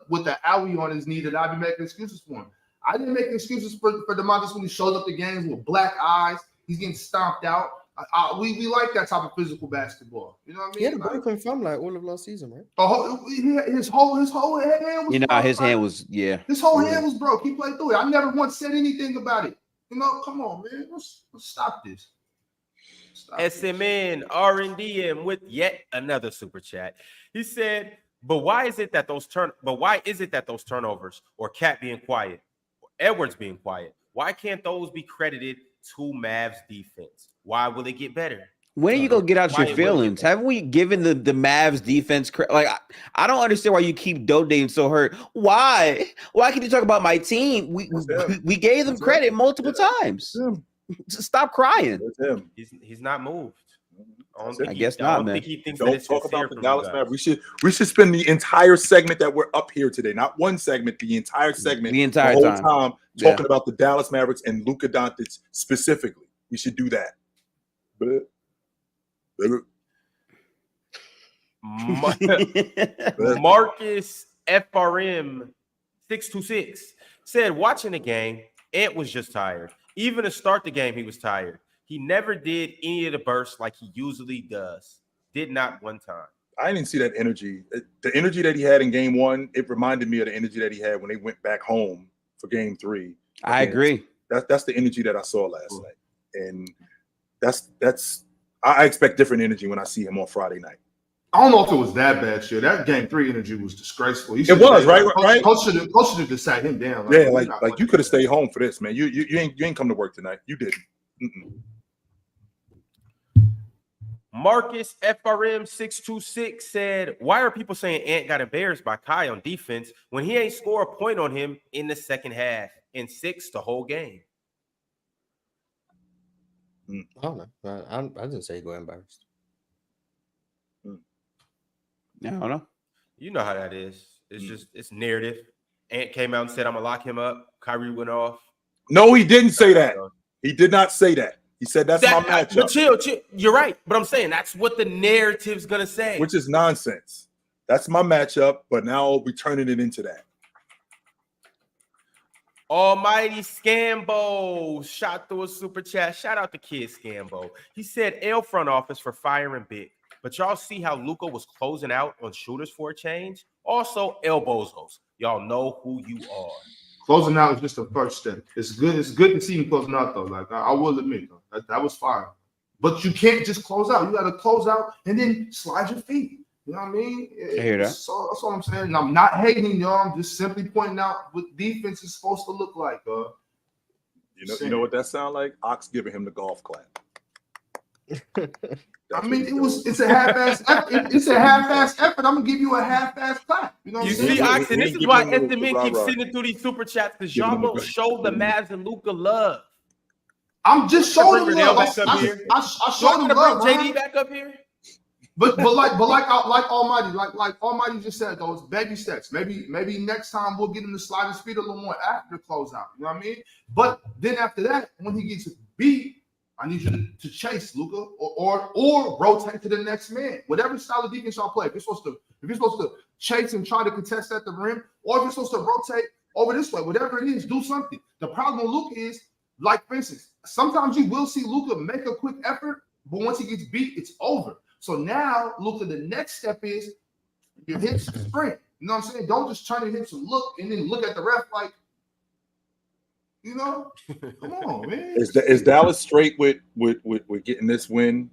owie on his knee, that I'd be making excuses for him. I didn't make excuses for DeMontis when he showed up to games with black eyes. He's getting stomped out. We like that type of physical basketball. You know what I mean? He had a broken thumb like all of last season, right? His whole hand was You know, broke, his right? hand was His whole hand was broke. He played through it. I never once said anything about it. You know, come on, man. Let's stop this. SMN RNDM with yet another super chat. He said, "But why is it that those turnovers or Cat being quiet, or Edwards being quiet? Why can't those be credited to Mavs defense? Why will it get better?" When are you gonna get out Why your it will feelings? get better? Haven't we given the Mavs defense like I don't understand why you keep Dodane so hurt. Why? Why can you talk about my team? We gave them credit multiple times. Stop crying. That's him. He's not moved. I guess not, man. Think he thinks that Don't it's talk sincere about the from Dallas you guys. Mavericks. We should spend the entire segment that we're up here today, not one segment, the entire segment, The entire whole time. time Yeah. talking about the Dallas Mavericks and Luka Doncic specifically. We should do that. Marcus FRM 626 said, "Watching the game, Ant was just tired. Even to start the game, he was tired. He never did any of the bursts like he usually does. Did not one time." I didn't see that energy. The energy that he had in game one, it reminded me of the energy that he had when they went back home for game three. I agree. That's the energy that I saw last night. And I expect different energy when I see him on Friday night. I don't know if it was that bad, shit. That game 3 energy was disgraceful. It was, right? Coach should have just sat him down. Yeah, like you could have stayed home for this, man. You ain't come to work tonight. You didn't. Marcus FRM 626 said, "Why are people saying Ant got embarrassed by Kai on defense when he ain't score a point on him in the second half and 6 the whole game?" I don't know. I didn't say he got embarrassed. I don't know. You know how that is. It's narrative. Ant came out and said, "I'm gonna lock him up." Kyrie went off. No, he didn't say that. He did not say that. He said that's my matchup. But chill. You're right. But I'm saying that's what the narrative's gonna say. Which is nonsense. That's my matchup, but now we're turning it into that. Almighty Scambo shot through a super chat. Shout out to Kid Scambo. He said, "L front office for firing big. But y'all see how Luka was closing out on shooters for a change? Also, elbozos. Y'all know who you are." Closing out is just the first step. It's good to see him closing out, though. Like, I will admit, though, that was fire. But you can't just close out. You got to close out and then slide your feet. You know what I mean? I hear that. So that's what I'm saying. And I'm not hating y'all. I'm just simply pointing out what defense is supposed to look like. You know what that sounds like? Ox giving him the golf clap. I mean, it's a half-ass effort. It's a half-ass effort. I'm gonna give you a half-ass clap. You know what You I'm saying? see, Oxen, this is why SMN keeps rah-rah. sending through these super chats because y'all don't show the Mavs and Luka love. I'm just showing Bring them love. Riddell back up here. I showed them love. Bring Ryan. JD back up here. But like Almighty, like Almighty just said, though, it's baby steps. Maybe next time we'll get him to slide his feet a little more after closeout. You know what I mean? But then after that, when he gets beat, I need you to chase Luka or rotate to the next man. Whatever style of defense y'all play. If you're supposed to chase and try to contest at the rim, or if you're supposed to rotate over this way, whatever it is, do something. The problem with Luka is, like for instance, sometimes you will see Luka make a quick effort, but once he gets beat, it's over. So now, Luka, the next step is Your hits sprint. You know what I'm saying? Don't just turn your hips and look at the ref like, you know, come on, man. Is Dallas straight with getting this win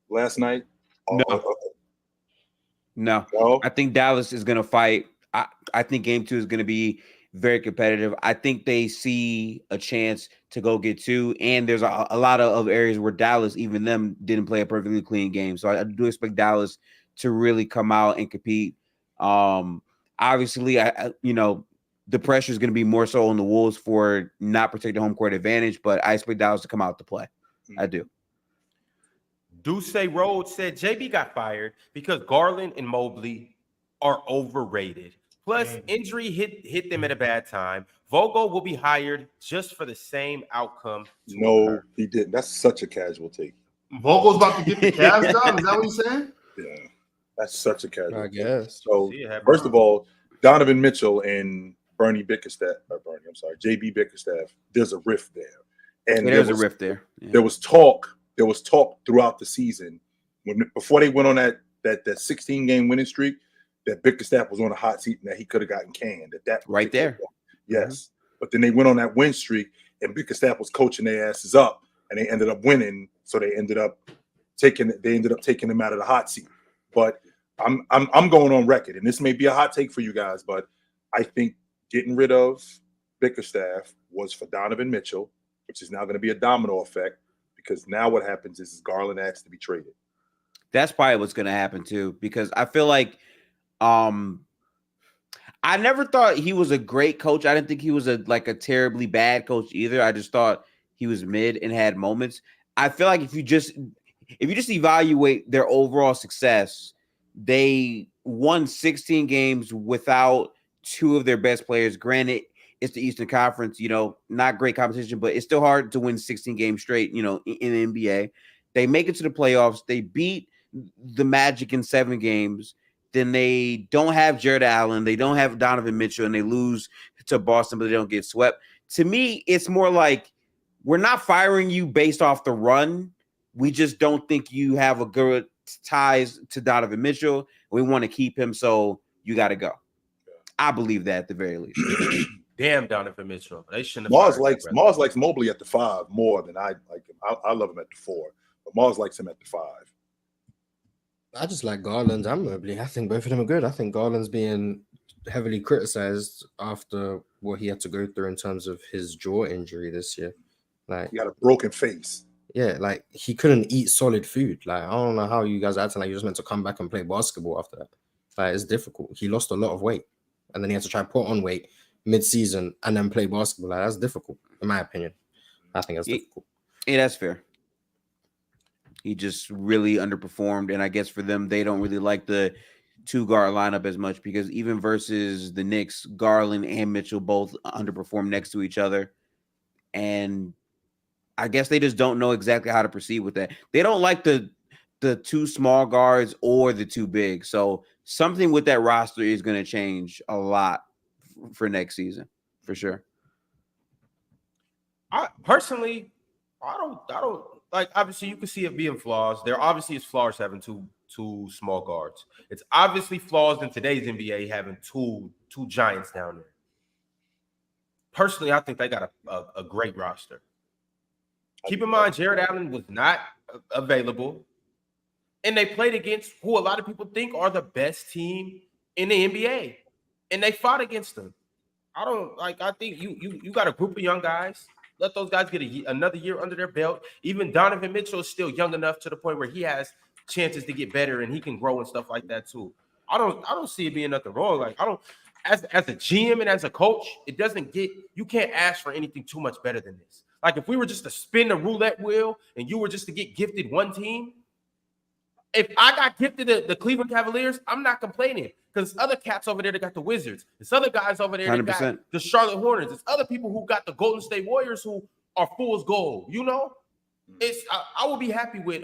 last night? No. No. I think Dallas is going to fight. I think game 2 is going to be very competitive. I think they see a chance to go get 2, and there's a lot of areas where Dallas, even them, didn't play a perfectly clean game. So I do expect Dallas to really come out and compete. Obviously, the pressure is going to be more so on the Wolves for not protecting home court advantage, but I expect Dallas to come out to play. I do. Duce Rhodes said JB got fired because Garland and Mobley are overrated. Plus, injury hit them at a bad time. Vogel will be hired just for the same outcome. No, he didn't. That's such a casual take. Vogel's about to get the Cavs job. Is that what you're saying? Yeah, that's such a casual. I guess. So first of all, Donovan Mitchell and JB Bickerstaff, there's a rift there, and there's a rift there. Yeah. There was talk throughout the season before they went on that 16-game winning streak that Bickerstaff was on a hot seat and that he could have gotten canned at that right there. Yes, but then they went on that win streak and Bickerstaff was coaching their asses up and they ended up winning, so they ended up taking him out of the hot seat. But I'm going on record, and this may be a hot take for you guys, but I think getting rid of Bickerstaff was for Donovan Mitchell, which is now going to be a domino effect because now what happens is Garland asks to be traded. That's probably what's going to happen too, because I feel like I never thought he was a great coach. I didn't think he was a terribly bad coach either. I just thought he was mid and had moments. I feel like if you just evaluate their overall success, they won 16 games without 2 of their best players. Granted, it's the Eastern Conference, not great competition, but it's still hard to win 16 games straight, in the NBA. They make it to the playoffs. They beat the Magic in 7 games. Then they don't have Jared Allen. They don't have Donovan Mitchell, and they lose to Boston, but they don't get swept. To me, it's more like we're not firing you based off the run. We just don't think you have a good ties to Donovan Mitchell. We want to keep him, so you got to go. I believe that at the very least. Damn Donovan Mitchell. They shouldn't have. Mars likes Mobley at the 5 more than I like him. I love him at the 4, but Mars likes him at the 5. I just like Garland and Mobley. I think both of them are good. I think Garland's being heavily criticized after what he had to go through in terms of his jaw injury this year. Like, he got a broken face. Yeah, like he couldn't eat solid food. Like, I don't know how you guys are acting like you're just meant to come back and play basketball after that. Like, it's difficult. He lost a lot of weight, and then he had to try and put on weight mid-season and then play basketball. Like, that's difficult, in my opinion. I think that's difficult. Yeah, that's fair. He just really underperformed, and I guess for them, they don't really like the 2-guard lineup as much because even versus the Knicks, Garland and Mitchell both underperformed next to each other, and I guess they just don't know exactly how to proceed with that. They don't like the 2 small guards or the 2 big, so something with that roster is going to change a lot for next season, for sure. I personally don't. Like, obviously, you can see it being flaws. There obviously is flaws having two small guards. It's obviously flaws in today's NBA having two giants down there. Personally, I think they got a great roster. Keep in mind, Jared Allen was not available, and they played against who a lot of people think are the best team in the NBA, and they fought against them. I think you got a group of young guys. Let those guys get another year under their belt. Even Donovan Mitchell is still young enough to the point where he has chances to get better and he can grow and stuff like that too. I don't see it being nothing wrong. Like, I don't, as a GM and as a coach, you can't ask for anything too much better than this. Like, if we were just to spin the roulette wheel and you were just to get gifted one team, if I got gifted the Cleveland Cavaliers, I'm not complaining because there's other cats over there that got the Wizards. There's other guys over there that 100%. got the Charlotte Hornets. There's other people who got the Golden State Warriors who are fool's gold. I will be happy with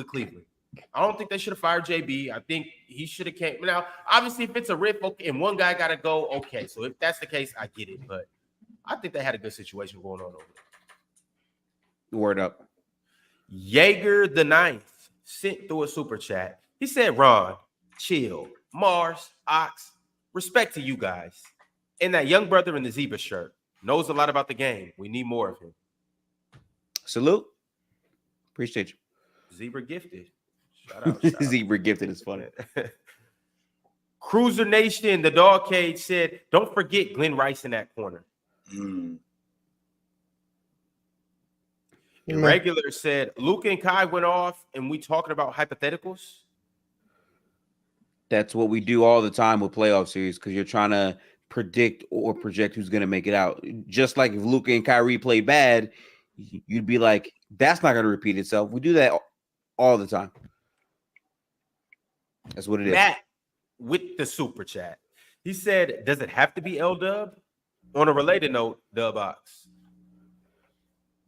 Cleveland. I don't think they should have fired JB. I think he should have came. Now, obviously, if it's a rip, okay, and one guy got to go, okay. So if that's the case, I get it. But I think they had a good situation going on over there. Word up. Jaeger the Ninth sent through a super chat. He said, Ron, chill. Mars, Ox, respect to you guys. And that young brother in the zebra shirt knows a lot about the game. We need more of him. Salute. Appreciate you. Zebra gifted. Shout out. Shout out. Zebra gifted is funny. Cruiser Nation, the dog cage said, don't forget Glenn Rice in that corner. Irregular said, Luka and Kai went off and we talking about hypotheticals. That's what we do all the time with playoff series because you're trying to predict or project who's going to make it out. Just like if Luka and Kyrie played bad, you'd be like, that's not going to repeat itself. We do that all the time. That's what it is. Matt with the super chat. He said, does it have to be L-Dub? On a related note, Dub Ox.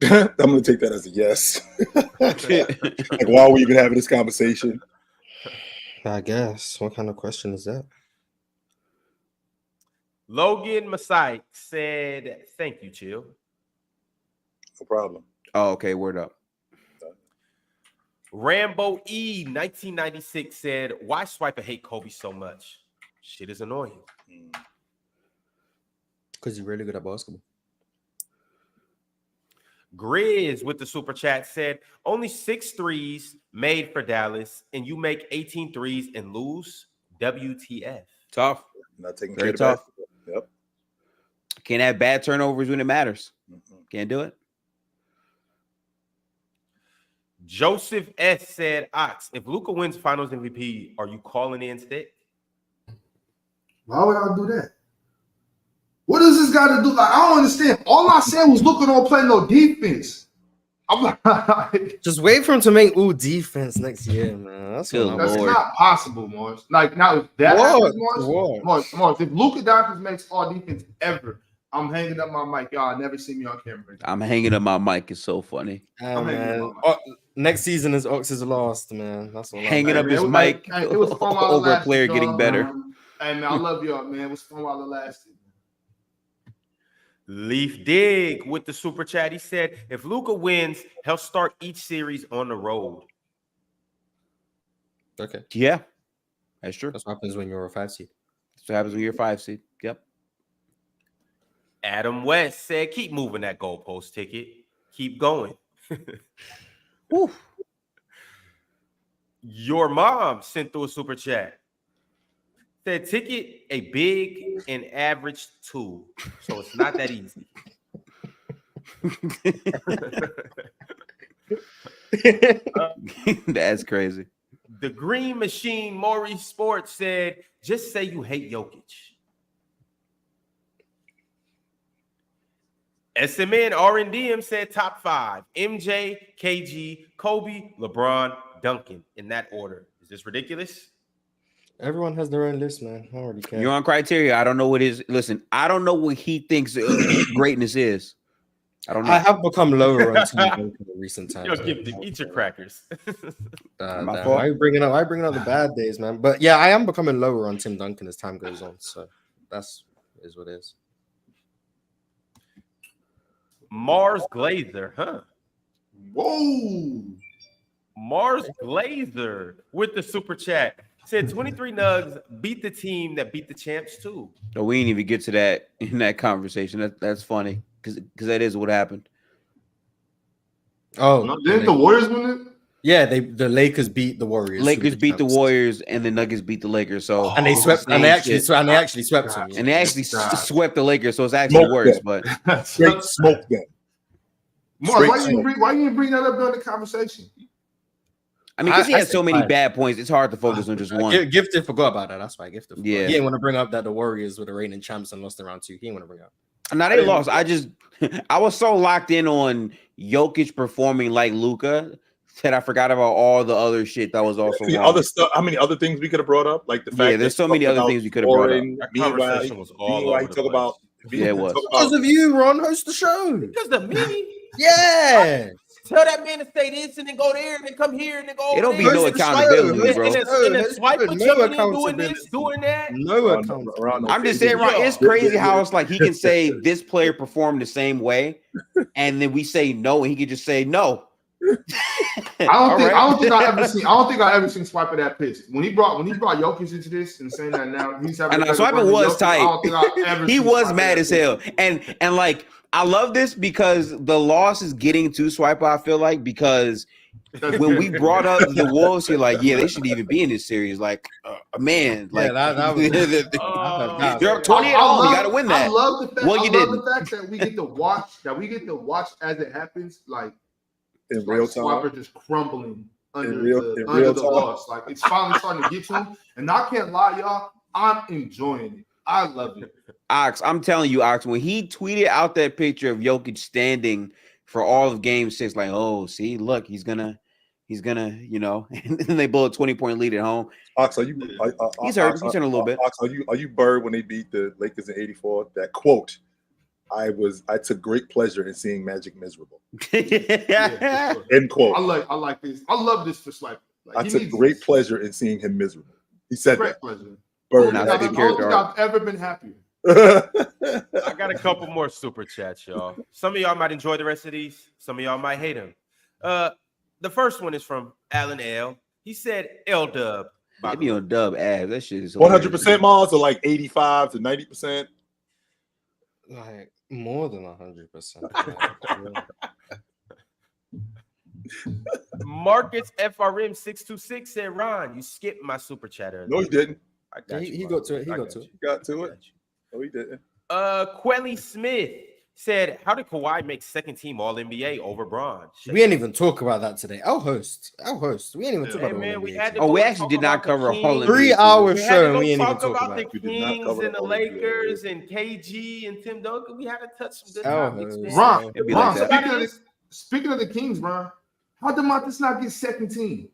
I'm going to take that as a yes. Like, why are we even having this conversation? I guess. What kind of question is that? Logan Masai said, thank you, Chill. No problem. Oh, okay. Word up. Rambo E 1996 said, why Swiper hate Kobe so much? Shit is annoying. Because he's really good at basketball. Grizz with the super chat said, only 6 threes made for Dallas, and you make 18 threes and lose. WTF. Tough. Not taking Very care of tough. that. Yep. Can't have bad turnovers when it matters. Can't do it. Joseph S said, Ox, if Luka wins finals MVP, are you calling in stick? Why would I do that? What does this got to do? Like, I don't understand. All I said was Luka don't play no defense. I'm like, Just wait for him to make all defense next year, man. That's Good what I'm that's Lord. not possible, Morris. Like, now if that What? happens, What? Morris, if Luka Doncic makes all defense ever, I'm hanging up my mic. Y'all never see me on camera. I'm hanging up my mic. It's so funny. I'm hanging man. up my mic. Next season is Ox's last, man. That's all. Hanging Hey, up man, his it was mic like- it was fun while it over a lasted, player dog. getting better. Hey, man, I love y'all, man. It was fun while it lasted. Leaf Dig with the super chat. He said, if Luka wins, he'll start each series on the road. Okay, Yeah, that's true. that's what happens when you're a 5 seed. That's what happens when you're a 5 seed. Yep. Adam West said, keep moving that goalpost ticket. Keep going. Woo. Your mom sent through a super chat. Said ticket a big and average 2. So it's not that easy. That's crazy. The Green Machine Maurice Sports said, just say you hate Jokic. SMN R&DM said top 5. MJ, KG, Kobe, LeBron, Duncan. In that order. Is this ridiculous? Everyone has their own list, man. I already care. You're on criteria. I don't know what his. Listen, I don't know what he thinks greatness is. I don't know. I have become lower on Tim Duncan in recent times. Yo, eat your crackers. My Damn, fault. why are you bringing up the bad days, man? But yeah, I am becoming lower on Tim Duncan as time goes on. So that's is what it is. Mars Glazer, huh? Whoa. Mars Glazer with the super chat said 23 Nugs beat the team that beat the champs too. No, we didn't even get to that in that conversation. That's funny because that is what happened. Oh, No, didn't the Warriors win it? yeah, the Lakers beat the Warriors. Lakers Super beat the champs. Warriors and the Nuggets beat the Lakers. So and they it's swept. the And they same actually shit. swept them. And they actually Stop. swept the Lakers. So it's actually Smoke worse. them. But Straight smoke them. Morris, why Straight you didn't bring that up during the conversation? I mean, because he I had so said many 5. bad points, it's hard to focus on just one. Gifted forgot about that. That's why Gifted forgot. Yeah. He didn't want to bring up that the Warriors were the reigning champs and lost in round 2. He didn't want to bring up. Now they lost. I was so locked in on Jokic performing like Luka that I forgot about all the other shit that was also The wrong. other stuff. How many other things we could have brought up? Like the fact Yeah, there's that so many other about things we could have brought up. scoring, That meanwhile, conversation was all meanwhile, over he the talk about. Yeah, it was. talk Because about- of you, Ron, host the show. Because of me. Yeah. Tell that man to stay this and then go there and then come here and then go It don't over be there. no Host the show. accountability, Host bro. the show. And a swiper No jumping in, doing accountability. this, doing that. No around- account. around I'm just saying, right? It's Yeah, crazy yeah, how yeah. it's like he can say this player performed the same way, and then we say no, and he can just say no. I don't think I ever seen Swiper that pissed. When he brought Jokic into this and saying that now he's having. And Swiper was tight. I don't think I ever. He seen was Swiper mad that as hell. pissed. And like I love this because the loss is getting to Swiper. I feel like because when we brought up the Wolves, you're like, yeah, they shouldn't even be in this series. Like, man, like that was you're up 20 at home. You got to win that. I love the fact. Well, you didn't. The fact that we get to watch. As it happens, like in real time. Swiper just crumbling under real the time. loss. Like it's finally starting to get to him. And I can't lie, y'all. I'm enjoying it. I love it. Ox, I'm telling you, Ox, when he tweeted out that picture of Jokic standing for all of Game 6, like, oh, see, look, he's gonna, you know, and then they blow a 20-point lead at home. Ox, he's hurt. He's hurt a little bit. Ox, are you Bird when they beat the Lakers in '84? That quote, I took great pleasure in seeing Magic miserable. Yeah, for sure. End quote. I like this. I love this for Swiper. Like, I took great pleasure in seeing him miserable. He said great that. pleasure. Bird. That's a good character. I've ever been happier. I got a couple more super chats, y'all. Some of y'all might enjoy the rest of these. Some of y'all might hate them. The first one is from Alan L. He said L Dub. They be on Dub ass. That shit is 100% Mars or like 85 to 90%. like more than 100%. Marcus FRM 626 said, Ron, you skipped my super chatter. No, he didn't. I got He you, got to it. He I got to you. it. Got to it. No, he didn't. Quelly Smith said, how did Kawhi make second team All NBA over Bron? We ain't even talk about that today. Our host. We ain't even talk Hey, about man, the we NBA had today. to we go actually talk did not about the cover a whole Kings. 3-hour We had show to and go we ain't even talk talk about about the it. We did not Kings cover the and the whole Lakers NBA. and KG and Tim Duncan. We had to touch some good Our topics, man. host. It'd be Ron, like that. speaking of the Kings, Ron, how did Montes not get second team?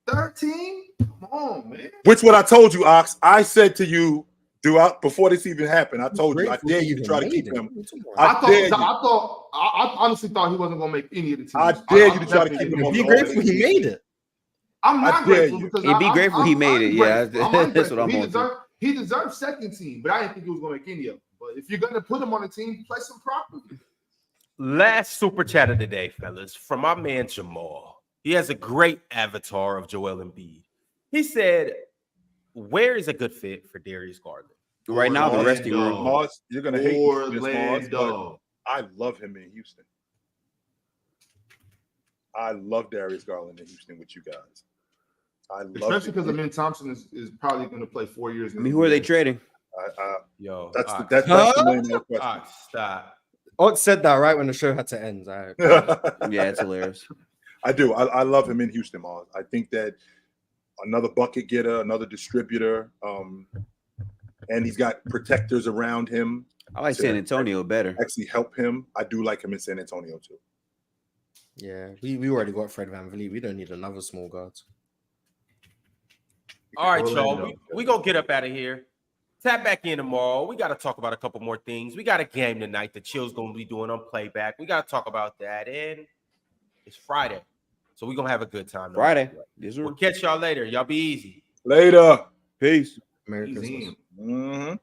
Third team? Come on, man. Which what I told you, Ox. I said to you throughout before this even happened. I told you I dare you to try to keep him. I honestly thought he wasn't gonna make any of the teams. I dare you to try to keep him on Be the grateful he made it. I'm not I dare grateful you. because He'd be grateful he made it. Yeah, that's what I'm on. He deserved second team, but I didn't think he was gonna make any of them. But if you're gonna put him on the team, play some properly. Last super chat of the day, fellas, from our man Jamal. He has a great avatar of Joel Embiid. He said, where is a good fit for Darius Garland? Right now, the resting room. Mars, you're gonna hate Mars, but Orlando. I love him in Houston. I love Darius Garland in Houston with you guys. I love Especially because Amin Thompson is probably going to play 4 years. I mean, who are they trading? Yo, That's Ox, the million-dollar question. Ox, stop. Ott said that right when the show had to end. Yeah, it's hilarious. I do. I love him in Houston, Mars. I think that another bucket getter, another distributor, and he's got protectors around him. I like San Antonio better. Actually help him. I do like him in San Antonio too. Yeah, we already got Fred VanVleet. We don't need another small guard. All right, y'all. We gonna get up out of here. Tap back in tomorrow. We got to talk about a couple more things. We got a game tonight that Chill's gonna be doing on playback. We got to talk about that, and it's Friday, so we're gonna have a good time. Friday. We'll catch y'all later. Y'all be easy. Later. Peace. Merry Christmas. Easy. Mm-hmm.